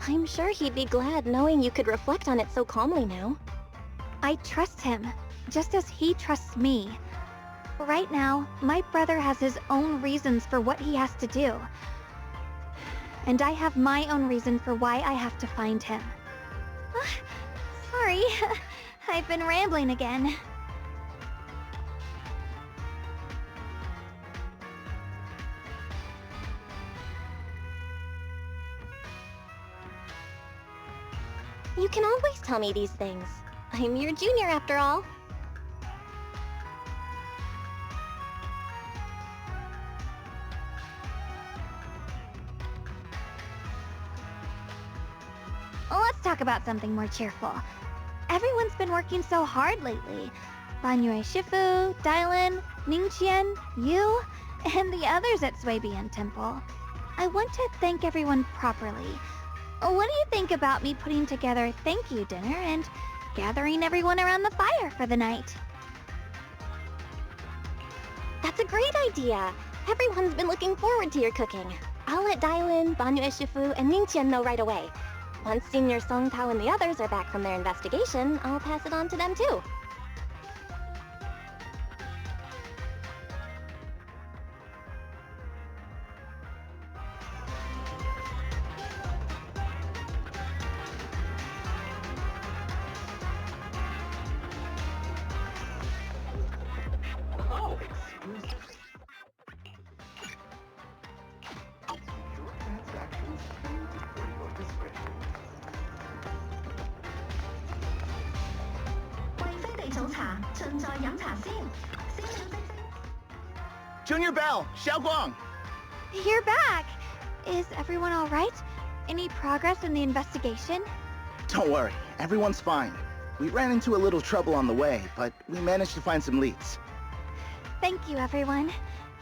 I'm sure he'd be glad knowing you could reflect on it so calmly now. I trust him, just as he trusts me. Right now, my brother has his own reasons for what he has to do. And I have my own reason for why I have to find him. Sorry, I've been rambling again. You can always tell me these things. I'm your junior after all. Let's talk about something more cheerful. Everyone's been working so hard lately. Banyue Shifu, Dylan, Ningqian, you, and the others at Swabian Temple. I want to thank everyone properly. What do you think about me putting together a thank you dinner and gathering everyone around the fire for the night? That's a great idea. Everyone's been looking forward to your cooking. I'll let Dylan, Banyue Shifu, and Ningqian know right away. Once Senior Song Tao and the others are back from their investigation, I'll pass it on to them too. Junior Bell, Xiaoguang! You're back! Is everyone alright? Any progress in the investigation? Don't worry, everyone's fine. We ran into a little trouble on the way, but we managed to find some leads. Thank you, everyone.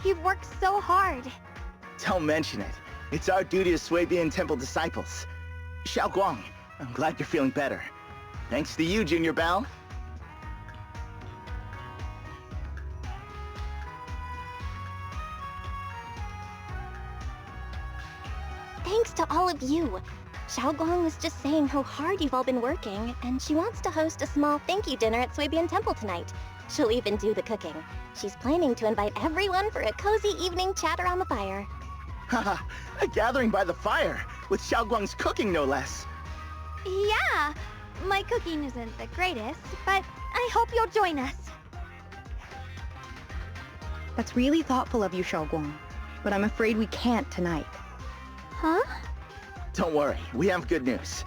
You've worked so hard. Don't mention it. It's our duty as Swabian Temple disciples. Xiaoguang, I'm glad you're feeling better. Thanks to you, Junior Belle. Thanks to all of you. Xiaoguang was just saying how hard you've all been working, and she wants to host a small thank you dinner at Suibian Temple tonight. She'll even do the cooking. She's planning to invite everyone for a cozy evening chat around the fire. Haha, a gathering by the fire, with Xiaoguang's cooking no less. Yeah, my cooking isn't the greatest, but I hope you'll join us. That's really thoughtful of you, Xiaoguang, but I'm afraid we can't tonight. Huh? Don't worry, we have good news.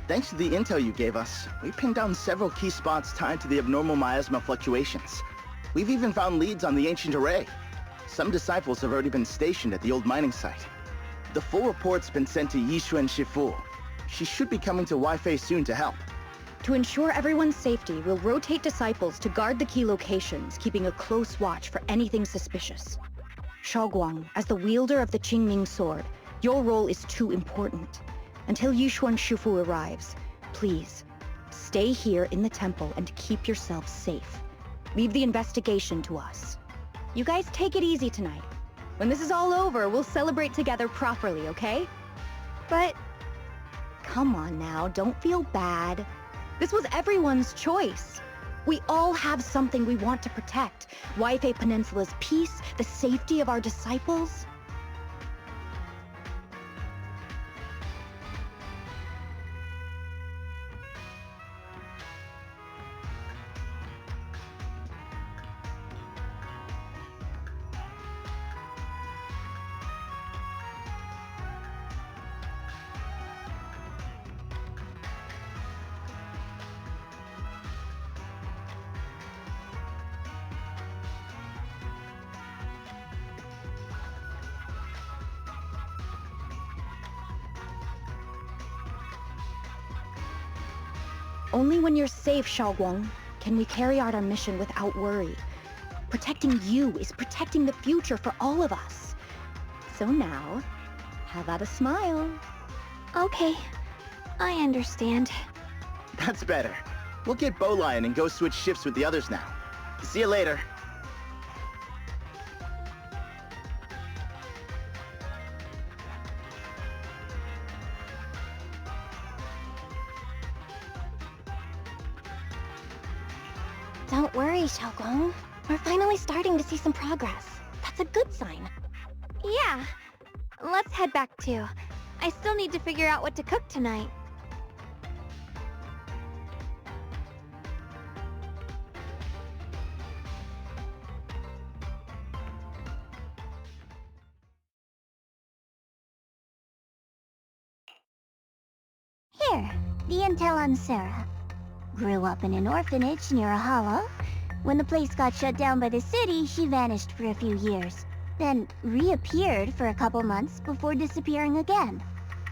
Thanks to the intel you gave us, we pinned down several key spots tied to the abnormal miasma fluctuations. We've even found leads on the ancient array. Some disciples have already been stationed at the old mining site. The full report's been sent to Yishuan Shifu. She should be coming to Weifei soon to help. To ensure everyone's safety, we'll rotate disciples to guard the key locations, keeping a close watch for anything suspicious. Xiaoguang, as the wielder of the Qingming sword, your role is too important. Until Yishuan Shifu arrives, please, stay here in the temple and keep yourselves safe. Leave the investigation to us. You guys take it easy tonight. When this is all over, we'll celebrate together properly, okay? But... Come on now, don't feel bad. This was everyone's choice. We all have something we want to protect. Weifei Peninsula's peace, the safety of our disciples. Only when you're safe, Xiaoguang, can we carry out our mission without worry. Protecting you is protecting the future for all of us. So now, how about a smile? Okay, I understand. That's better. We'll get Bowlion and go switch shifts with the others now. See you later. Don't worry, Xiaoguang. We're finally starting to see some progress. That's a good sign. Yeah, let's head back too. I still need to figure out what to cook tonight. Here, the intel on Sarah. Grew up in an orphanage near a hollow. When the place got shut down by the city, she vanished for a few years. Then reappeared for a couple months before disappearing again.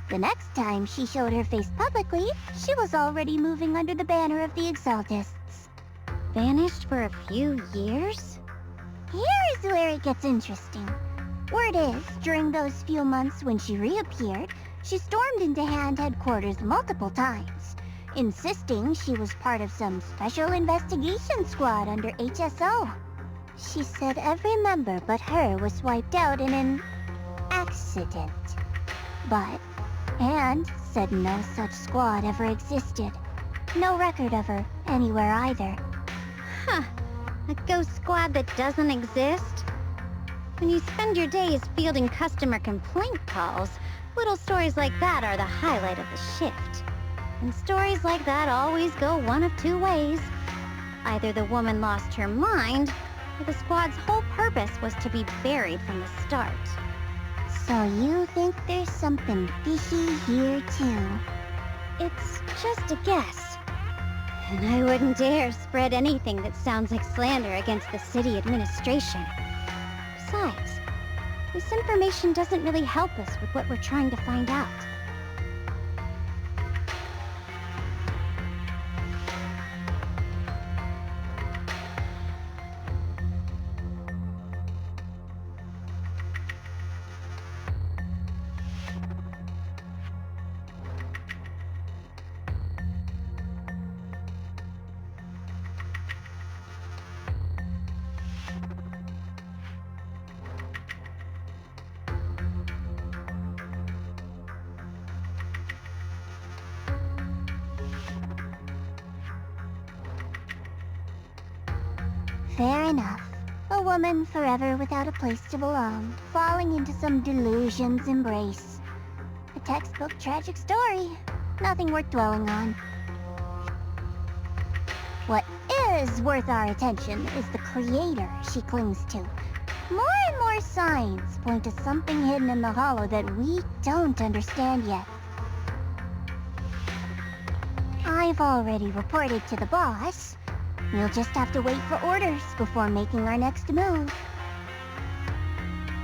The next time she showed her face publicly, she was already moving under the banner of the Exaltists. Vanished for a few years? Here's where it gets interesting. Word is, during those few months when she reappeared, she stormed into Hand headquarters multiple times, insisting she was part of some special investigation squad under HSO. She said every member but her was wiped out in an accident. But Hand said no such squad ever existed. No record of her anywhere either. Huh. A ghost squad that doesn't exist? When you spend your days fielding customer complaint calls, little stories like that are the highlight of the shift. And stories like that always go one of two ways. Either the woman lost her mind, or the squad's whole purpose was to be buried from the start. So you think there's something fishy here too? It's just a guess. And I wouldn't dare spread anything that sounds like slander against the city administration. Besides, this information doesn't really help us with what we're trying to find out. Fair enough. A woman forever without a place to belong, falling into some delusion's embrace. A textbook tragic story. Nothing worth dwelling on. What is worth our attention is the creator she clings to. More and more signs point to something hidden in the hollow that we don't understand yet. I've already reported to the boss. We'll just have to wait for orders before making our next move.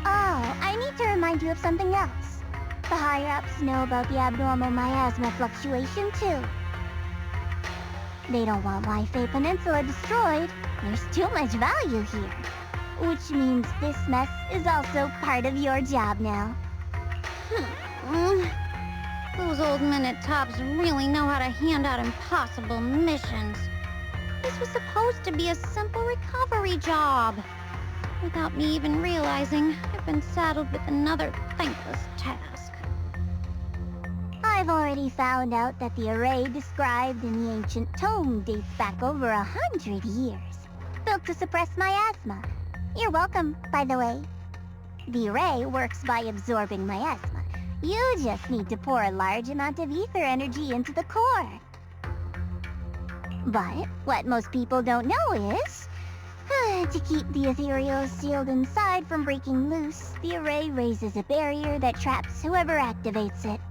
Oh, I need to remind you of something else. The higher-ups know about the abnormal miasma fluctuation, too. They don't want Waifei Peninsula destroyed. There's too much value here. Which means this mess is also part of your job now. Those old minute tops really know how to hand out impossible missions. This was supposed to be a simple recovery job. Without me even realizing, I've been saddled with another thankless task. I've already found out that the array described in the ancient tome dates back over 100 years. Built to suppress miasma. You're welcome, by the way. The array works by absorbing miasma. You just need to pour a large amount of ether energy into the core. But what most people don't know is, to keep the ethereal sealed inside from breaking loose, the array raises a barrier that traps whoever activates it.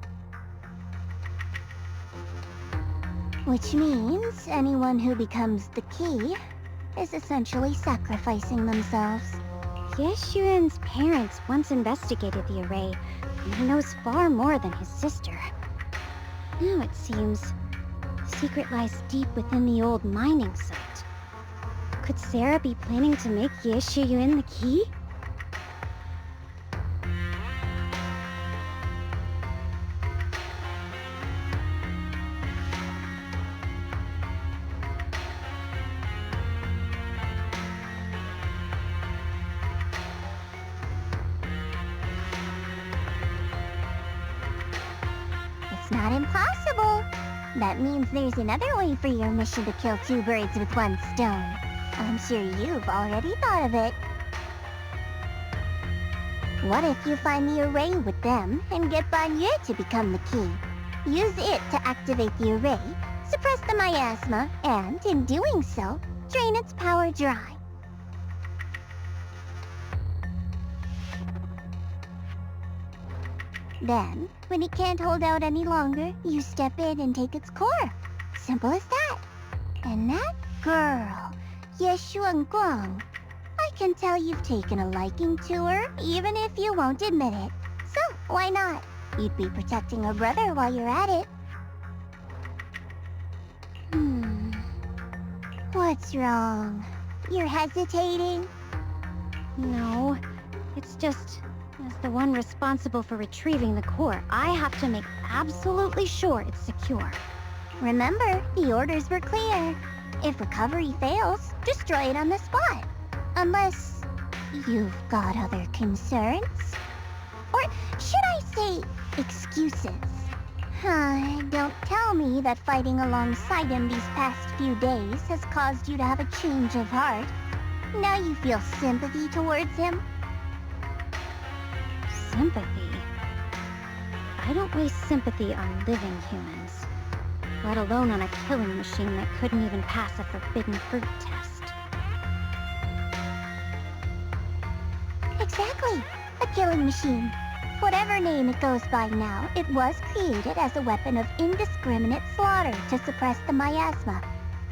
Which means anyone who becomes the key is essentially sacrificing themselves. Yeshuan's parents once investigated the array, and he knows far more than his sister. Now it seems the secret lies deep within the old mining site. Could Sarah be planning to make Yeshuyun the key? It's not impossible. That means there's another way for your mission to kill two birds with one stone. I'm sure you've already thought of it. What if you find the array with them and get Banye to become the key? Use it to activate the array, suppress the miasma, and, in doing so, drain its power dry. Then, when it can't hold out any longer, you step in and take its core. Simple as that. And that girl, Yeshuan Guang, I can tell you've taken a liking to her, even if you won't admit it. So, why not? You'd be protecting her brother while you're at it. What's wrong? You're hesitating? No, it's just, as the one responsible for retrieving the core, I have to make absolutely sure it's secure. Remember, the orders were clear. If recovery fails, destroy it on the spot. Unless you've got other concerns? Or should I say, excuses? Don't tell me that fighting alongside him these past few days has caused you to have a change of heart. Now you feel sympathy towards him? Sympathy? I don't waste sympathy on living humans, let alone on a killing machine that couldn't even pass a forbidden fruit test. Exactly, a killing machine. Whatever name it goes by now, it was created as a weapon of indiscriminate slaughter to suppress the miasma.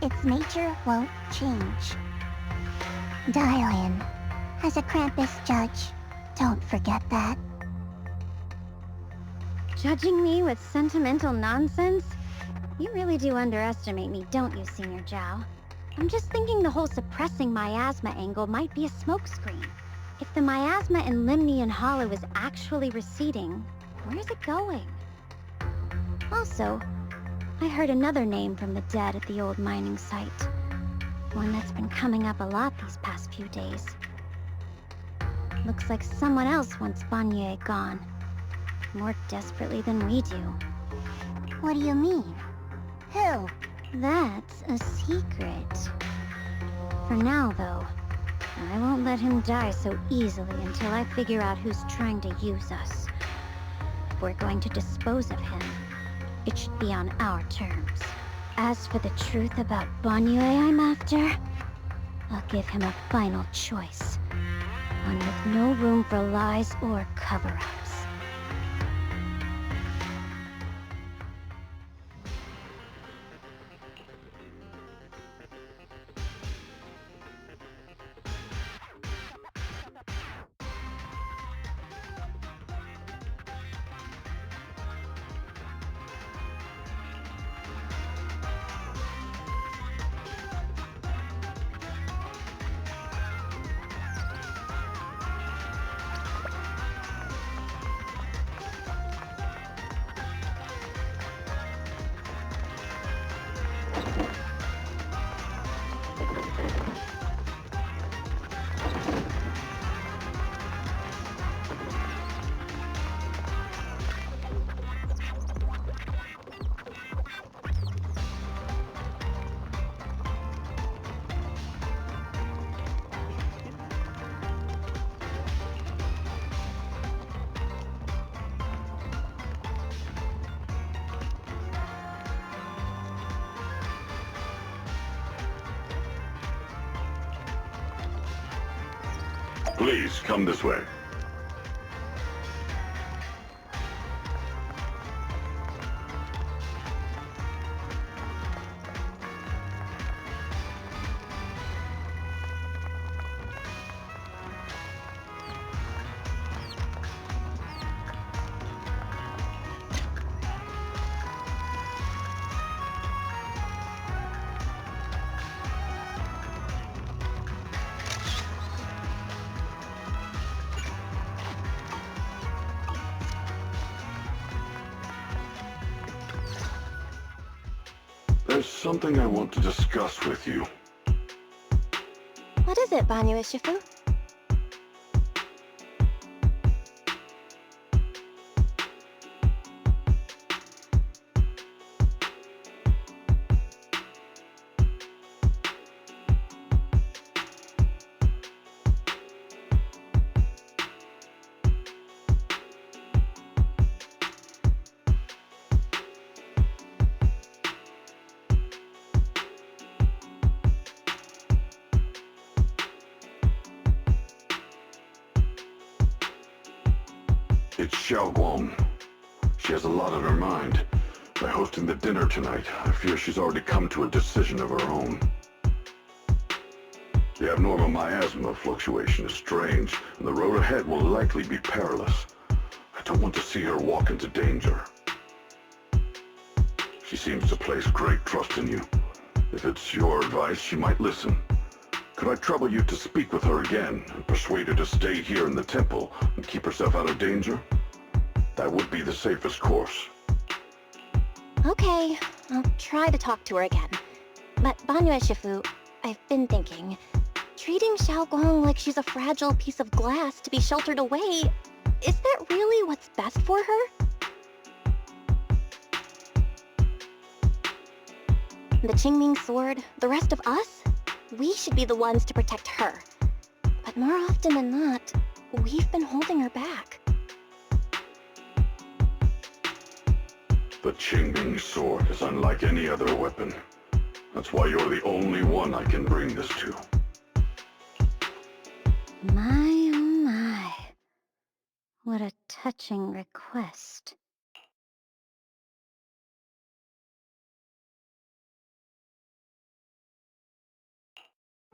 Its nature won't change. Dial in. As a Krampus judge, don't forget that. Judging me with sentimental nonsense? You really do underestimate me, don't you, Senior Zhao? I'm just thinking the whole suppressing miasma angle might be a smokescreen. If the miasma in Limnian Hollow is actually receding, where's it going? Also, I heard another name from the dead at the old mining site. One that's been coming up a lot these past few days. Looks like someone else wants Banye gone. More desperately than we do. What do you mean? Who? That's a secret. For now, though, I won't let him die so easily until I figure out who's trying to use us. If we're going to dispose of him, it should be on our terms. As for the truth about Banyue I'm after, I'll give him a final choice. One with no room for lies or cover-ups. Please, come this way. There's something I want to discuss with you. What is it, Banyue Shifu? It's Xiaoguang. She has a lot on her mind. By hosting the dinner tonight, I fear she's already come to a decision of her own. The abnormal miasma fluctuation is strange, and the road ahead will likely be perilous. I don't want to see her walk into danger. She seems to place great trust in you. If it's your advice, she might listen. Could I trouble you to speak with her again and persuade her to stay here in the temple and keep herself out of danger? That would be the safest course. Okay, I'll try to talk to her again. But Banyue Shifu, I've been thinking, treating Xiaoguang like she's a fragile piece of glass to be sheltered away, is that really what's best for her? The Qingming Sword, the rest of us, we should be the ones to protect her. But more often than not, we've been holding her back. The Qingming Sword is unlike any other weapon. That's why you're the only one I can bring this to. My, oh my. What a touching request.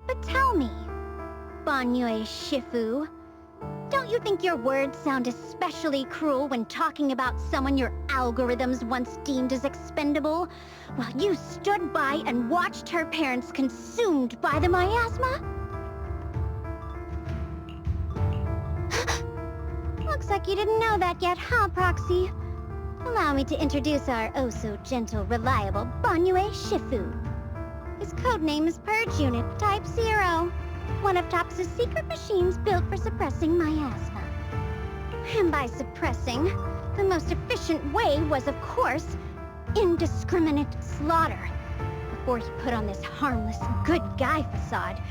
But tell me, Banyue Shifu, don't you think your words sound especially cruel when talking about someone your algorithms once deemed as expendable, while you stood by and watched her parents consumed by the miasma? Looks like you didn't know that yet, huh, Proxy? Allow me to introduce our oh-so-gentle, reliable Banyue Shifu. His codename is Purge Unit Type 0, one of TOPS's secret machines built for suppressing miasma. And by suppressing, the most efficient way was, of course, indiscriminate slaughter. before he put on this harmless, good guy facade,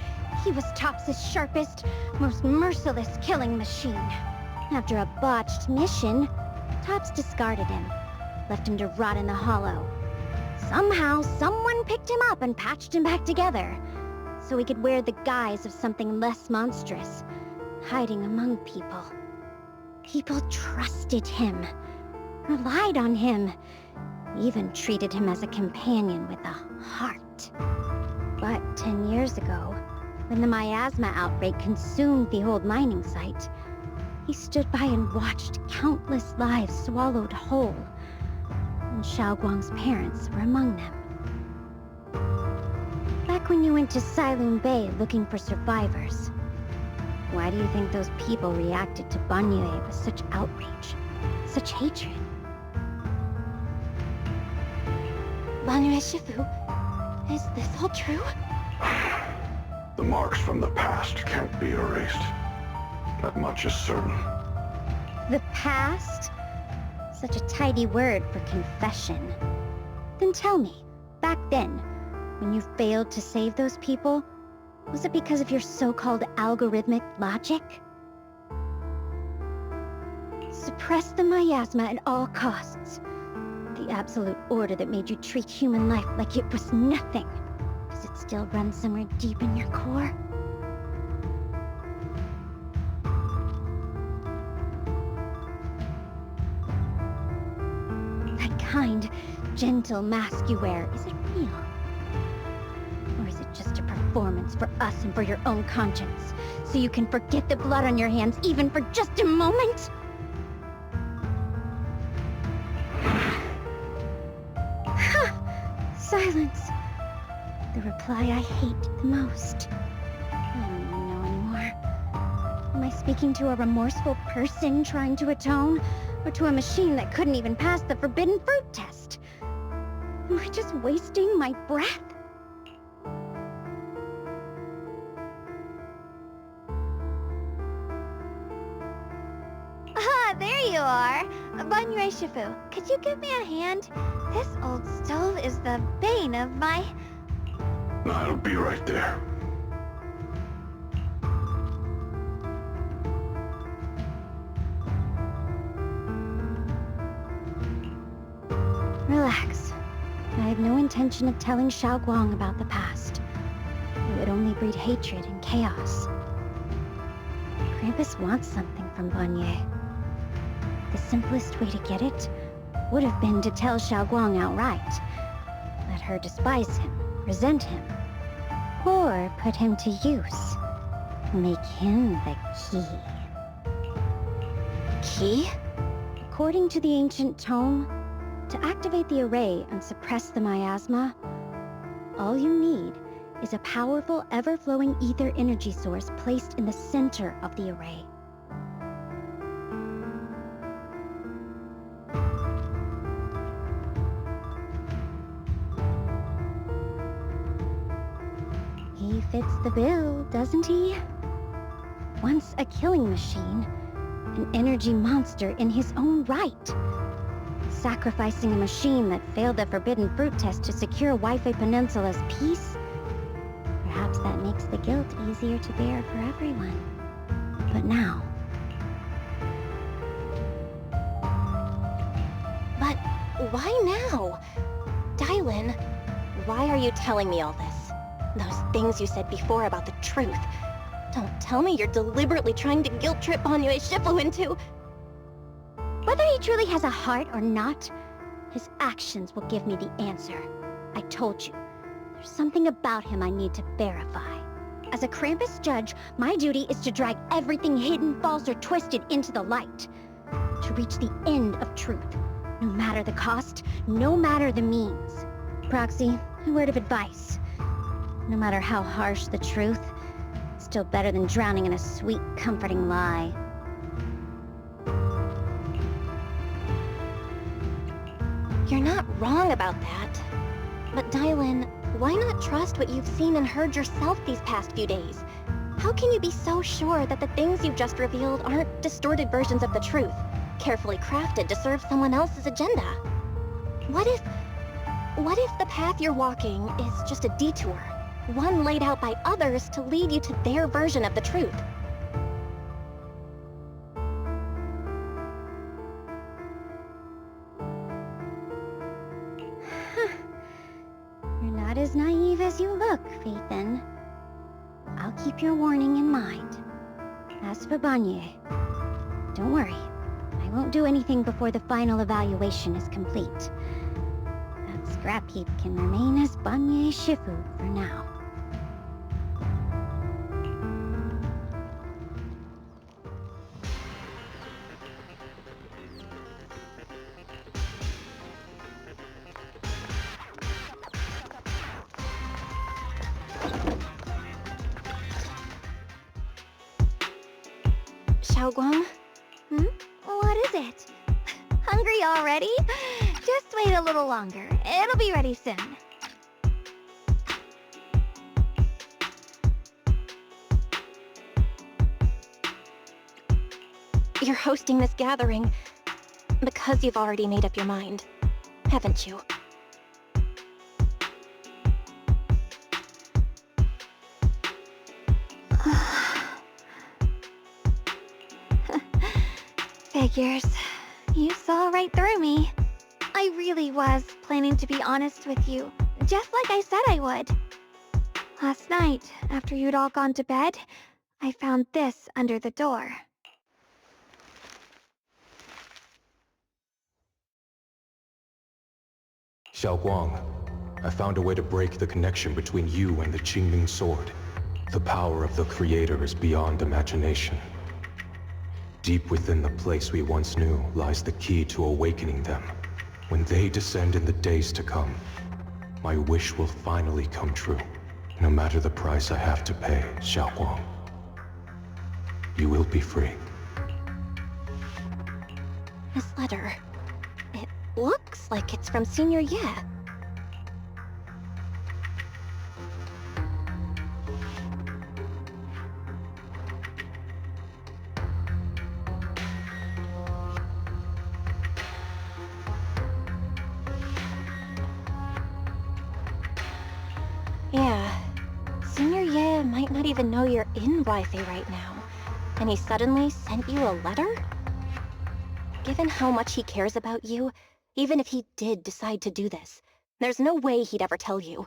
he was Topps' sharpest, most merciless killing machine. After a botched mission, Topps discarded him, left him to rot in the hollow. Somehow, someone picked him up and patched him back together, so he could wear the guise of something less monstrous, hiding among people. People trusted him, relied on him, even treated him as a companion with a heart. But 10 years ago, when the miasma outbreak consumed the old mining site, he stood by and watched countless lives swallowed whole, and Xiaoguang's parents were among them. Back when you went to Silum Bay looking for survivors, why do you think those people reacted to Banyue with such outrage, such hatred? Banyue Shifu, is this all true? The marks from the past can't be erased. That much is certain. The past? Such a tidy word for confession. Then tell me, back then, when you failed to save those people, was it because of your so-called algorithmic logic? Suppress the miasma at all costs. The absolute order that made you treat human life like it was nothing. Does it still run somewhere deep in your core? That kind, gentle mask you wear, is it real? Or is it just a performance for us and for your own conscience, so you can forget the blood on your hands even for just a moment? Silence. The reply I hate the most. I don't even know anymore. Am I speaking to a remorseful person trying to atone? Or to a machine that couldn't even pass the forbidden fruit test? Am I just wasting my breath? Ah, there you are! Banyue Shifu, could you give me a hand? This old stove is the bane of my... I'll be right there. Relax. I have no intention of telling Xiaoguang about the past. It would only breed hatred and chaos. Krampus wants something from Banyue. The simplest way to get it would have been to tell Xiaoguang outright. Let her despise him, resent him, or put him to use. Make him the key. Key? According to the ancient tome, to activate the array and suppress the miasma, all you need is a powerful, ever-flowing ether energy source placed in the center of the array. He fits the bill, doesn't he? Once a killing machine, an energy monster in his own right. Sacrificing a machine that failed the forbidden fruit test to secure Wi-Fi Peninsula's peace? Perhaps that makes the guilt easier to bear for everyone. But now... But why now? Dylan, why are you telling me all this? Those things you said before about the truth. Don't tell me you're deliberately trying to guilt-trip Banyue Shifu into... Whether he truly has a heart or not, his actions will give me the answer. I told you, there's something about him I need to verify. As a Krampus judge, my duty is to drag everything hidden, false, or twisted into the light. To reach the end of truth, no matter the cost, no matter the means. Proxy, a word of advice. No matter how harsh the truth, it's still better than drowning in a sweet, comforting lie. You're not wrong about that. But Dylan, why not trust what you've seen and heard yourself these past few days? How can you be so sure that the things you've just revealed aren't distorted versions of the truth, carefully crafted to serve someone else's agenda? What if... What if the path you're walking is just a detour? One laid out by others to lead you to their version of the truth. You're not as naive as you look, Phaethon. I'll keep your warning in mind. As for Banye, don't worry. I won't do anything before the final evaluation is complete. That scrap heap can remain as Banye Shifu for now. Xiaoguang? What is it? Hungry already? Just wait a little longer. It'll be ready soon. You're hosting this gathering because you've already made up your mind, haven't you? Figures. You saw right through me. I really was planning to be honest with you, just like I said I would. Last night, after you'd all gone to bed, I found this under the door. Xiaoguang, I found a way to break the connection between you and the Qingming Sword. The power of the Creator is beyond imagination. Deep within the place we once knew lies the key to awakening them. When they descend in the days to come, my wish will finally come true. No matter the price I have to pay, Xiaoguang. You will be free. This letter... it looks like it's from Senior Ye. Yeah, Senior Ye might not even know you're in Blythe right now, and he suddenly sent you a letter? Given how much he cares about you, even if he did decide to do this, there's no way he'd ever tell you.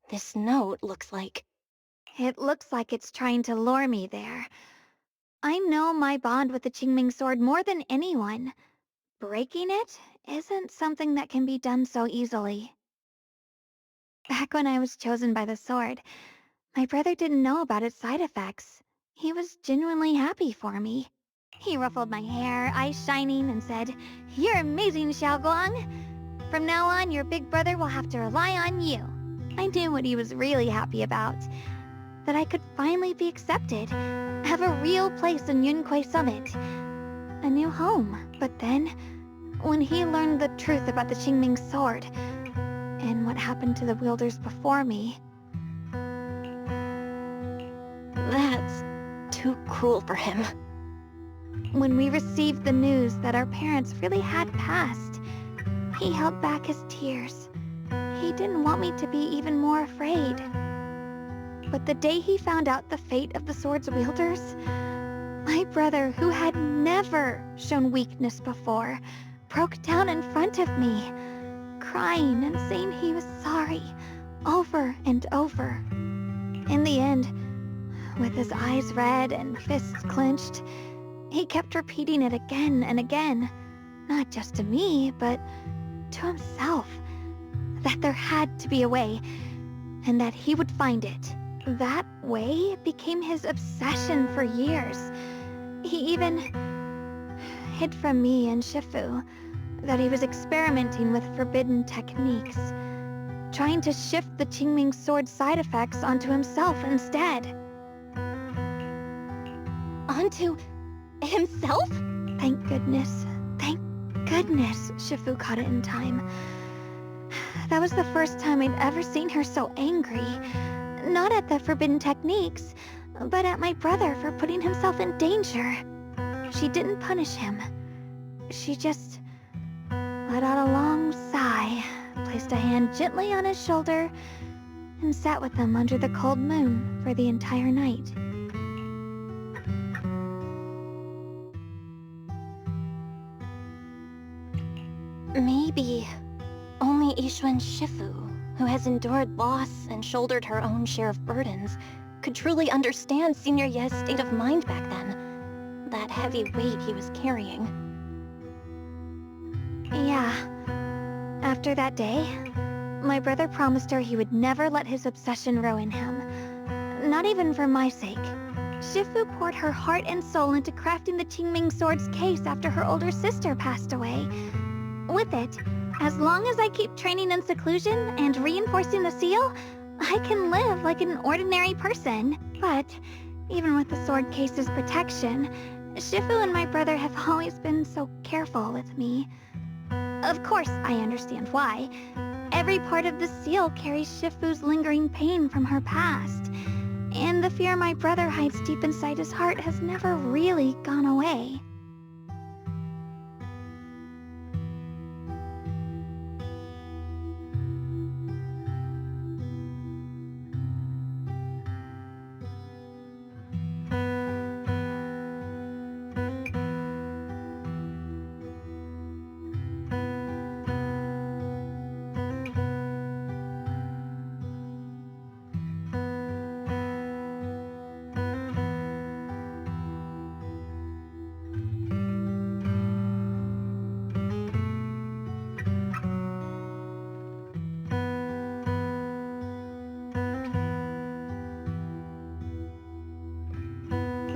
This note looks like... It looks like it's trying to lure me there. I know my bond with the Qingming Sword more than anyone. Breaking it isn't something that can be done so easily. Back when I was chosen by the sword, my brother didn't know about its side effects. He was genuinely happy for me. He ruffled my hair, eyes shining, and said, "You're amazing, Xiaoguang. From now on, your big brother will have to rely on you." I knew what he was really happy about. That I could finally be accepted, have a real place in Yunquei Summit. A new home. But then, when he learned the truth about the Qingming Sword, and what happened to the wielders before me... That's too cruel for him. When we received the news that our parents really had passed, he held back his tears. He didn't want me to be even more afraid. But the day he found out the fate of the sword's wielders, my brother, who had never shown weakness before, broke down in front of me, crying and saying he was sorry, over and over. In the end, with his eyes red and fists clenched, he kept repeating it again and again, not just to me, but to himself, that there had to be a way, and that he would find it. That way became his obsession for years. He even hid from me and Shifu that he was experimenting with forbidden techniques, trying to shift the Qingming Sword side effects onto himself instead. Onto himself? Thank goodness Shifu caught it in time. That was the first time I'd ever seen her so angry. Not at the forbidden techniques, but at my brother for putting himself in danger. She didn't punish him. She just let out a long sigh placed a hand gently on his shoulder, and sat with him under the cold moon for the entire night. Maybe only Yixuan Shifu, who has endured loss and shouldered her own share of burdens, could truly understand Senior Ye's state of mind back then. That heavy weight he was carrying. Yeah. After that day, my brother promised her he would never let his obsession ruin him. Not even for my sake. Shifu poured her heart and soul into crafting the Qingming Sword's case after her older sister passed away. With it, as long as I keep training in seclusion and reinforcing the seal, I can live like an ordinary person. But even with the sword case's protection, Shifu and my brother have always been so careful with me. Of course, I understand why. Every part of the seal carries Shifu's lingering pain from her past, and the fear my brother hides deep inside his heart has never really gone away.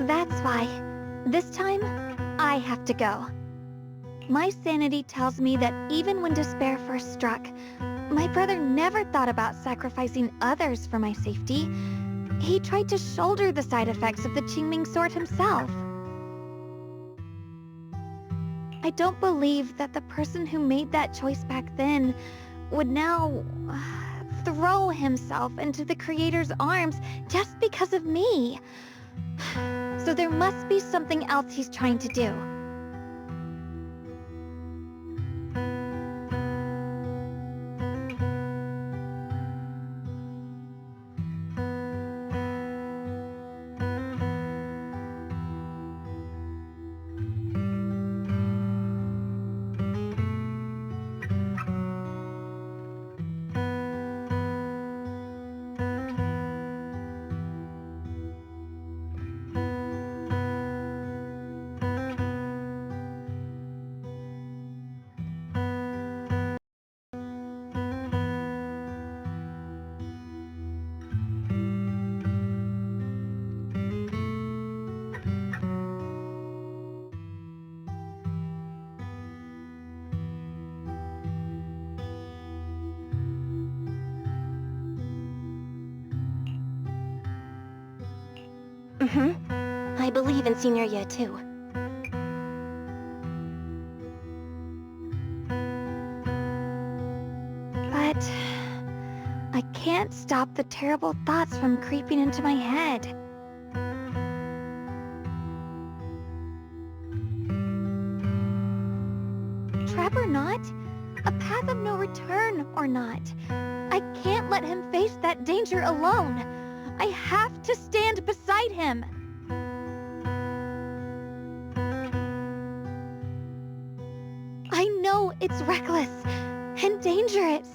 That's why, this time, I have to go. My sanity tells me that even when despair first struck, my brother never thought about sacrificing others for my safety. He tried to shoulder the side effects of the Qingming Sword himself. I don't believe that the person who made that choice back then would now throw himself into the Creator's arms just because of me. So there must be something else he's trying to do. I believe in Senior Ye too. But I can't stop the terrible thoughts from creeping into my head. Trap or not, a path of no return or not, I can't let him face that danger alone. I have to stand beside him. I know it's reckless and dangerous.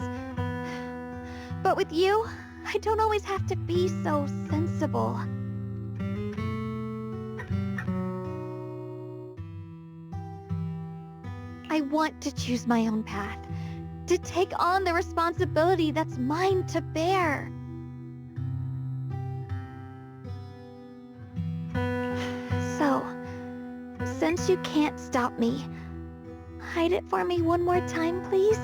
But with you, I don't always have to be so sensible. I want to choose my own path, to take on the responsibility that's mine to bear. So, since you can't stop me, hide it for me one more time, please?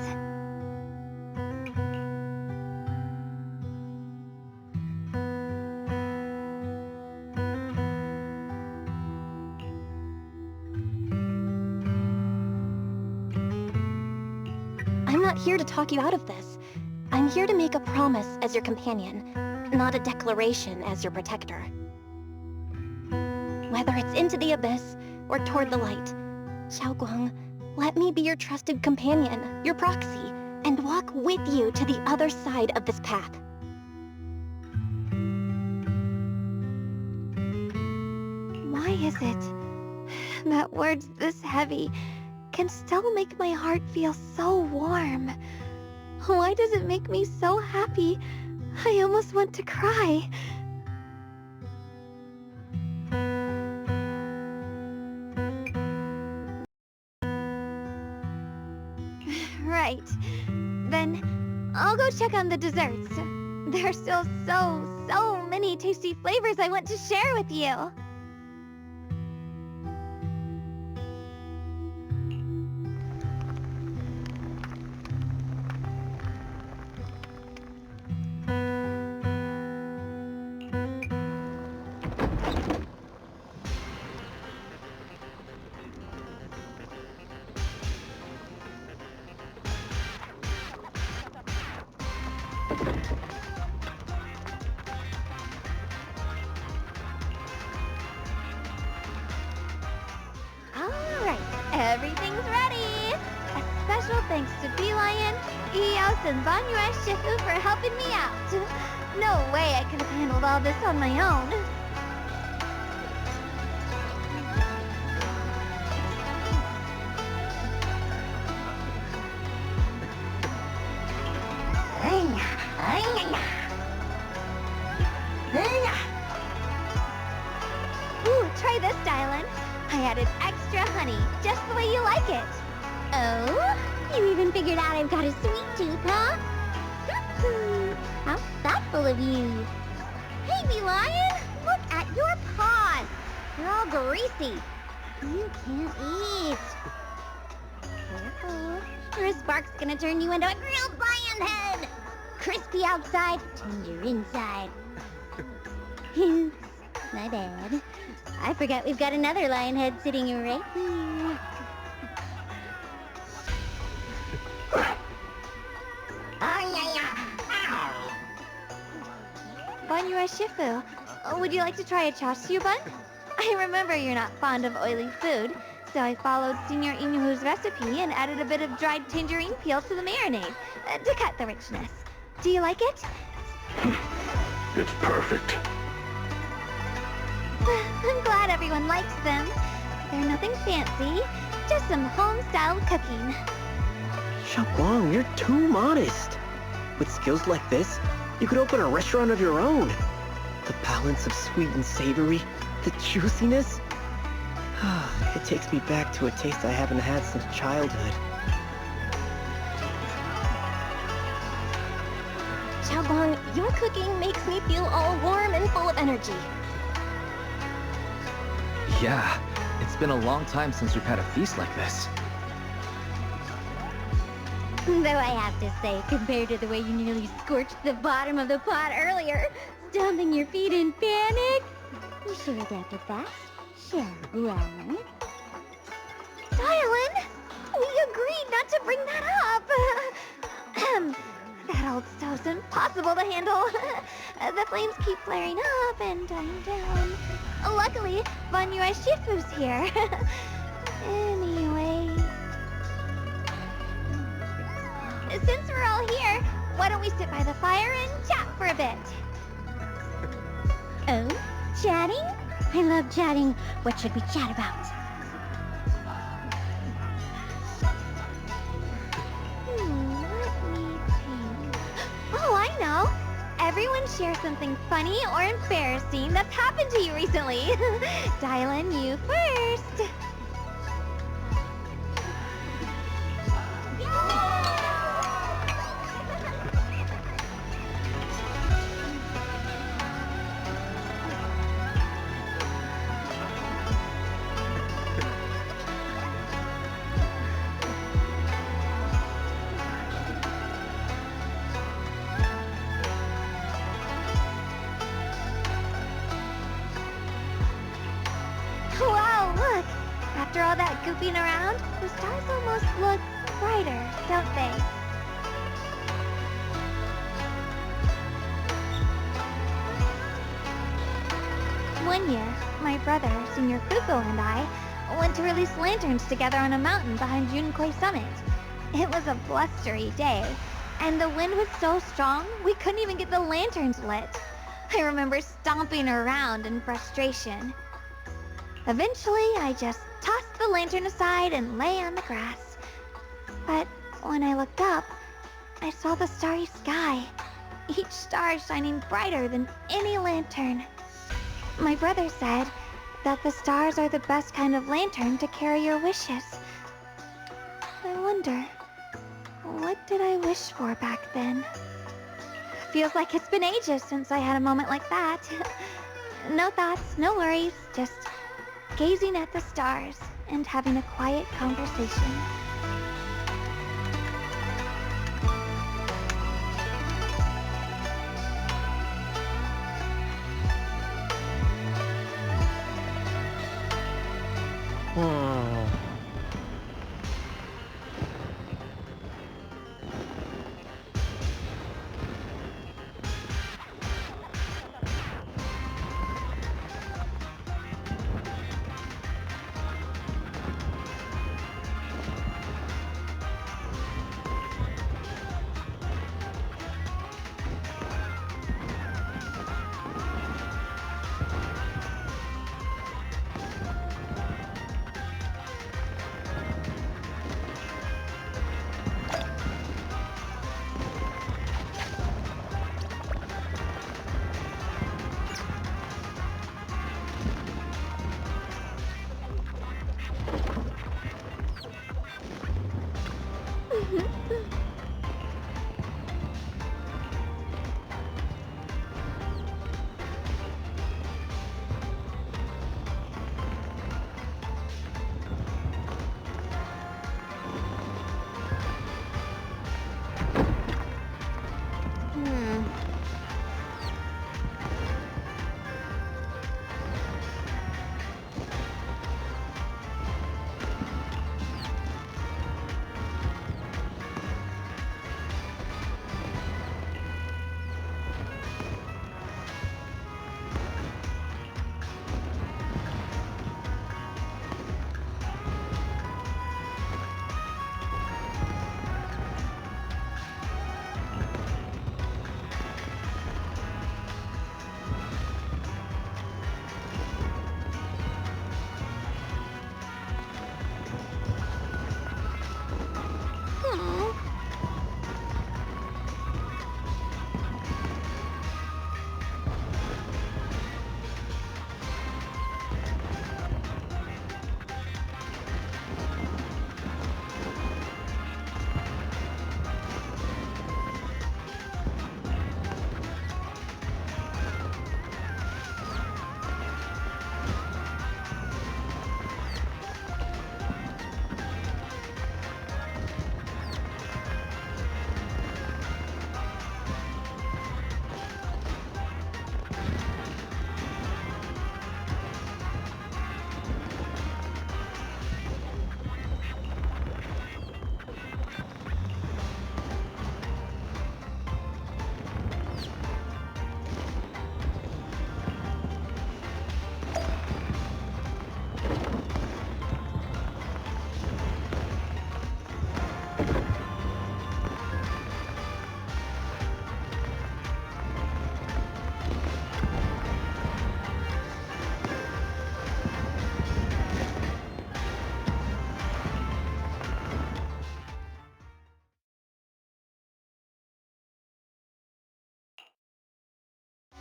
I'm not here to talk you out of this. I'm here to make a promise as your companion, not a declaration as your protector. Whether it's into the abyss or toward the light, Xiaoguang, let me be your trusted companion, your proxy, and walk with you to the other side of this path. Why is it that words this heavy can still make my heart feel so warm? Why does it make me so happy? I almost want to cry. Right. Then I'll go check on the desserts. There's still so many tasty flavors I want to share with you. Everything's ready! A special thanks to Bee Lion, Eos, and Banyue Shifu for helping me out. No way I could have handled all this on my own. Ooh, try this, Dylan. I added extra honey, just the way you like it. Oh? You even figured out I've got a sweet tooth, huh? How thoughtful of you. Hey, Bee Lion! Look at your paws! They're all greasy. You can't eat. Careful, or a spark's gonna turn you into a grilled lion head! Crispy outside, tender inside. Oops, my bad. I forgot we've got another lion head sitting right here. Banyue Shifu, would you like to try a chashu bun? I remember you're not fond of oily food, so I followed Senior Inuhu's recipe and added a bit of dried tangerine peel to the marinade to cut the richness. Do you like it? It's perfect. I'm glad everyone likes them. They're nothing fancy, just some home-style cooking. Xiaoguang, you're too modest. With skills like this, you could open a restaurant of your own. The balance of sweet and savory, the juiciness. It takes me back to a taste I haven't had since childhood. Xiaoguang, your cooking makes me feel all warm and full of energy. Yeah, it's been a long time since we've had a feast like this. Though I have to say, compared to the way you nearly scorched the bottom of the pot earlier, stomping your feet in panic, you sure adapted fast, Xiaoguang. Dylan, we agreed not to bring that up. That old stove's impossible to handle. The flames keep flaring up and dying down. Luckily, Banyue Shifu's here. Anyway... Since we're all here, why don't we sit by the fire and chat for a bit? Oh? Chatting? I love chatting. What should we chat about? Let me think. Oh, I know! Everyone share something funny or embarrassing that's happened to you recently. Dylan, you first. Wow, look! After all that goofing around, the stars almost look brighter, don't they? One year, my brother, Senior Fuko, and I went to release lanterns together on a mountain behind Yunkui Summit. It was a blustery day, and the wind was so strong we couldn't even get the lanterns lit. I remember stomping around in frustration. Eventually, I just tossed the lantern aside and lay on the grass. But when I looked up, I saw the starry sky, each star shining brighter than any lantern. My brother said that the stars are the best kind of lantern to carry your wishes. I wonder, what did I wish for back then? Feels like it's been ages since I had a moment like that. No thoughts, no worries, just gazing at the stars and having a quiet conversation.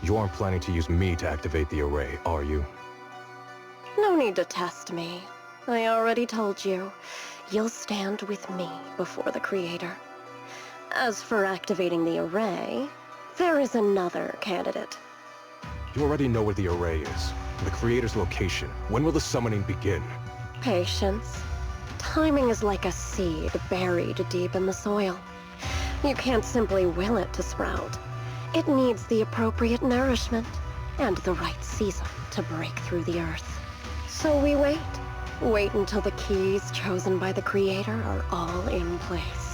You aren't planning to use me to activate the array, are you? No need to test me. I already told you. You'll stand with me before the Creator. As for activating the array, there is another candidate. You already know where the array is. The Creator's location. When will the summoning begin? Patience. Timing is like a seed buried deep in the soil. You can't simply will it to sprout. It needs the appropriate nourishment and the right season to break through the earth. So we wait. Wait until the keys chosen by the Creator are all in place.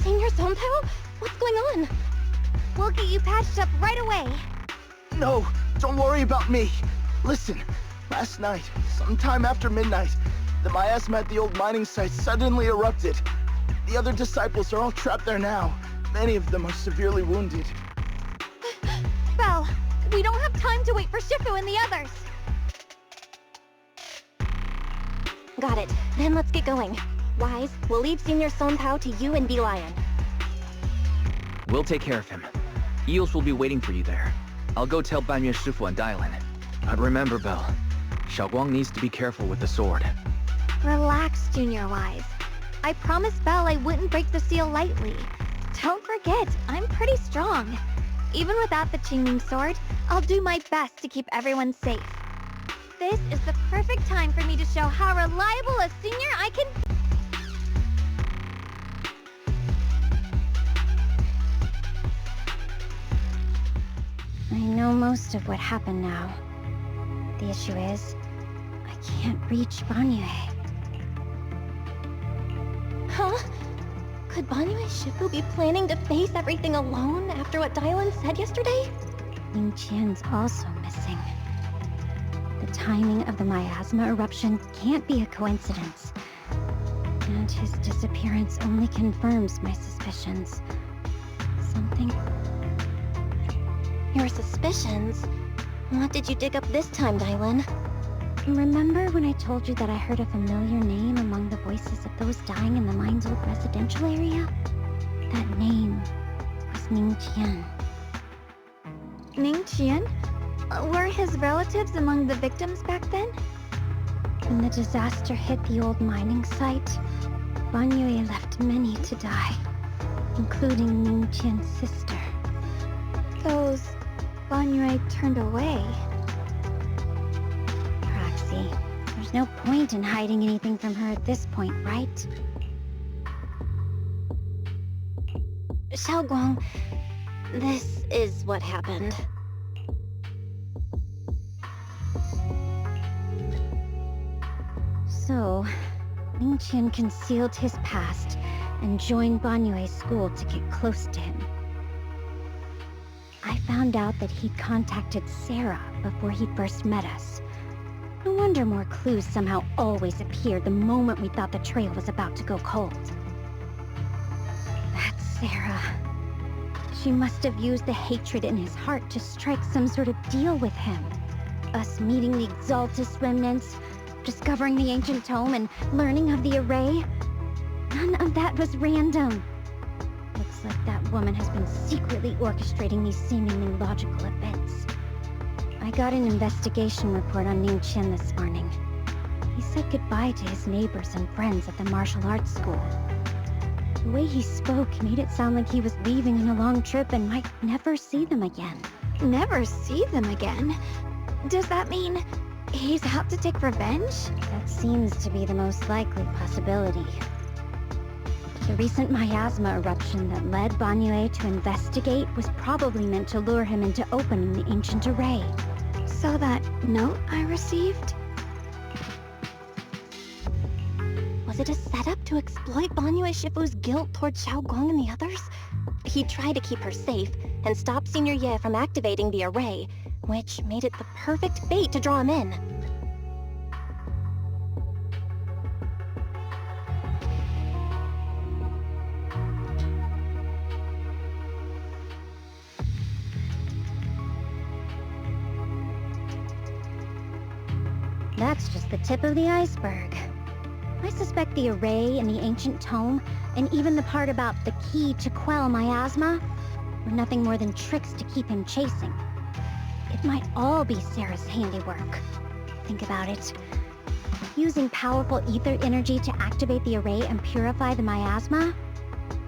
Senior Sompao? What's going on? We'll get you patched up right away. No, don't worry about me. Listen, last night, sometime after midnight, the miasma at the old mining site suddenly erupted. The other disciples are all trapped there now. Many of them are severely wounded. Belle, we don't have time to wait for Shifu and the others. Got it. Then let's get going. Wise, we'll leave Senior Sompao to you and B-Lion. We'll take care of him. Eels will be waiting for you there. I'll go tell Banyue Shifu and Dylan. But remember, Belle, Xiaoguang needs to be careful with the sword. Relax, Junior Wise. I promised Belle I wouldn't break the seal lightly. Don't forget, I'm pretty strong. Even without the Qingming sword, I'll do my best to keep everyone safe. This is the perfect time for me to show how reliable a senior I can be. I know most of what happened now. The issue is, I can't reach Banyue. Huh? Could Banyue Shifu be planning to face everything alone after what Dylan said yesterday? Ning Qian's also missing. The timing of the miasma eruption can't be a coincidence. And his disappearance only confirms my suspicions. Something... Your suspicions? What did you dig up this time, Dylan? Remember when I told you that I heard a familiar name among the voices of those dying in the mine's old residential area? That name was Ning Qian. Ning Qian? Were his relatives among the victims back then? When the disaster hit the old mining site, Banyue left many to die, including Ning Qian's sister. Those Banyue turned away. Proxy, there's no point in hiding anything from her at this point, right? Xiaoguang, this is what happened. So, Ning Qian concealed his past and joined Banyue's school to get close to him. I found out that he'd contacted Sarah before he first met us. No wonder more clues somehow always appeared the moment we thought the trail was about to go cold. That's Sarah. She must have used the hatred in his heart to strike some sort of deal with him. Us meeting the Exaltus remnants, discovering the ancient tome, and learning of the array. None of that was random. Looks like that woman has been secretly orchestrating these seemingly logical events. I got an investigation report on Ning Qian this morning. He said goodbye to his neighbors and friends at the martial arts school. The way he spoke made it sound like he was leaving on a long trip and might never see them again. Never see them again? Does that mean he's out to take revenge? That seems to be the most likely possibility. The recent miasma eruption that led Banyue to investigate was probably meant to lure him into opening the ancient array. So that note I received? Was it a setup to exploit Banyue Shifu's guilt towards Xiaoguang and the others? He tried to keep her safe and stop Senior Ye from activating the array, which made it the perfect bait to draw him in. That's just the tip of the iceberg. I suspect the array and the ancient tome, and even the part about the key to quell miasma, were nothing more than tricks to keep him chasing. It might all be Sarah's handiwork. Think about it. Using powerful ether energy to activate the array and purify the miasma?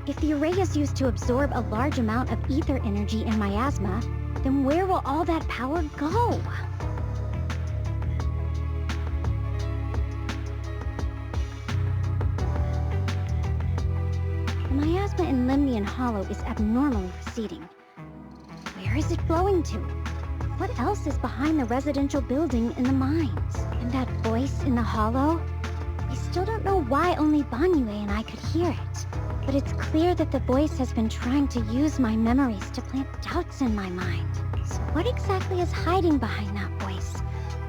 If the array is used to absorb a large amount of ether energy in miasma, then where will all that power go? The miasma in Limnian Hollow is abnormally receding. Where is it flowing to? What else is behind the residential building in the mines? And that voice in the hollow? I still don't know why only Banyue and I could hear it. But it's clear that the voice has been trying to use my memories to plant doubts in my mind. So what exactly is hiding behind that voice?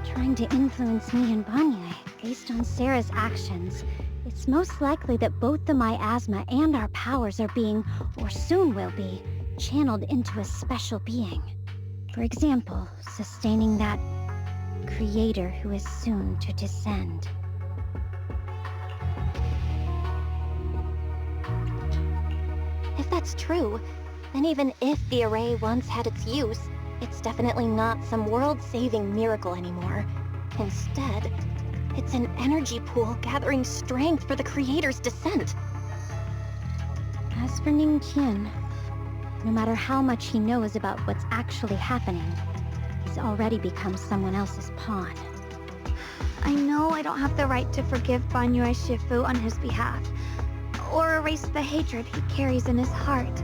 Trying to influence me and Banyue. Based on Sarah's actions, it's most likely that both the miasma and our powers are being, or soon will be, channeled into a special being. For example, sustaining that creator who is soon to descend. If that's true, then even if the array once had its use, it's definitely not some world-saving miracle anymore. Instead, it's an energy pool gathering strength for the creator's descent. As for Ningqian, no matter how much he knows about what's actually happening, he's already become someone else's pawn. I know I don't have the right to forgive Banyue Shifu on his behalf, or erase the hatred he carries in his heart.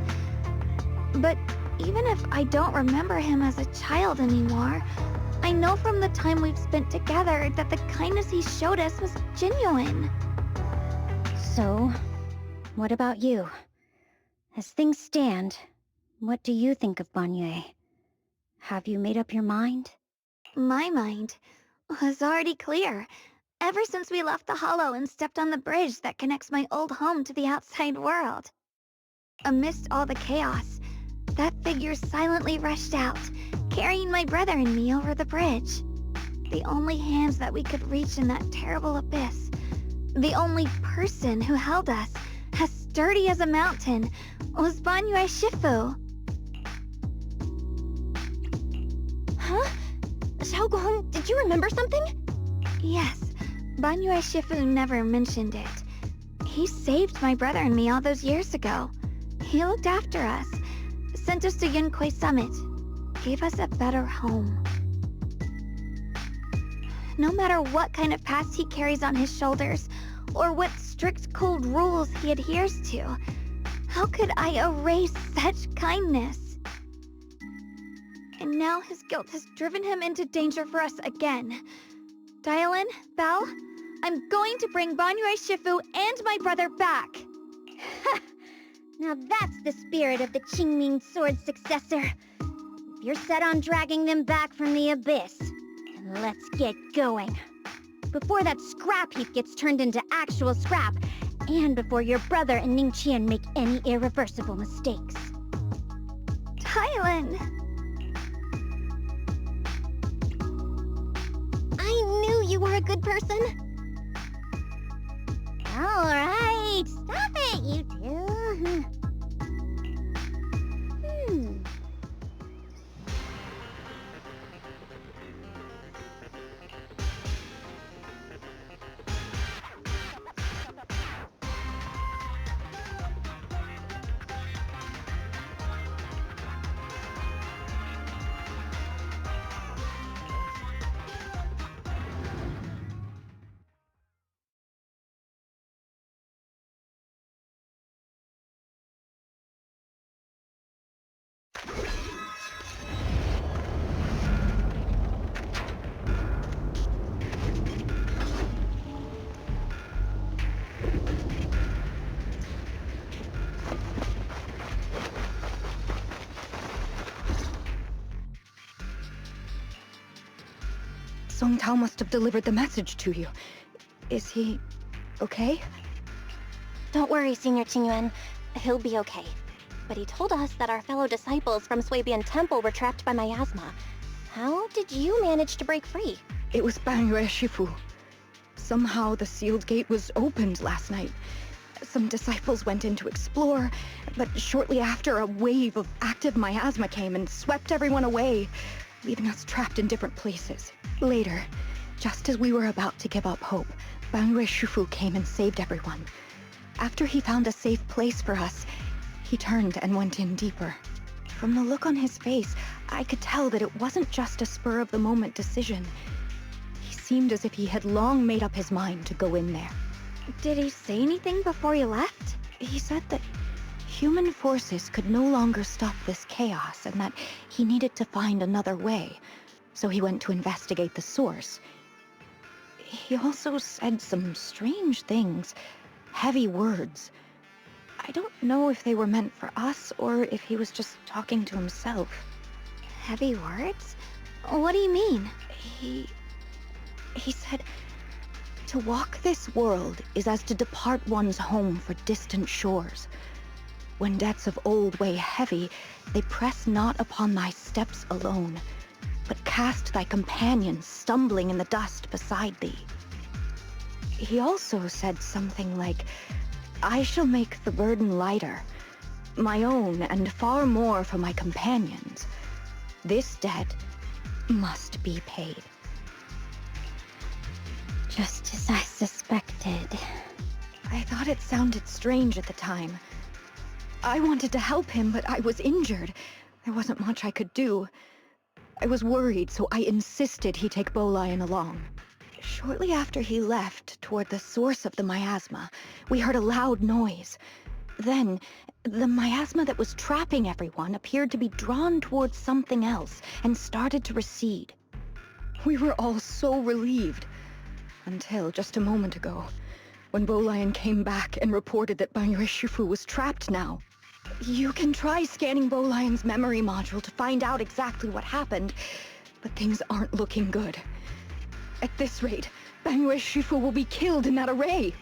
But even if I don't remember him as a child anymore, I know from the time we've spent together that the kindness he showed us was genuine. So, what about you? As things stand, what do you think of Banyue? Have you made up your mind? My mind was already clear, ever since we left the Hollow and stepped on the bridge that connects my old home to the outside world. Amidst all the chaos, that figure silently rushed out, carrying my brother and me over the bridge. The only hands that we could reach in that terrible abyss. The only person who held us, as sturdy as a mountain, was Banyue Shifu. Huh? Xiaoguang, did you remember something? Yes, Banyue Shifu never mentioned it. He saved my brother and me all those years ago. He looked after us, sent us to Yunquay Summit, gave us a better home. No matter what kind of past he carries on his shoulders, or what strict cold rules he adheres to, how could I erase such kindness? And now his guilt has driven him into danger for us again. Dial-in, Belle, I'm going to bring Banyue Shifu and my brother back. Ha! Now that's the spirit of the Qingming Sword's successor. If you're set on dragging them back from the abyss, then let's get going. Before that scrap heap gets turned into actual scrap, and before your brother and Ningqian make any irreversible mistakes. Tylan! I knew you were a good person. Alright, stop it, you two. Song Tao must have delivered the message to you. Is he okay? Don't worry, Senior Qingyuan. He'll be okay. But he told us that our fellow disciples from Suibian Temple were trapped by miasma. How did you manage to break free? It was Banyue Shifu. Somehow the sealed gate was opened last night. Some disciples went in to explore, but shortly after a wave of active miasma came and swept everyone away, leaving us trapped in different places. Later, just as we were about to give up hope, Banyue Shifu came and saved everyone. After he found a safe place for us, he turned and went in deeper. From the look on his face, I could tell that it wasn't just a spur-of-the-moment decision. He seemed as if he had long made up his mind to go in there. Did he say anything before he left? He said that human forces could no longer stop this chaos and that he needed to find another way. So he went to investigate the source. He also said some strange things, heavy words. I don't know if they were meant for us or if he was just talking to himself. Heavy words? What do you mean? He said, to walk this world is as to depart one's home for distant shores. When debts of old weigh heavy, they press not upon thy steps alone, but cast thy companions stumbling in the dust beside thee. He also said something like, I shall make the burden lighter, my own and far more for my companions. This debt must be paid. Just as I suspected. I thought it sounded strange at the time. I wanted to help him, but I was injured. There wasn't much I could do. I was worried, so I insisted he take Bolian along. Shortly after he left, toward the source of the miasma, we heard a loud noise. Then, the miasma that was trapping everyone appeared to be drawn towards something else and started to recede. We were all so relieved. Until just a moment ago, when Bolian came back and reported that Banyue Shifu was trapped now. You can try scanning Bolian's memory module to find out exactly what happened, but things aren't looking good. At this rate, Banyue Shifu will be killed in that array.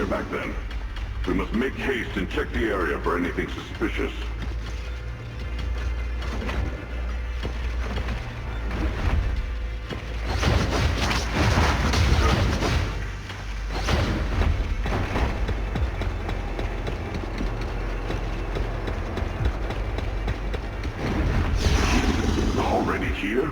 Back then. We must make haste and check the area for anything suspicious. Already here?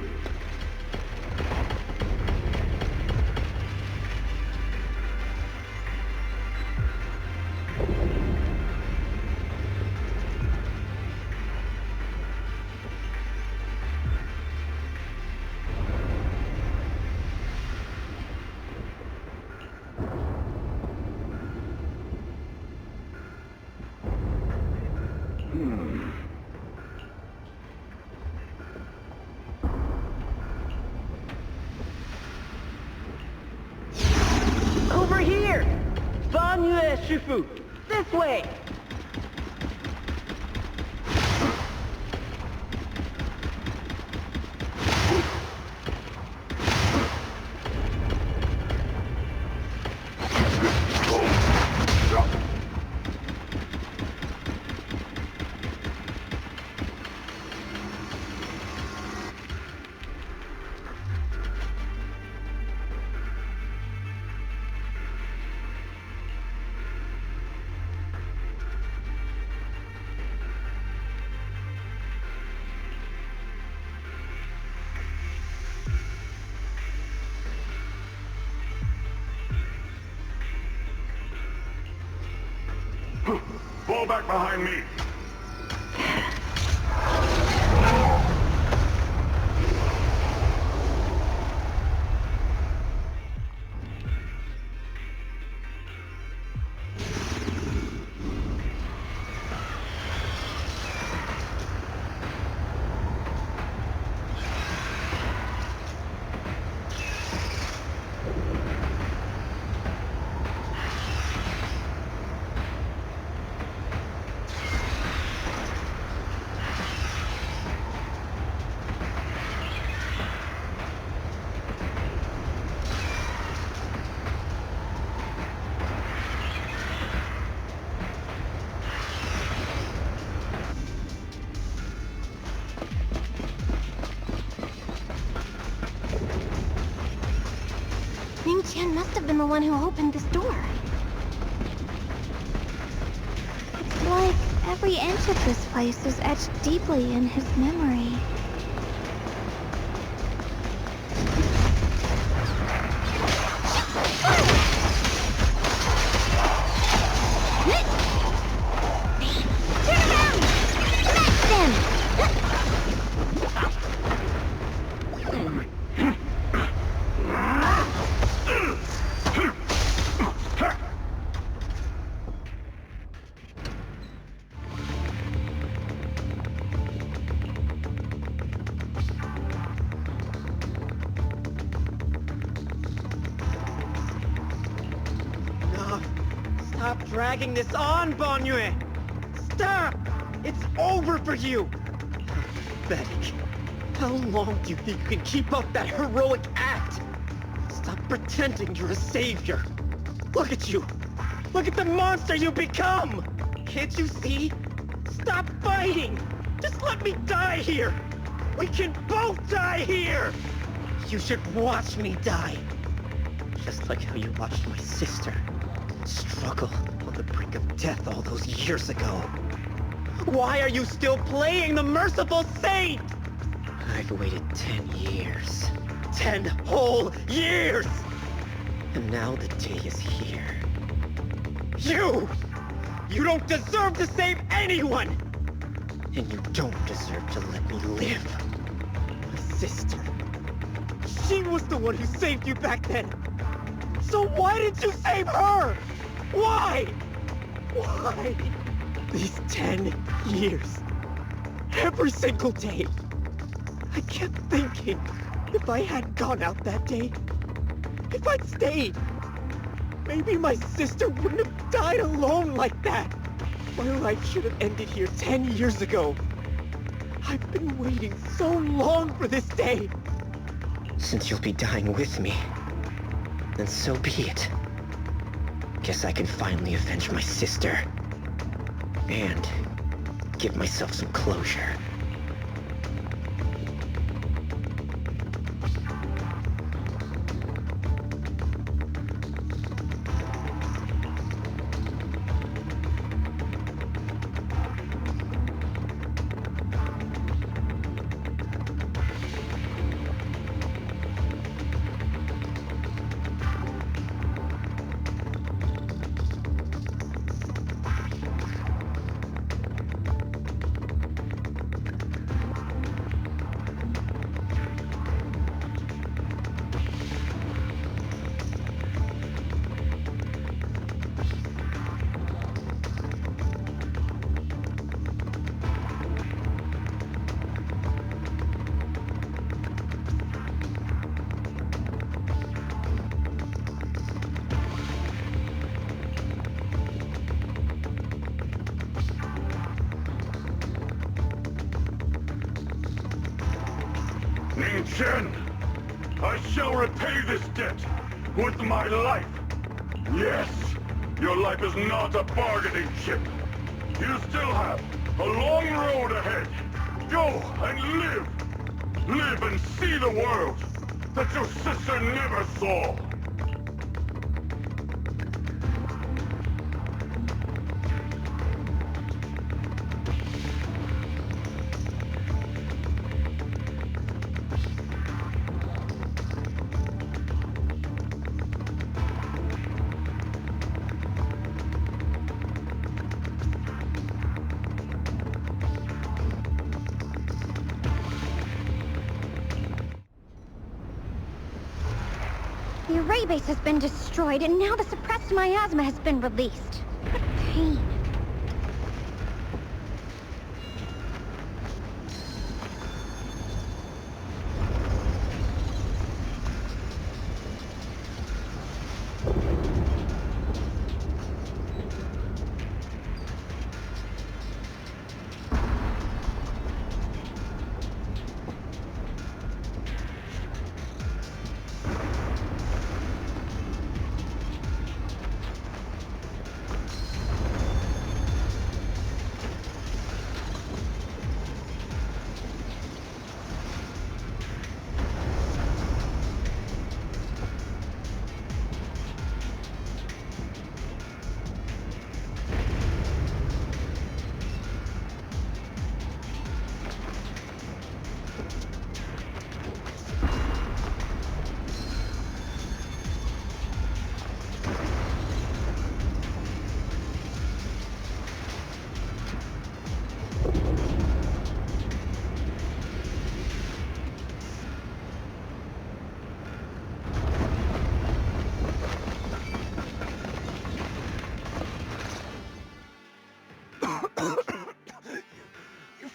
Over here! Banyue Shifu! This way! fall back behind me. Chen must have been the one who opened this door. It's like every inch of this place is etched deeply in his memory. Stop dragging this on, Bonyue! Stop! It's over for you! Pathetic. How long do you think you can keep up that heroic act? Stop pretending you're a savior. Look at you! Look at the monster you become! Can't you see? Stop fighting! Just let me die here! We can both die here! You should watch me die. Just like how you watched my sister struggle on the brink of death all those years ago. Why are you still playing the merciful saint? I've waited 10 years. 10 whole years! And now the day is here. You don't deserve to save anyone! And you don't deserve to let me live. My sister. She was the one who saved you back then. So why did you save her? Why? Why? These 10 years. Every single day. I kept thinking, if I hadn't gone out that day, if I'd stayed, maybe my sister wouldn't have died alone like that. My life should have ended here 10 years ago. I've been waiting so long for this day. Since you'll be dying with me, then so be it. Guess I can finally avenge my sister. And give myself some closure. Chen, I shall repay this debt with my life. Yes, your life is not a bargaining chip. You still have a long road ahead. Go and live. Live and see the world that your sister never saw. array base has been destroyed, and now the suppressed miasma has been released. What pain.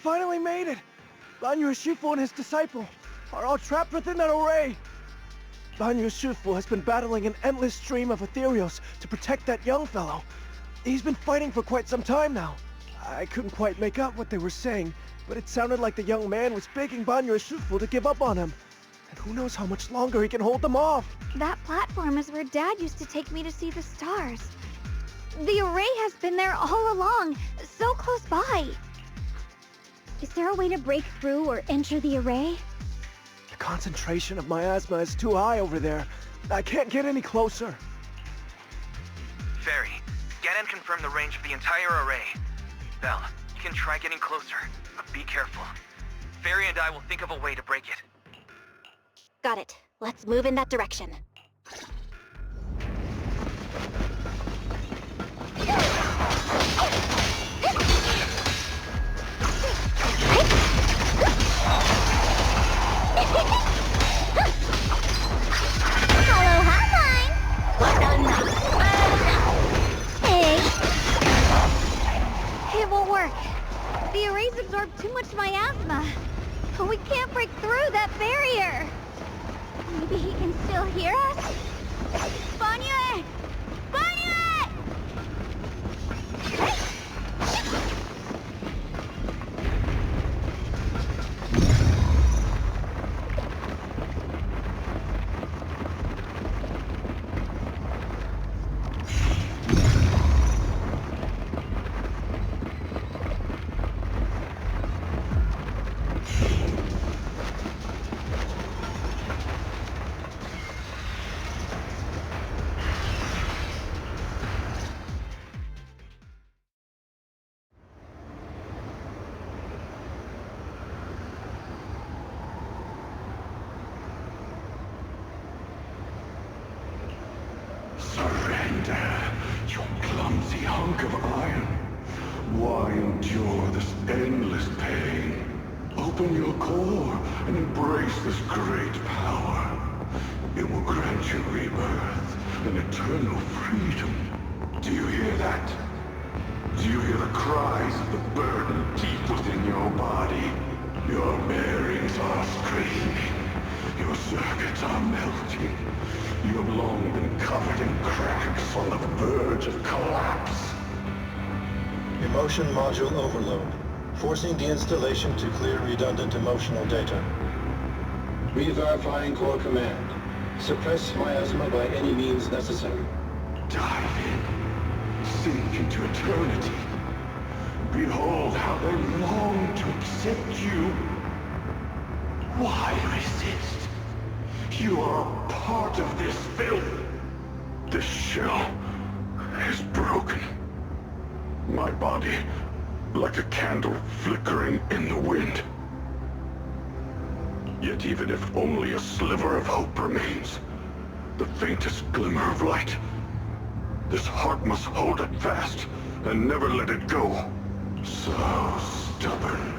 Finally made it! Banyu Shifu and his disciple are all trapped within that array! Banyu Shifu has been battling an endless stream of ethereals to protect that young fellow. He's been fighting for quite some time now. I couldn't quite make out what they were saying, but it sounded like the young man was begging Banyu Shifu to give up on him. And who knows how much longer he can hold them off? That platform is where Dad used to take me to see the stars. The array has been there all along, so close by. Is there a way to break through or enter the array? The concentration of miasma is too high over there. I can't get any closer. Fairy, get and confirm the range of the entire array. Belle, you can try getting closer, but be careful. Fairy and I will think of a way to break it. Got it. Let's move in that direction. Hello, hotline! Hey! It won't work. The arrays absorb too much miasma. We can't break through that barrier. Maybe he can still hear us? Banyu! Banyu! Surrender, you clumsy hunk of iron. Why endure this endless pain? Open your core and embrace this great power. It will grant you rebirth and eternal freedom. Do you hear that? Do you hear the cries of the burden deep within your body? Your bearings are screaming. Your circuits are melting. You have long been covered in cracks on the verge of collapse. Emotion module overload. Forcing deinstallation to clear redundant emotional data. Re-verifying core command. Suppress miasma by any means necessary. Dive in. Sink into eternity. Behold how they long to accept you. Why resist? You are a part of this filth. This shell is broken. My body, like a candle flickering in the wind. Yet even if only a sliver of hope remains, the faintest glimmer of light, this heart must hold it fast and never let it go. So stubborn.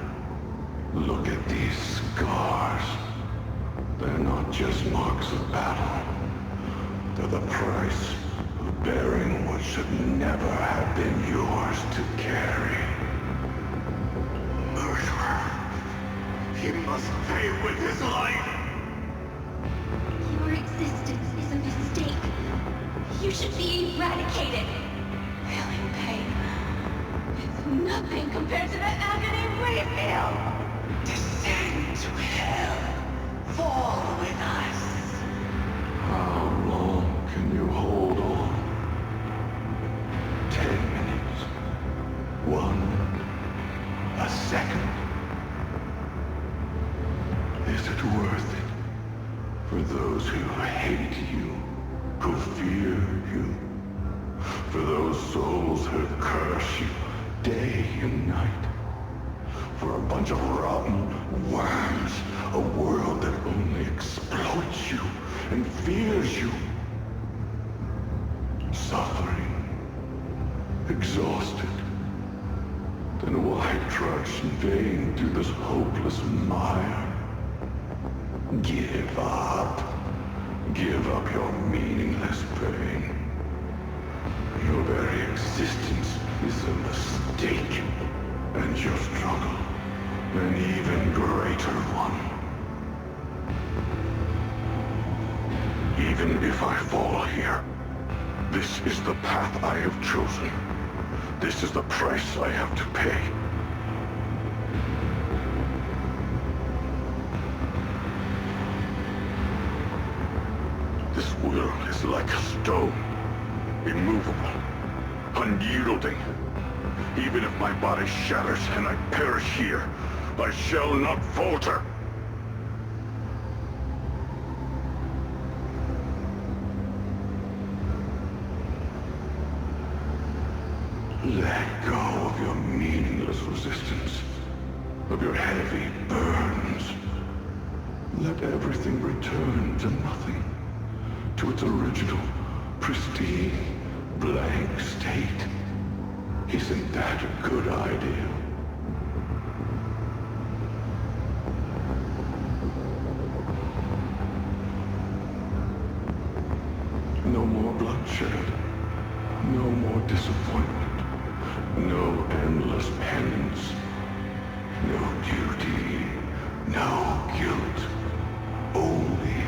Look at these scars. They're not just marks of battle. to the price of bearing what should never have been yours to carry. Murderer. He must pay with his life. Your existence is a mistake. You should be eradicated. Feeling pain. It's nothing compared to the agony we feel. Descend to hell. Fall with us. How long can you hold on? 10 minutes. 1 second. Is it worth it? For those who hate you, who fear you, for those souls who curse you day and night, for a bunch of rotten worms, a world that only exploits you and fears you, suffering, exhausted, then why trudge in vain through this hopeless mire? Give up. Give up your meaningless pain. Your very existence is a mistake, and your struggle an even greater one. Even if I fall here, this is the path I have chosen. This is the price I have to pay. This will is like a stone, immovable, unyielding. Even if my body shatters and I perish here, I shall not falter. Let go of your meaningless resistance, of your heavy burdens. Let everything return to nothing, to its original, pristine, blank state. Isn't that a good idea? No more bloodshed, no more disappointment, no endless penance, no duty, no guilt, only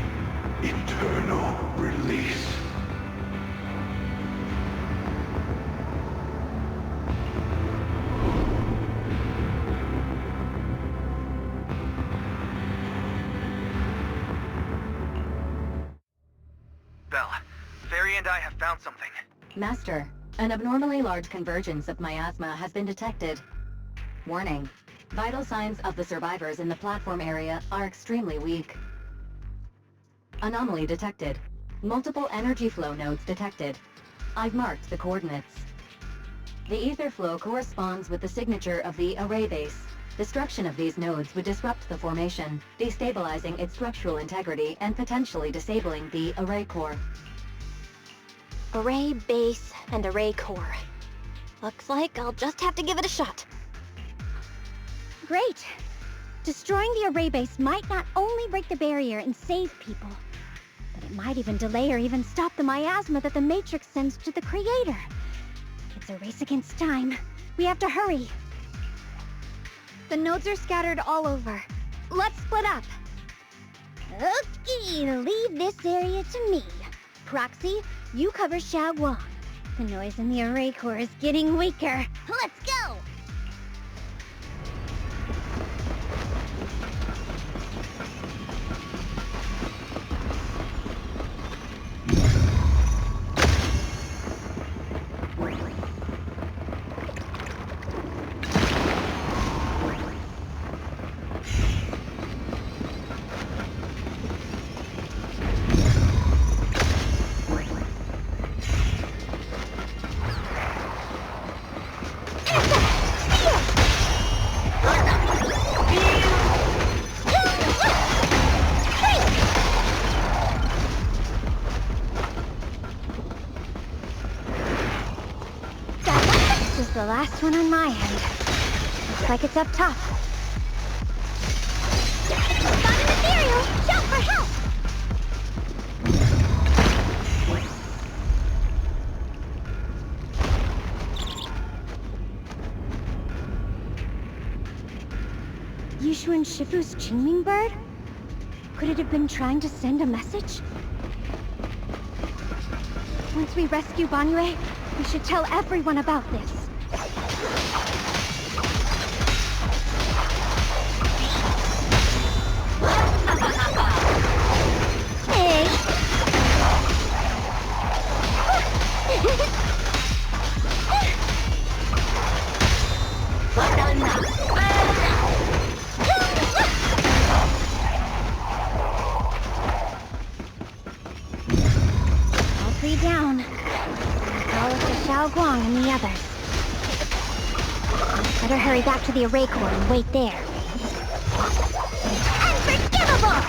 eternal release. Belle, Fairy and I have found something. Master, an abnormally large convergence of miasma has been detected. Warning. Vital signs of the survivors in the platform area are extremely weak. Anomaly detected. Multiple energy flow nodes detected. I've marked the coordinates. The ether flow corresponds with the signature of the array base. Destruction of these nodes would disrupt the formation, destabilizing its structural integrity and potentially disabling the array core. Array base and array core. Looks like I'll just have to give it a shot. Great. Destroying the array base might not only break the barrier and save people, but it might even delay or even stop the miasma that the Matrix sends to the Creator. It's a race against time. We have to hurry. The nodes are scattered all over. Let's split up. Okay, leave this area to me. Proxy, you cover Xiaoguang. The noise in the array core is getting weaker. Let's go! This is the last one on my end. Looks like it's up top. Spot an ethereal! Shout for help! Yushuan Shifu's Qingming bird? Could it have been trying to send a message? Once we rescue Banyue, we should tell everyone about this. Hey! All three down. All of the Xiaoguang and the others. Better hurry back to the array core and wait there. Unforgivable!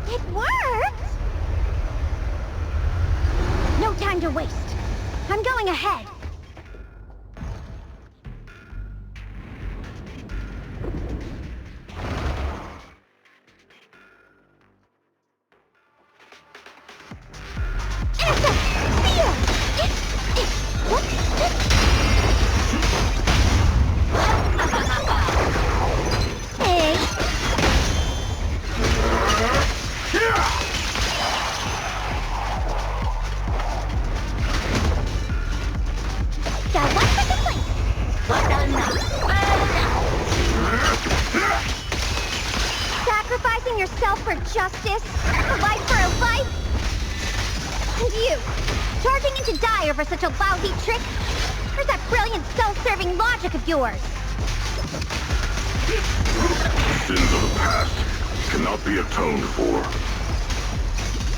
It worked! No time to waste. I'm going ahead. Sacrificing yourself for justice? A life for a life? And you, charging into die over such a lousy trick? Where's that brilliant self-serving logic of yours? Sins of the past cannot be atoned for.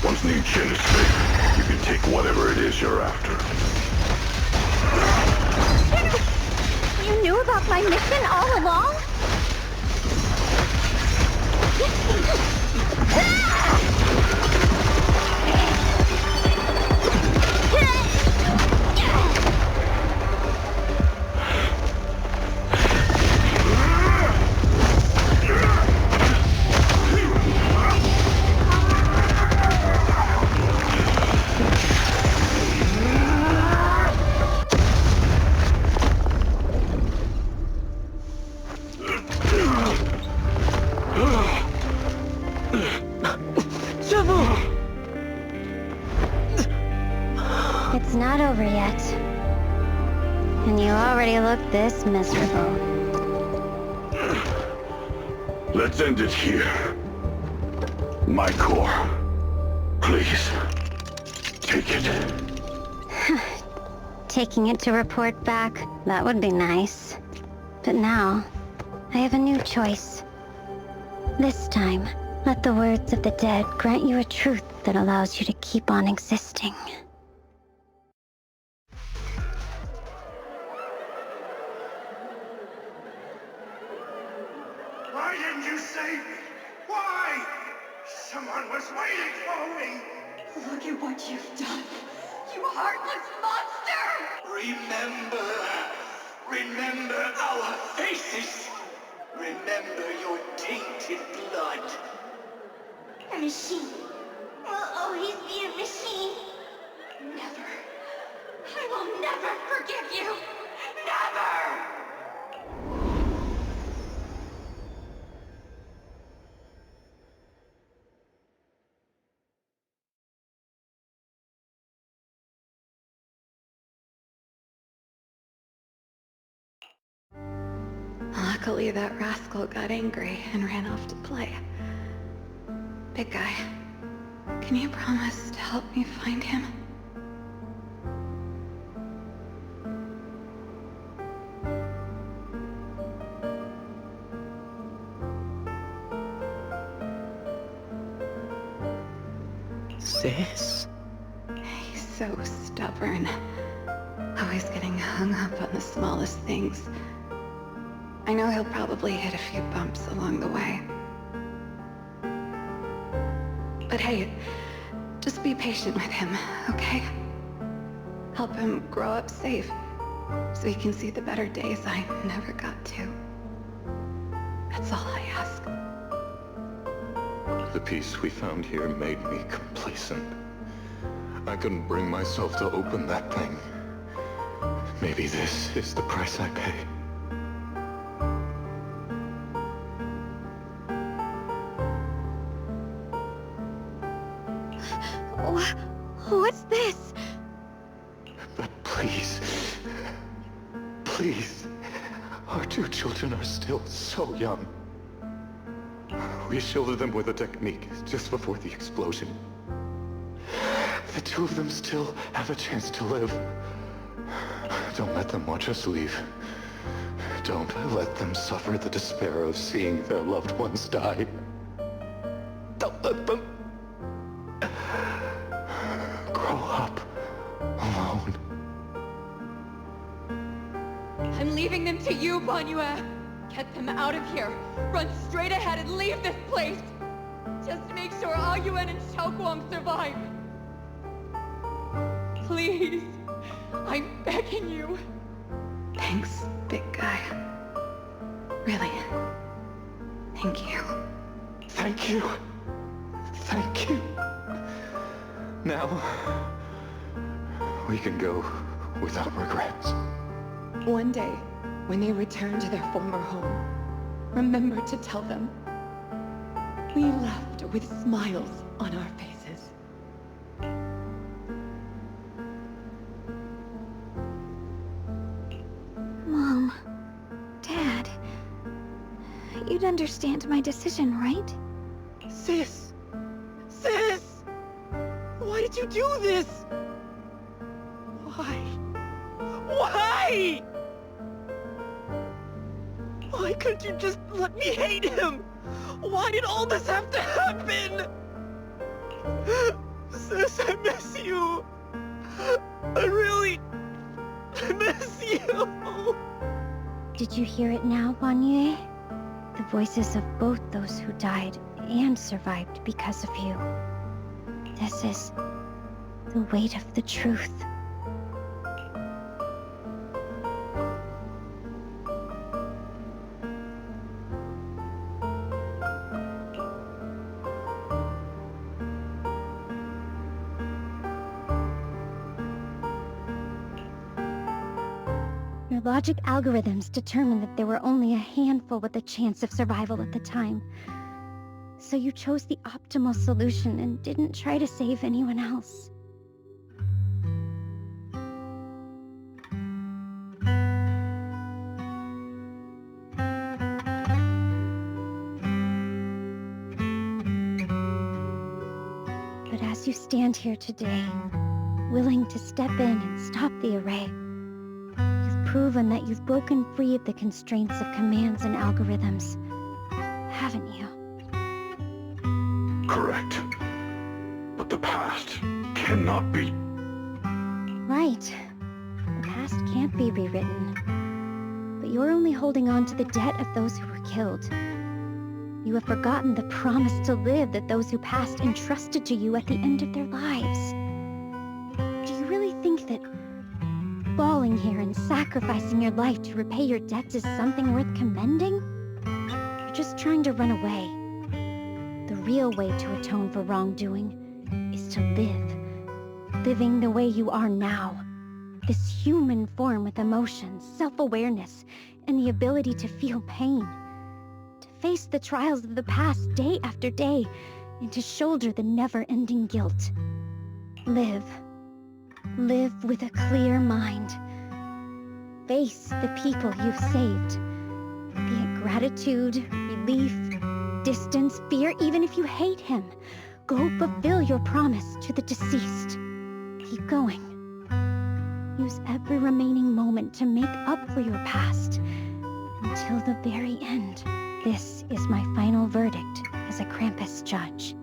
Once Ning Chen is safe, you can take whatever it is you're after. You knew about my mission all along? It's not over yet. And you already look this miserable. Let's end it here. My core. Please. Take it. Taking it to report back, that would be nice. But now, I have a new choice. This time, let the words of the dead grant you a truth that allows you to keep on existing. Why didn't you save me? Why? Someone was waiting for me! Look at what you've done! You heartless monster! Remember! Remember our faces! Remember your tainted blood! A machine will always be a machine. Never. I will never forgive you. Never! Luckily, that rascal got angry and ran off to play. Big guy, can you promise to help me find him? Sis? He's so stubborn. Always getting hung up on the smallest things. I know he'll probably hit a few bumps along the way. But hey, just be patient with him, okay? Help him grow up safe, so he can see the better days I never got to. That's all I ask. The peace we found here made me complacent. I couldn't bring myself to open that thing. Maybe this is the price I pay. What's this? But please, please, our two children are still so young. We shielded them with a technique just before the explosion. The two of them still have a chance to live. Don't let them watch us leave. Don't let them suffer the despair of seeing their loved ones die. Don't let them grow up alone. I'm leaving them to you, Banyue. Get them out of here. Run straight ahead and leave this place. Just to make sure Ayuan and Xiaoguang survive. Please. I'm begging you. Thanks, big guy. Really. Thank you. Thank you. Thank you. Now, we can go without regrets. One day, when they return to their former home, remember to tell them we left with smiles on our faces. Mom, Dad, you'd understand my decision, right? Sis! Sis! Why did you do this? Why? Why? Why couldn't you just let me hate him? Why did all this have to happen? Sis, I miss you. I really miss you. Did you hear it now, Banyue? The voices of both those who died and survived because of you. This is the weight of the truth. Your logic algorithms determined that there were only a handful with a chance of survival at the time. So you chose the optimal solution and didn't try to save anyone else. But as you stand here today, willing to step in and stop the array, you've proven that you've broken free of the constraints of commands and algorithms, haven't you? Correct. But the past cannot be... Right. The past can't be rewritten. But you're only holding on to the debt of those who were killed. You have forgotten the promise to live that those who passed entrusted to you at the end of their lives. Do you really think that falling here and sacrificing your life to repay your debts is something worth commending? You're just trying to run away. The real way to atone for wrongdoing is to live. Living the way you are now. This human form with emotions, self-awareness, and the ability to feel pain. To face the trials of the past day after day, and to shoulder the never-ending guilt. Live. Live with a clear mind. Face the people you've saved. Be it gratitude, relief, distance, fear, even if you hate him. Go fulfill your promise to the deceased. Keep going. Use every remaining moment to make up for your past. Until the very end. This is my final verdict as a Krampus judge.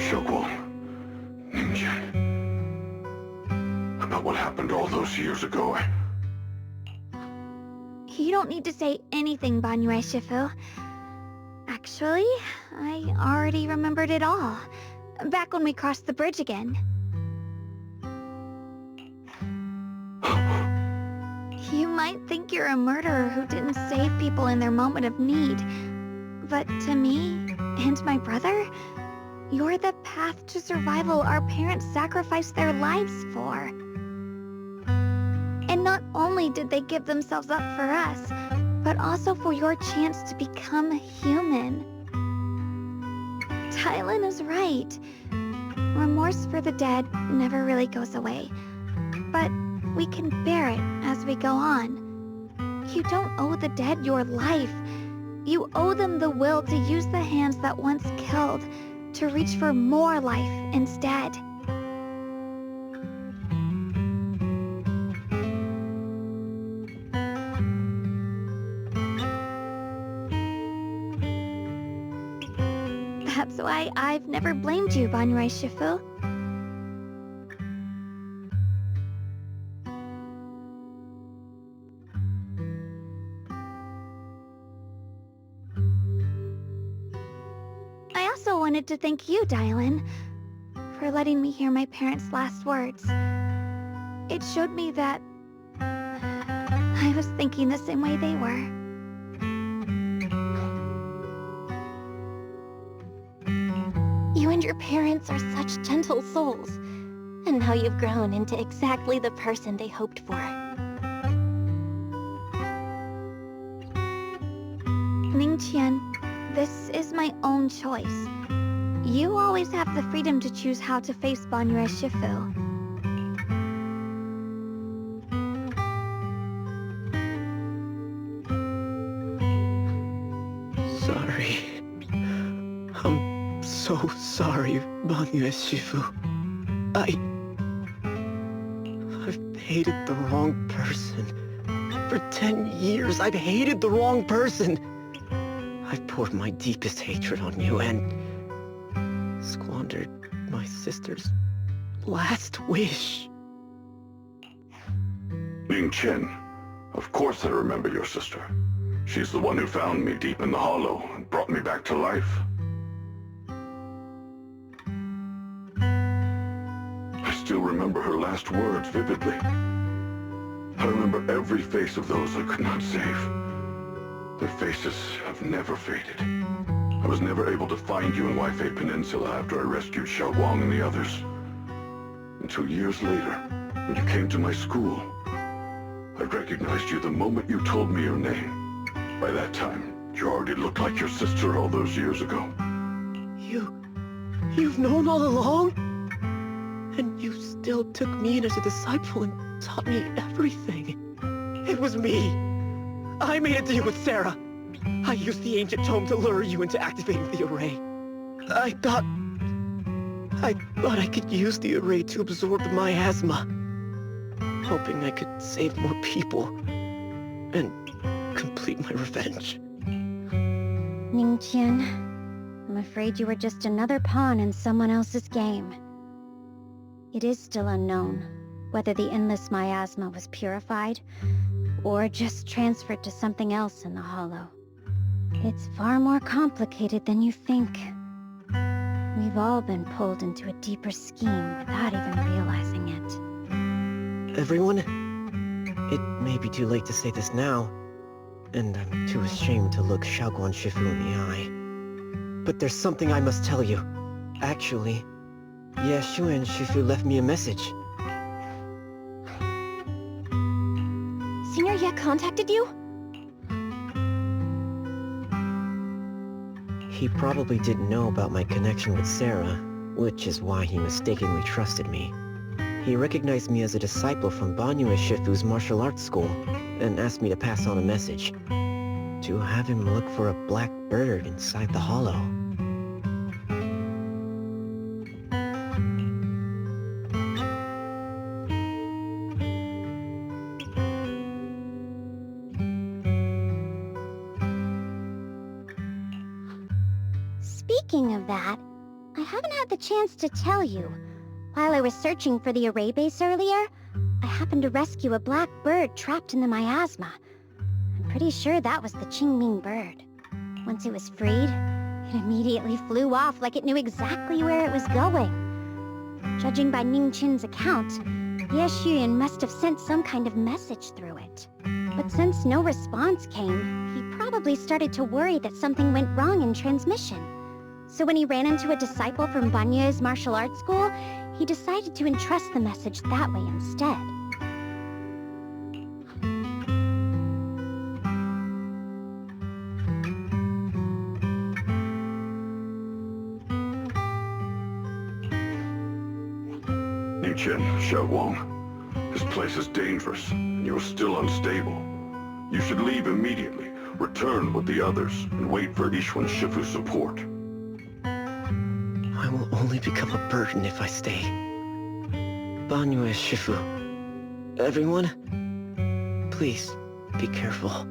Xiaoguang, Ninja. all those years ago. You don't need to say anything, Banyue Shifu. Actually, I already remembered it all. Back when we crossed the bridge again. You might think you're a murderer who didn't save people in their moment of need. But to me, and my brother, you're the path to survival our parents sacrificed their lives for. And not only did they give themselves up for us, but also for your chance to become human. Tylen is right. Remorse for the dead never really goes away. But we can bear it as we go on. You don't owe the dead your life. You owe them the will to use the hands that once killed to reach for more life instead. That's why I've never blamed you, Banyue Shifu. I also wanted to thank you, Dylan, for letting me hear my parents' last words. It showed me that I was thinking the same way they were. You and your parents are such gentle souls. And now you've grown into exactly the person they hoped for. Ningqian, this is my own choice. You always have the freedom to choose how to face Banyue Shifu. Sorry. I'm so sorry, Banyue Shifu. I've hated the wrong person. For 10 years, I've hated the wrong person. I've poured my deepest hatred on you and squandered my sister's last wish. Ningqian, of course I remember your sister. She's the one who found me deep in the hollow and brought me back to life. I still remember her last words vividly. I remember every face of those I could not save. Their faces have never faded. I was never able to find you in Waifei Peninsula after I rescued Xiaoguang and the others. Until years later, when you came to my school, I recognized you the moment you told me your name. By that time, you already looked like your sister all those years ago. You've known all along? And you still took me in as a disciple and taught me everything. It was me. I made a deal with Sarah. I used the ancient tome to lure you into activating the array. I thought I could use the array to absorb the miasma, hoping I could save more people and complete my revenge. Ningqian, I'm afraid you were just another pawn in someone else's game. It is still unknown whether the endless miasma was purified or just transferred to something else in the hollow. It's far more complicated than you think. We've all been pulled into a deeper scheme without even realizing it. Everyone, it may be too late to say this now, and I'm too ashamed to look Xiaoguang Shifu in the eye. But there's something I must tell you. Actually, Xuan Shifu left me a message. Senior Ye contacted you? He probably didn't know about my connection with Sarah, which is why he mistakenly trusted me. He recognized me as a disciple from Banyue Shifu's martial arts school, and asked me to pass on a message. To have him look for a black bird inside the hollow. Speaking of that, I haven't had the chance to tell you. While I was searching for the array base earlier, I happened to rescue a black bird trapped in the miasma. I'm pretty sure that was the Qingming bird. Once it was freed, it immediately flew off like it knew exactly where it was going. Judging by Ning Qin's account, Ye Xuyan must have sent some kind of message through it. But since no response came, he probably started to worry that something went wrong in transmission. So when he ran into a disciple from Banyue's martial arts school, he decided to entrust the message that way instead. Ning Qin, Xiaoguang. This place is dangerous, and you're still unstable. You should leave immediately, return with the others, and wait for Yixuan Shifu's support. I will only become a burden if I stay. Banyue Shifu. Everyone, please, be careful.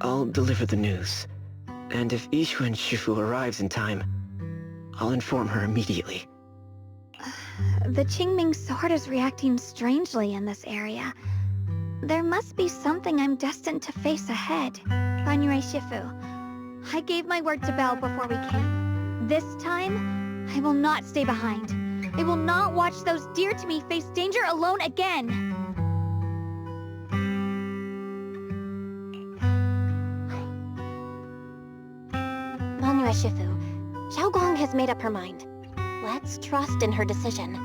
I'll deliver the news. And if Yixuan Shifu arrives in time, I'll inform her immediately. The Qingming sword is reacting strangely in this area. There must be something I'm destined to face ahead. Banyue Shifu, I gave my word to Belle before we came. This time, I will not stay behind. I will not watch those dear to me face danger alone again. Banyue Shifu, Xiaoguang has made up her mind. Let's trust in her decision.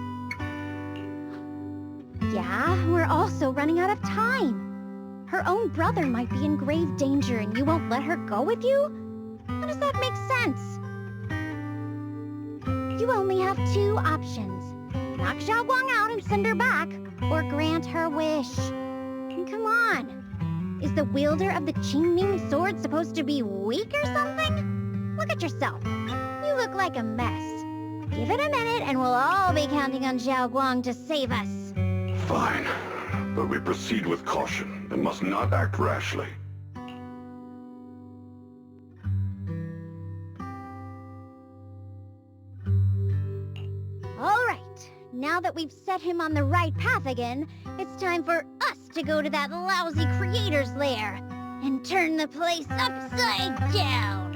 Yeah, we're also running out of time. Her own brother might be in grave danger and you won't let her go with you? How does that make sense? You only have two options. Knock Xiaoguang out and send her back, or grant her wish. And come on. Is the wielder of the Qingming sword supposed to be weak or something? Look at yourself. You look like a mess. Give it a minute and we'll all be counting on Xiaoguang to save us. Fine, but we proceed with caution and must not act rashly. All right, now that we've set him on the right path again, it's time for us to go to that lousy creator's lair and turn the place upside down.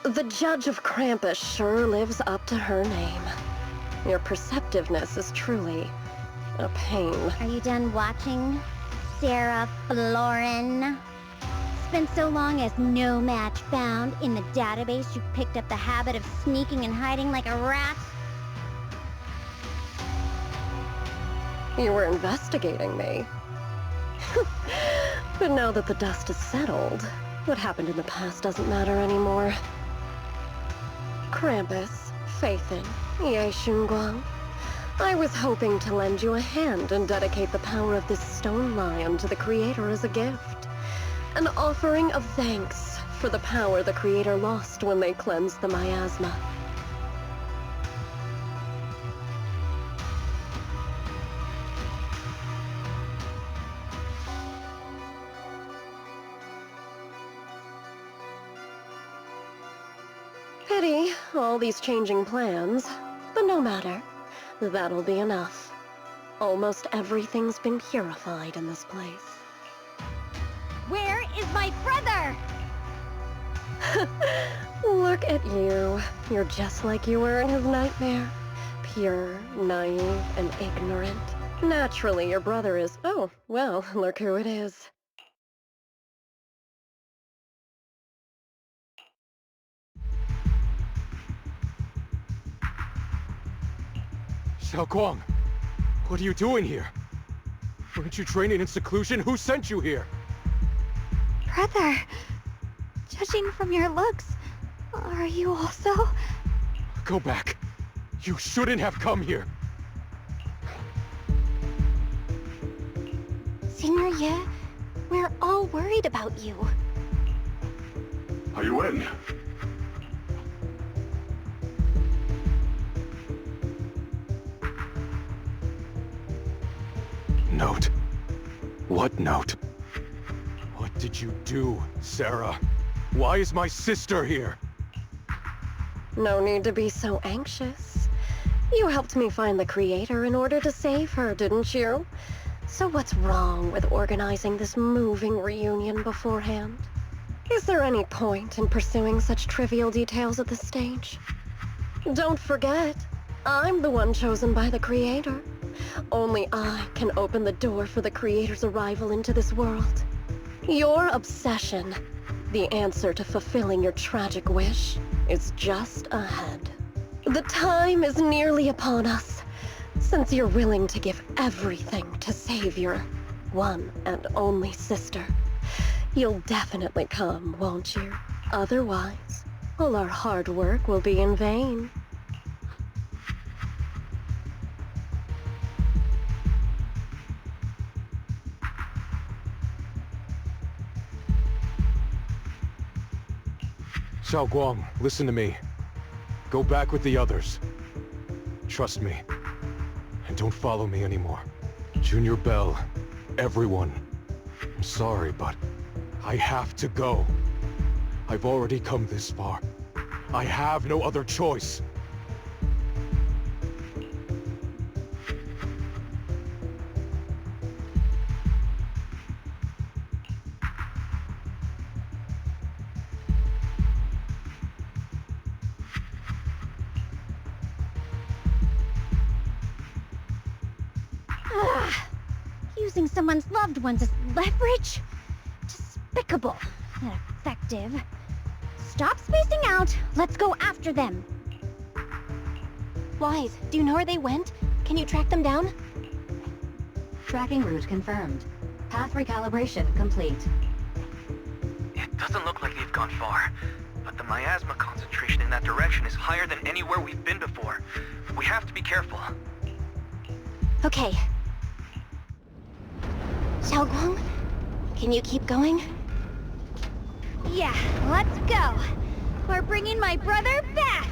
The Judge of Krampus sure lives up to her name. Your perceptiveness is truly a pain. Are you done watching, Sarah Florin? It's been so long as no match found. In the database, you picked up the habit of sneaking and hiding like a rat. You were investigating me. But now that the dust is settled, what happened in the past doesn't matter anymore. Krampus, Faithin, Ye Xunguang, I was hoping to lend you a hand and dedicate the power of this stone lion to the Creator as a gift. An offering of thanks for the power the Creator lost when they cleansed the miasma. Pity, all these changing plans, but no matter. That'll be enough. Almost everything's been purified in this place. Where is my brother? Look at you. You're just like you were in his nightmare. Pure, naive, and ignorant. Naturally, your brother is... Oh, well, look who it is. Xiaoguang, what are you doing here? Weren't you training in seclusion? Who sent you here? Brother, judging from your looks, are you also? Go back. You shouldn't have come here. Senior Ye, we're all worried about you. Are you in? note? What note? What did you do, Sarah? Why is my sister here? No need to be so anxious. You helped me find the Creator in order to save her, didn't you? So what's wrong with organizing this moving reunion beforehand? Is there any point in pursuing such trivial details at this stage? Don't forget, I'm the one chosen by the Creator. Only I can open the door for the Creator's arrival into this world. Your obsession, the answer to fulfilling your tragic wish, is just ahead. The time is nearly upon us, since you're willing to give everything to save your one and only sister. You'll definitely come, won't you? Otherwise, all our hard work will be in vain. Xiaoguang, listen to me. Go back with the others. Trust me. And don't follow me anymore. Junior Bell, everyone. I'm sorry, but I have to go. I've already come this far. I have no other choice. Using someone's loved ones as leverage? Despicable. Ineffective. Stop spacing out. Let's go after them. Wise, do you know where they went? Can you track them down? Tracking route confirmed. Path recalibration complete. It doesn't look like they've gone far, but the miasma concentration in that direction is higher than anywhere we've been before. We have to be careful. Okay. Xiaoguang, can you keep going? Yeah, let's go. We're bringing my brother back.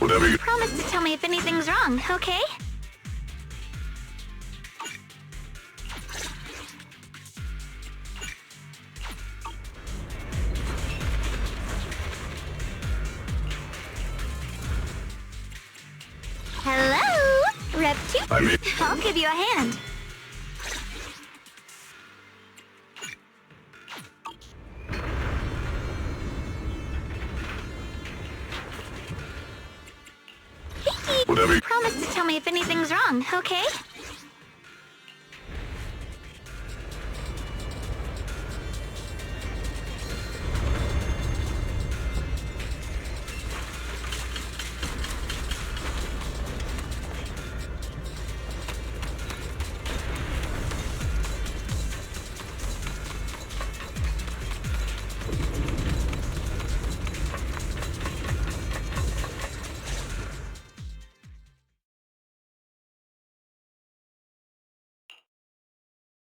Whatever you... Promise to tell me if anything's wrong, okay? Hello? Rep 2? I'll give you a hand. Whatever you... Promise to tell me if anything's wrong, okay?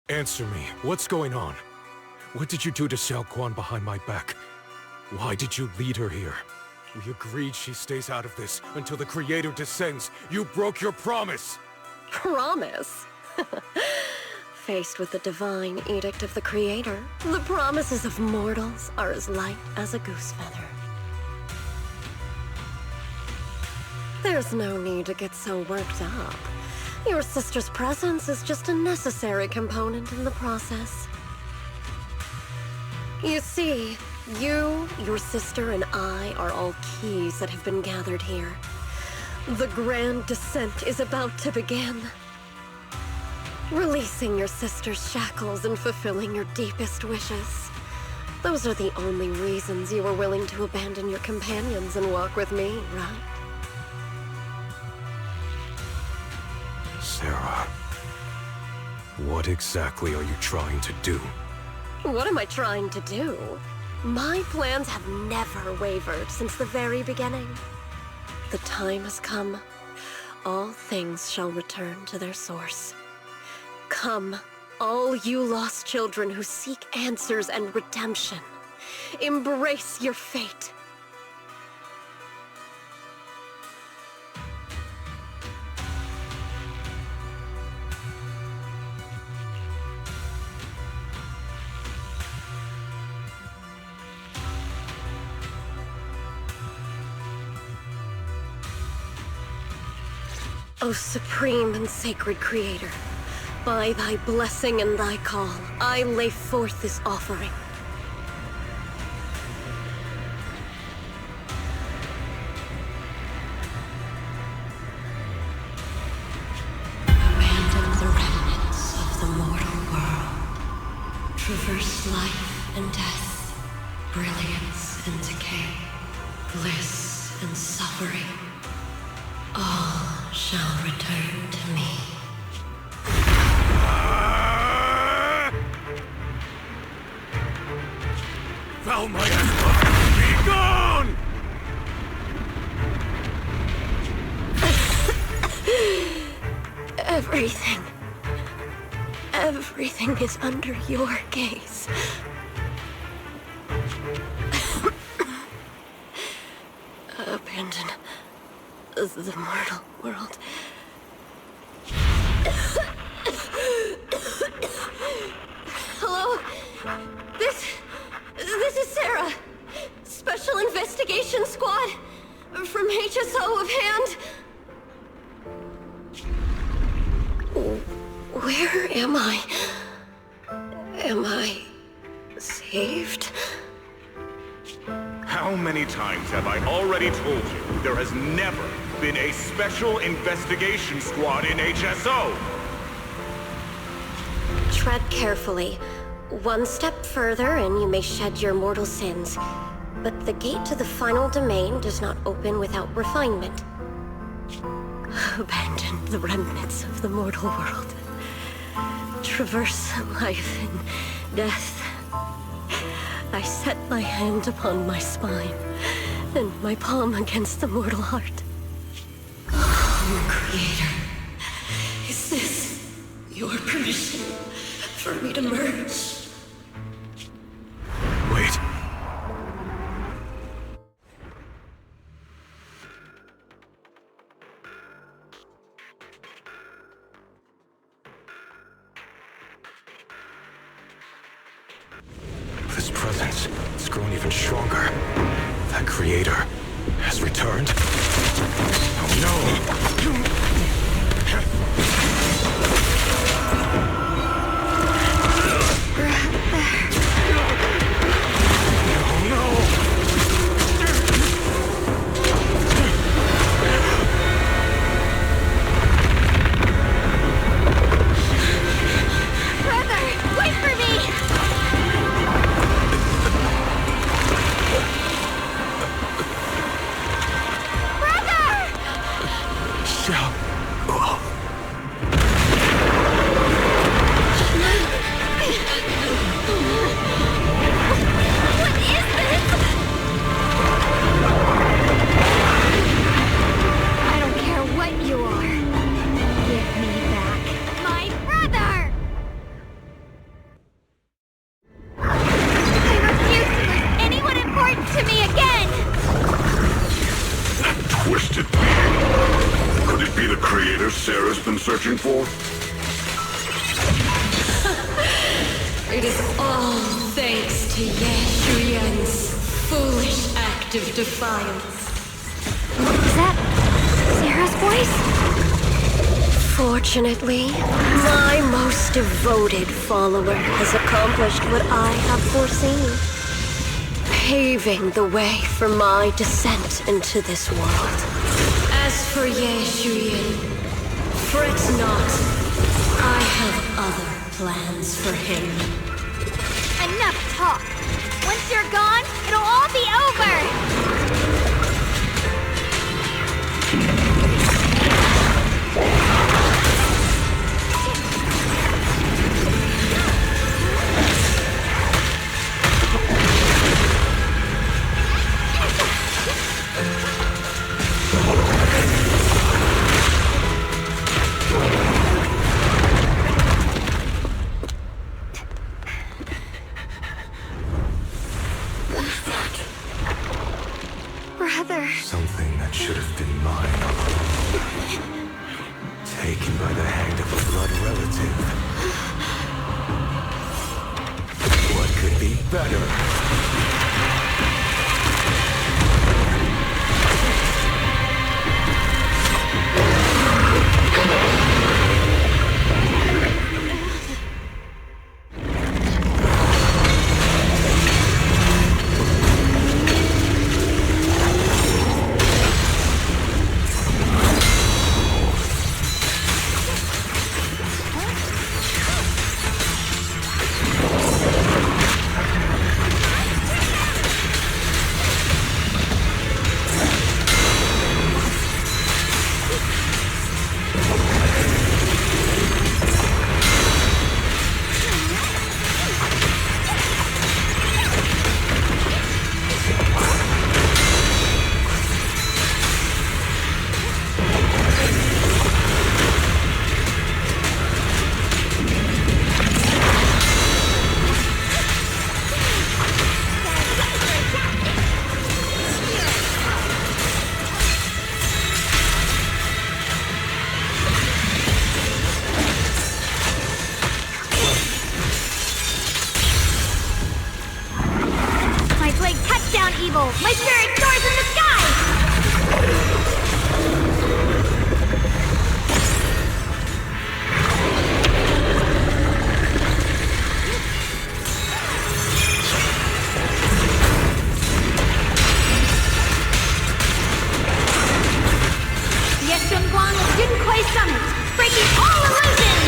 Answer me. What's going on? What did you do to Xiao Guan behind my back? Why did you lead her here? We agreed she stays out of this until the Creator descends. You broke your promise! Promise? Faced with the divine edict of the Creator, the promises of mortals are as light as a goose feather. There's no need to get so worked up. Your sister's presence is just a necessary component in the process. You see, you, your sister, and I are all keys that have been gathered here. The grand descent is about to begin. Releasing your sister's shackles and fulfilling your deepest wishes. Those are the only reasons you were willing to abandon your companions and walk with me, right? Sarah, what exactly are you trying to do? What am I trying to do? My plans have never wavered since the very beginning. The time has come. All things shall return to their source. Come, all you lost children who seek answers and redemption. Embrace your fate. O supreme and sacred Creator, by thy blessing and thy call, I lay forth this offering. Abandon the remnants of the mortal world. Traverse life and death, brilliance and decay, bliss and suffering. All shall return to me. Valmaya, be gone! Everything is under your gaze. Abandon the mortal world. Hello? This is Sarah. Special Investigation Squad from HSO of Hand. Where am I? Am I saved? How many times have I already told you there has never been a special investigation squad in HSO? Tread carefully. One step further and you may shed your mortal sins. But the gate to the final domain does not open without refinement. Abandon the remnants of the mortal world. Traverse life and death. I set my hand upon my spine, and my palm against the mortal heart. Oh, Creator, is this your permission for me to merge? Wait. Zenless. It's grown even stronger. That creator has returned. Oh no! Searching for? It is all thanks to Yeshuyan's foolish act of defiance. Was that Sarah's voice? Fortunately, my most devoted follower has accomplished what I have foreseen, paving the way for my descent into this world. As for Yeshuyan, fret not. I have other plans for him. Enough talk. Once you're gone, it'll all be over. Something that should have been mine all along. Taken by the hand of a blood relative. What could be better? Evil! My spirit soars in the sky! Yunkwei Summit, breaking all illusions!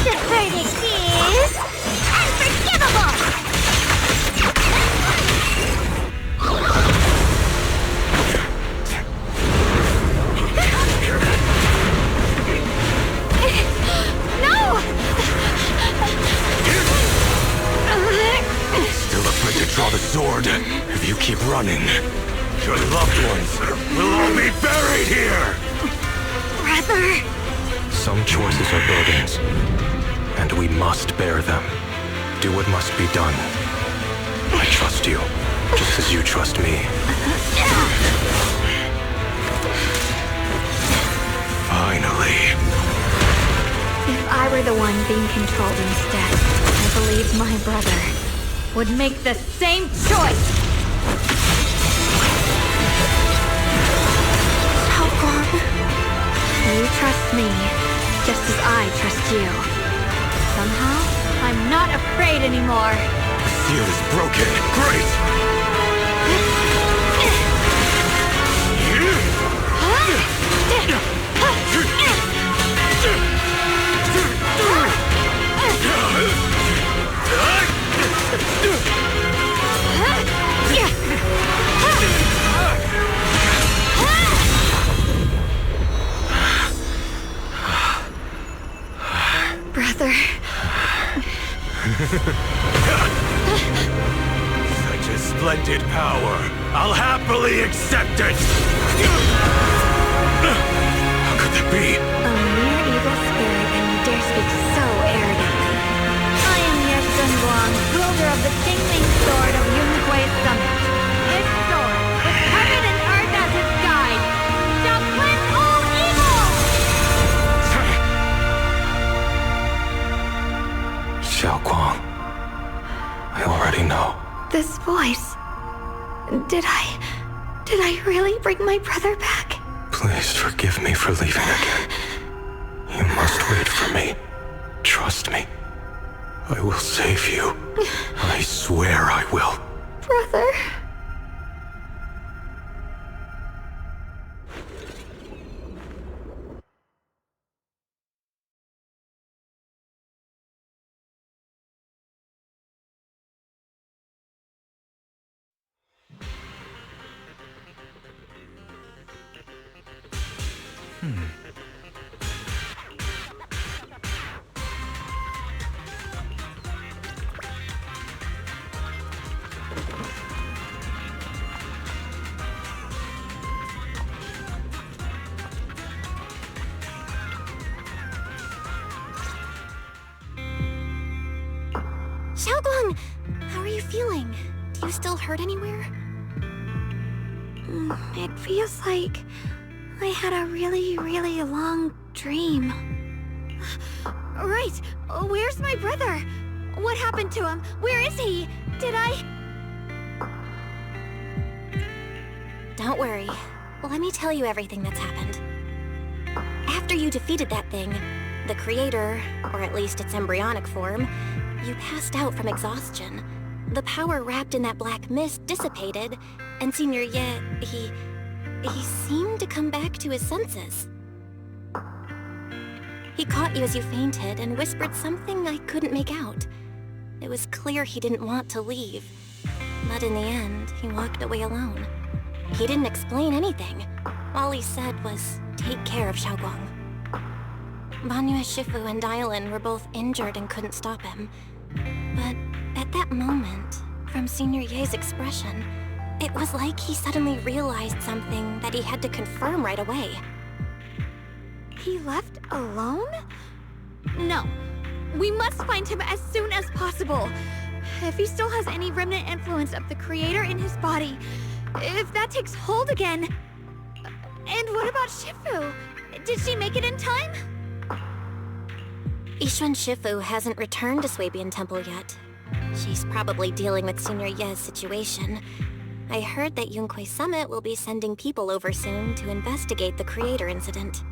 The verdict running. Your loved ones will all be buried here! Brother! Some choices are burdens, and we must bear them. Do what must be done. I trust you, just as you trust me. Finally. If I were the one being controlled instead, I believe my brother would make the same choice! You trust me, just as I trust you. Somehow, I'm not afraid anymore. Seal is broken. Great! Brother. Such a splendid power. I'll happily accept it! How could that be? A mere evil spirit, and you dare speak so arrogantly. I am Ye Zhenguang, wielder of the Qingming Sword of Yunhui Summit. This sword, with heaven and earth as its guide, shall cleanse all evil! Xiaoguang, I already know. This voice... Did I really bring my brother back? Please forgive me for leaving again. You must wait for me. Trust me. I will save you. I swear I will. Brother... Xiaoguang! How are you feeling? Do you still hurt anywhere? It feels like I had a really, really long dream. Right! Where's my brother? What happened to him? Where is he? Did I... Don't worry. Let me tell you everything that's happened. After you defeated that thing, the creator, or at least its embryonic form, you passed out from exhaustion. The power wrapped in that black mist dissipated, and Senior Ye, he seemed to come back to his senses. He caught you as you fainted and whispered something I couldn't make out. It was clear he didn't want to leave, but in the end, he walked away alone. He didn't explain anything. All he said was, take care of Xiaoguang. Banyue Shifu and Dylan were both injured and couldn't stop him. But at that moment, from Senior Ye's expression, it was like he suddenly realized something that he had to confirm right away. He left alone? No. We must find him as soon as possible. If he still has any remnant influence of the Creator in his body, if that takes hold again... And what about Shifu? Did she make it in time? Yixuan Shifu hasn't returned to Swabian Temple yet. She's probably dealing with Senior Ye's situation. I heard that Yunhui Summit will be sending people over soon to investigate the Creator incident.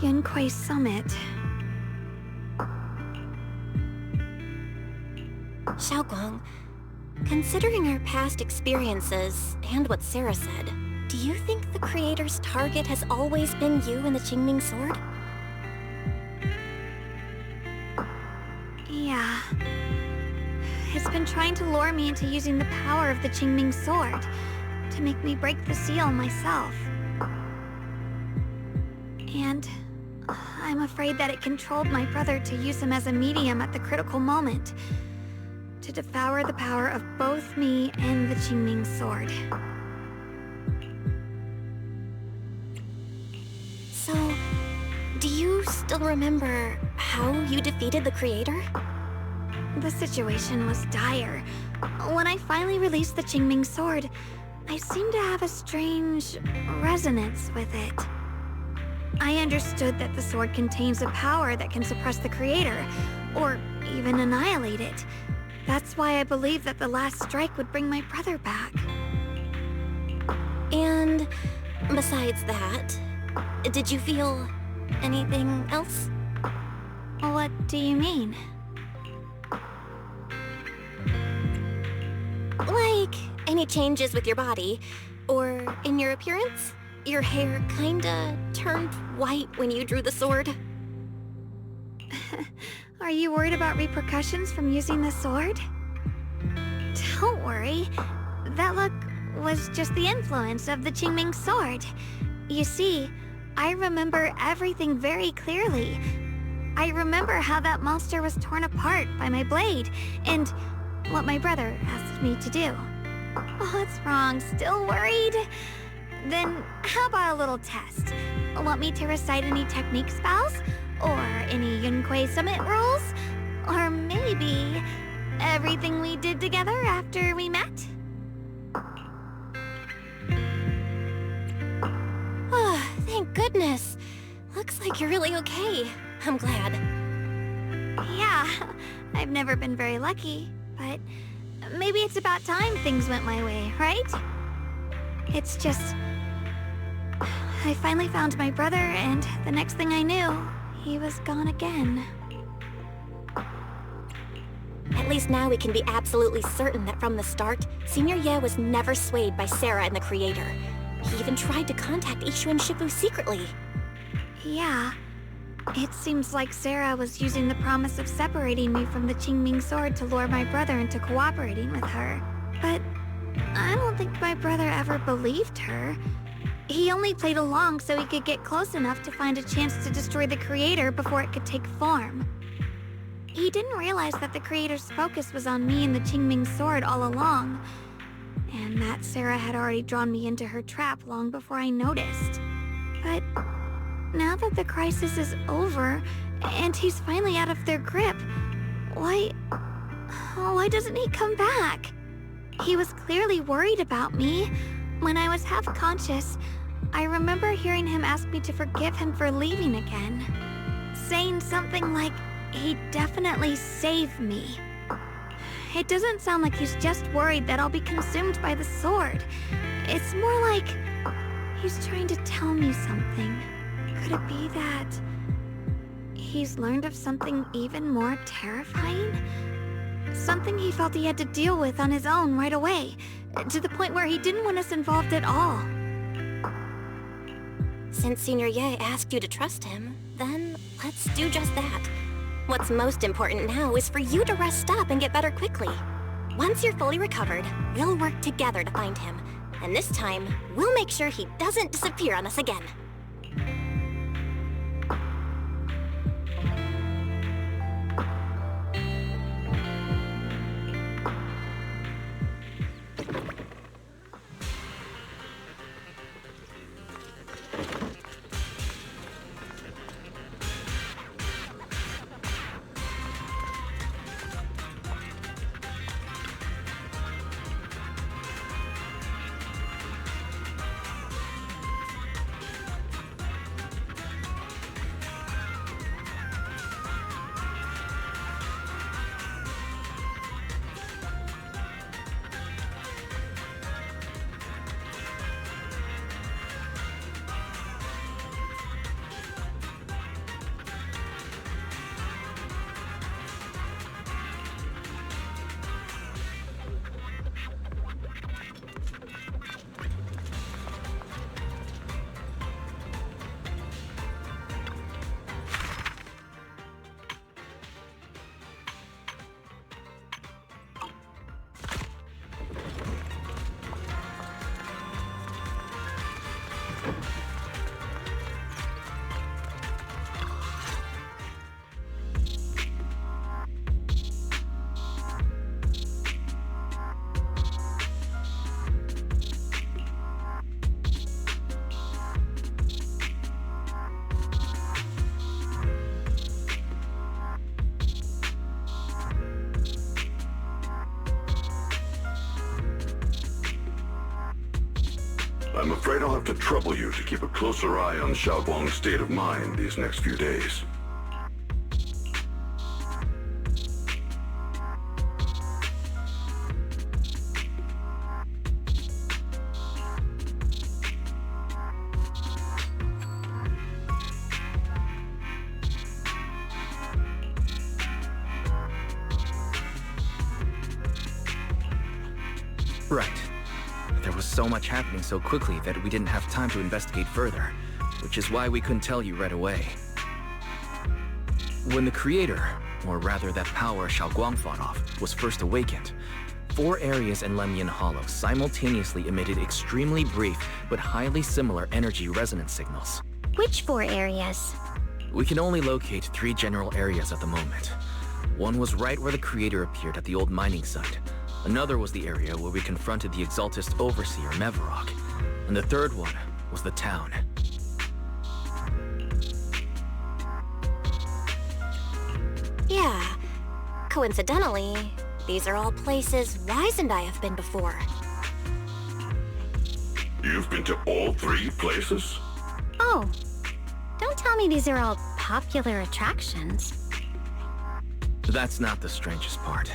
Yunhui Summit... Xiaoguang, considering our past experiences and what Sarah said, do you think the Creator's target has always been you and the Qingming Sword? Yeah. It's been trying to lure me into using the power of the Qingming Sword to make me break the seal myself. And I'm afraid that it controlled my brother to use him as a medium at the critical moment, to devour the power of both me and the Qingming sword. So, do you still remember how you defeated the Creator? The situation was dire. When I finally released the Qingming sword, I seemed to have a strange resonance with it. I understood that the sword contains a power that can suppress the Creator, or even annihilate it. That's why I believed that the last strike would bring my brother back. And besides that, did you feel anything else? What do you mean? Like, any changes with your body, or in your appearance? Your hair kinda turned white when you drew the sword? Are you worried about repercussions from using the sword? Don't worry. That look was just the influence of the Qingming sword. You see, I remember everything very clearly. I remember how that monster was torn apart by my blade, and what my brother asked me to do. Oh, what's wrong? Still worried? Then how about a little test? Want me to recite any technique spells? Or any Yunquei Summit rules? Or maybe everything we did together after we met? Oh, thank goodness. Looks like you're really okay. I'm glad. Yeah, I've never been very lucky, but maybe it's about time things went my way, right? It's just... I finally found my brother, and the next thing I knew, he was gone again. At least now we can be absolutely certain that from the start, Senior Ye was never swayed by Sarah and the Creator. He even tried to contact Ishu and Shifu secretly. Yeah. It seems like Sarah was using the promise of separating me from the Qingming sword to lure my brother into cooperating with her. But I don't think my brother ever believed her. He only played along so he could get close enough to find a chance to destroy the Creator before it could take form. He didn't realize that the Creator's focus was on me and the Qingming sword all along, and that Sarah had already drawn me into her trap long before I noticed. But now that the crisis is over, and he's finally out of their grip, why doesn't he come back? He was clearly worried about me. When I was half-conscious, I remember hearing him ask me to forgive him for leaving again, saying something like he'd definitely save me. It doesn't sound like he's just worried that I'll be consumed by the sword. It's more like he's trying to tell me something. Could it be that he's learned of something even more terrifying? Something he felt he had to deal with on his own right away, to the point where he didn't want us involved at all. Since Senior Ye asked you to trust him, then let's do just that. What's most important now is for you to rest up and get better quickly. Once you're fully recovered, we'll work together to find him. And this time, we'll make sure he doesn't disappear on us again. I'm afraid I'll have to trouble you to keep a closer eye on Xiaoguang's state of mind these next few days. Right. There was so much happening so quickly that we didn't have time to investigate further, which is why we couldn't tell you right away. When the creator, or rather that power Xiaoguang fought off, was first awakened, 4 areas in Lemnian Hollow simultaneously emitted extremely brief but highly similar energy resonance signals. Which 4 areas? We can only locate 3 general areas at the moment. One was right where the creator appeared at the old mining site. Another was the area where we confronted the Exaltist Overseer, Mevarok. And the third one was the town. Yeah. Coincidentally, these are all places Wise and I have been before. You've been to all 3 places? Oh, don't tell me these are all popular attractions. That's not the strangest part.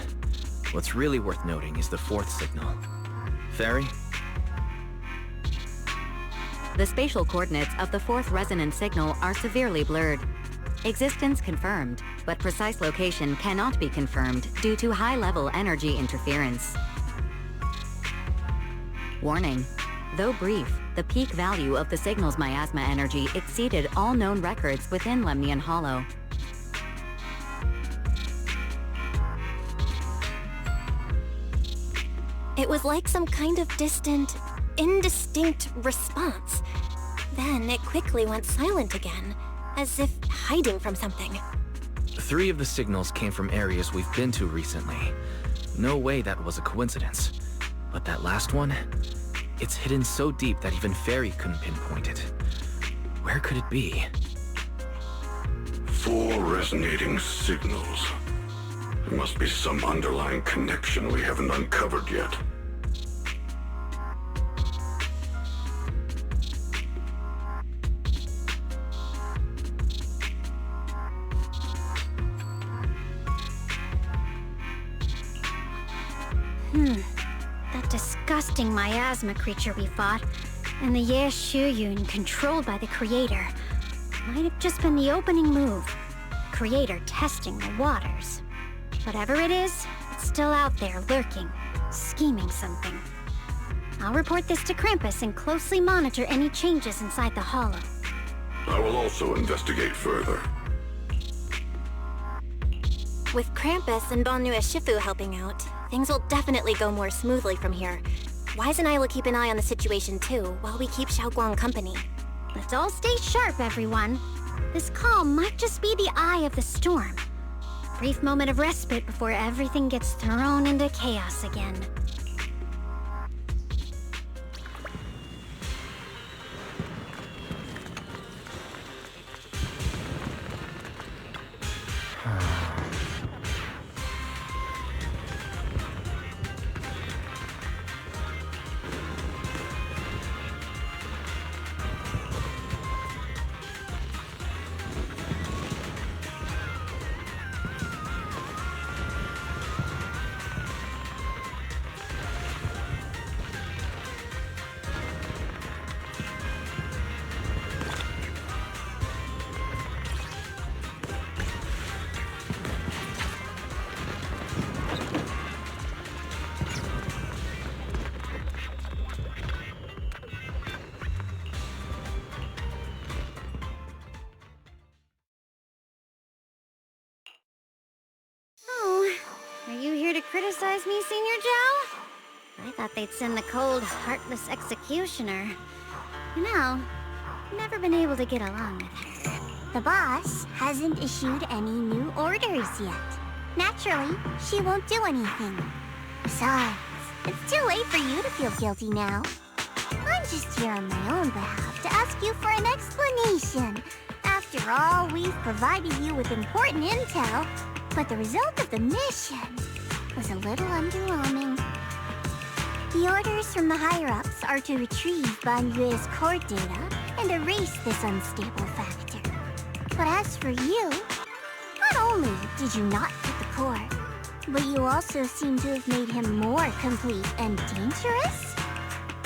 What's really worth noting is the 4th signal. Fairy? The spatial coordinates of the 4th resonance signal are severely blurred. Existence confirmed, but precise location cannot be confirmed due to high-level energy interference. Warning. Though brief, the peak value of the signal's miasma energy exceeded all known records within Lemnian Hollow. It was like some kind of distant, indistinct response. Then it quickly went silent again, as if hiding from something. 3 of the signals came from areas we've been to recently. No way that was a coincidence. But that last one? It's hidden so deep that even Fairy couldn't pinpoint it. Where could it be? 4 resonating signals. There must be some underlying connection we haven't uncovered yet. That disgusting miasma creature we fought, and the Ye Shuyun controlled by the Creator, might have just been the opening move. Creator testing the waters. Whatever it is, it's still out there lurking, scheming something. I'll report this to Krampus and closely monitor any changes inside the Hollow. I will also investigate further. With Krampus and Banue Shifu helping out, things will definitely go more smoothly from here. Wise and I will keep an eye on the situation too, while we keep Xiaoguang company. Let's all stay sharp, everyone. This calm might just be the eye of the storm. Brief moment of respite before everything gets thrown into chaos again. Criticize me, Senior Joe? I thought they'd send the cold, heartless executioner. You know, I've never been able to get along with her. The boss hasn't issued any new orders yet. Naturally, she won't do anything. Besides, it's too late for you to feel guilty now. I'm just here on my own behalf to ask you for an explanation. After all, we've provided you with important intel, but the result of the mission was a little underwhelming. The orders from the higher-ups are to retrieve Banyue's core data and erase this unstable factor. But as for you, not only did you not get the core, but you also seem to have made him more complete and dangerous?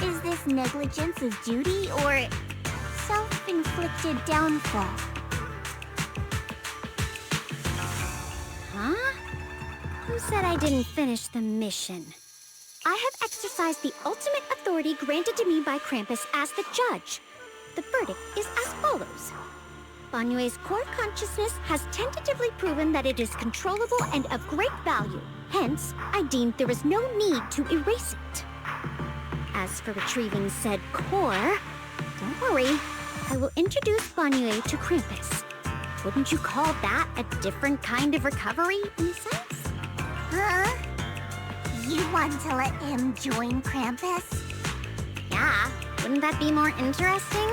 Is this negligence of duty or self-inflicted downfall? Huh? Who said I didn't finish the mission? I have exercised the ultimate authority granted to me by Krampus as the judge. The verdict is as follows. Banyue's core consciousness has tentatively proven that it is controllable and of great value. Hence, I deemed there is no need to erase it. As for retrieving said core, don't worry. I will introduce Banyue to Krampus. Wouldn't you call that a different kind of recovery, in a sense? Huh? You want to let him join Krampus? Yeah, wouldn't that be more interesting?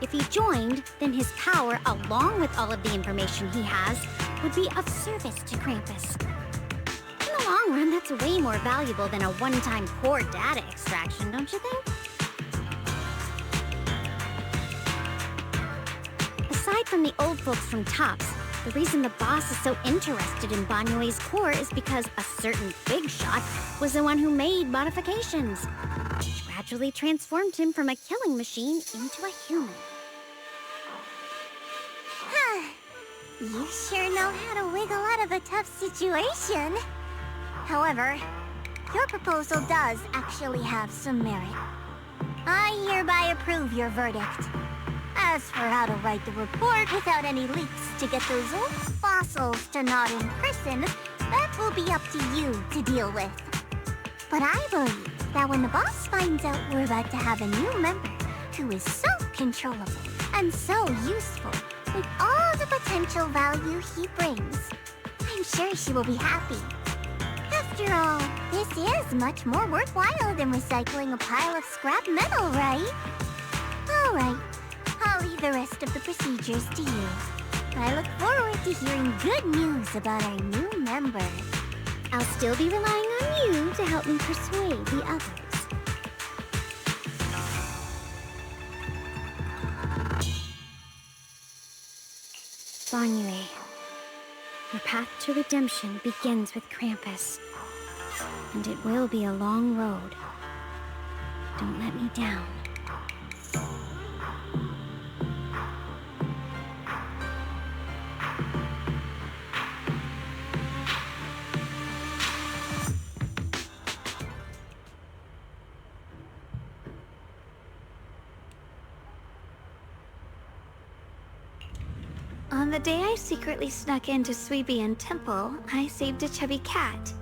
If he joined, then his power, along with all of the information he has, would be of service to Krampus. In the long run, that's way more valuable than a one-time core data extraction, don't you think? Aside from the old folks from TOPS, the reason the boss is so interested in Banyue's core is because a certain big shot was the one who made modifications, which gradually transformed him from a killing machine into a human. Huh. You sure know how to wiggle out of a tough situation. However, your proposal does actually have some merit. I hereby approve your verdict. As for how to write the report without any leaks to get those old fossils to not in person, that will be up to you to deal with. But I believe that when the boss finds out we're about to have a new member who is so controllable and so useful with all the potential value he brings, I'm sure she will be happy. After all, this is much more worthwhile than recycling a pile of scrap metal, right? All right. I'll leave the rest of the procedures to you. I look forward to hearing good news about our new member. I'll still be relying on you to help me persuade the others. Banyue, your path to redemption begins with Krampus. And it will be a long road. Don't let me down. On the day I secretly snuck into Suibian Temple, I saved a chubby cat.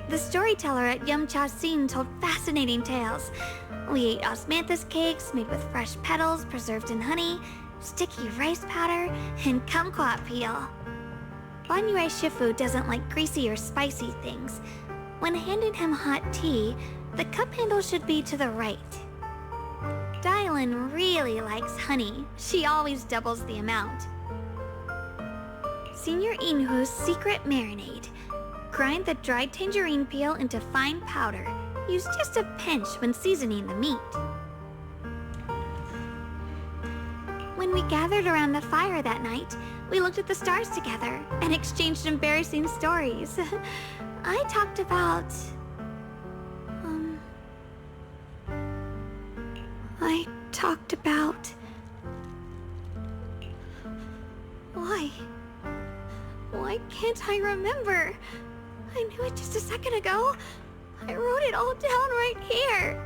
The storyteller at Yumcha Scene told fascinating tales. We ate osmanthus cakes made with fresh petals preserved in honey, sticky rice powder, and kumquat peel. Banyue Shifu doesn't like greasy or spicy things. When handing him hot tea, the cup handle should be to the right. Dylan really likes honey. She always doubles the amount. Senior Inhu's secret marinade. Grind the dried tangerine peel into fine powder. Use just a pinch when seasoning the meat. When we gathered around the fire that night, we looked at the stars together and exchanged embarrassing stories. I talked about... Why can't I remember? I knew it just a second ago. I wrote it all down right here.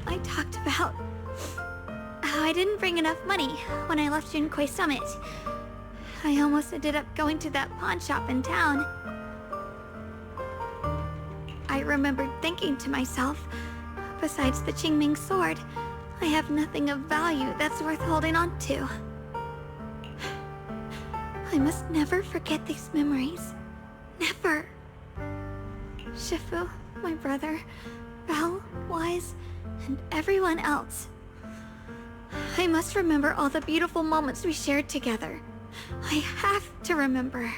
I talked about how I didn't bring enough money when I left Junquei Summit. I almost ended up going to that pawn shop in town. I remembered thinking to myself, besides the Qingming sword, I have nothing of value that's worth holding on to. I must never forget these memories. Never. Shifu, my brother, Belle, Wise, and everyone else. I must remember all the beautiful moments we shared together. I have to remember.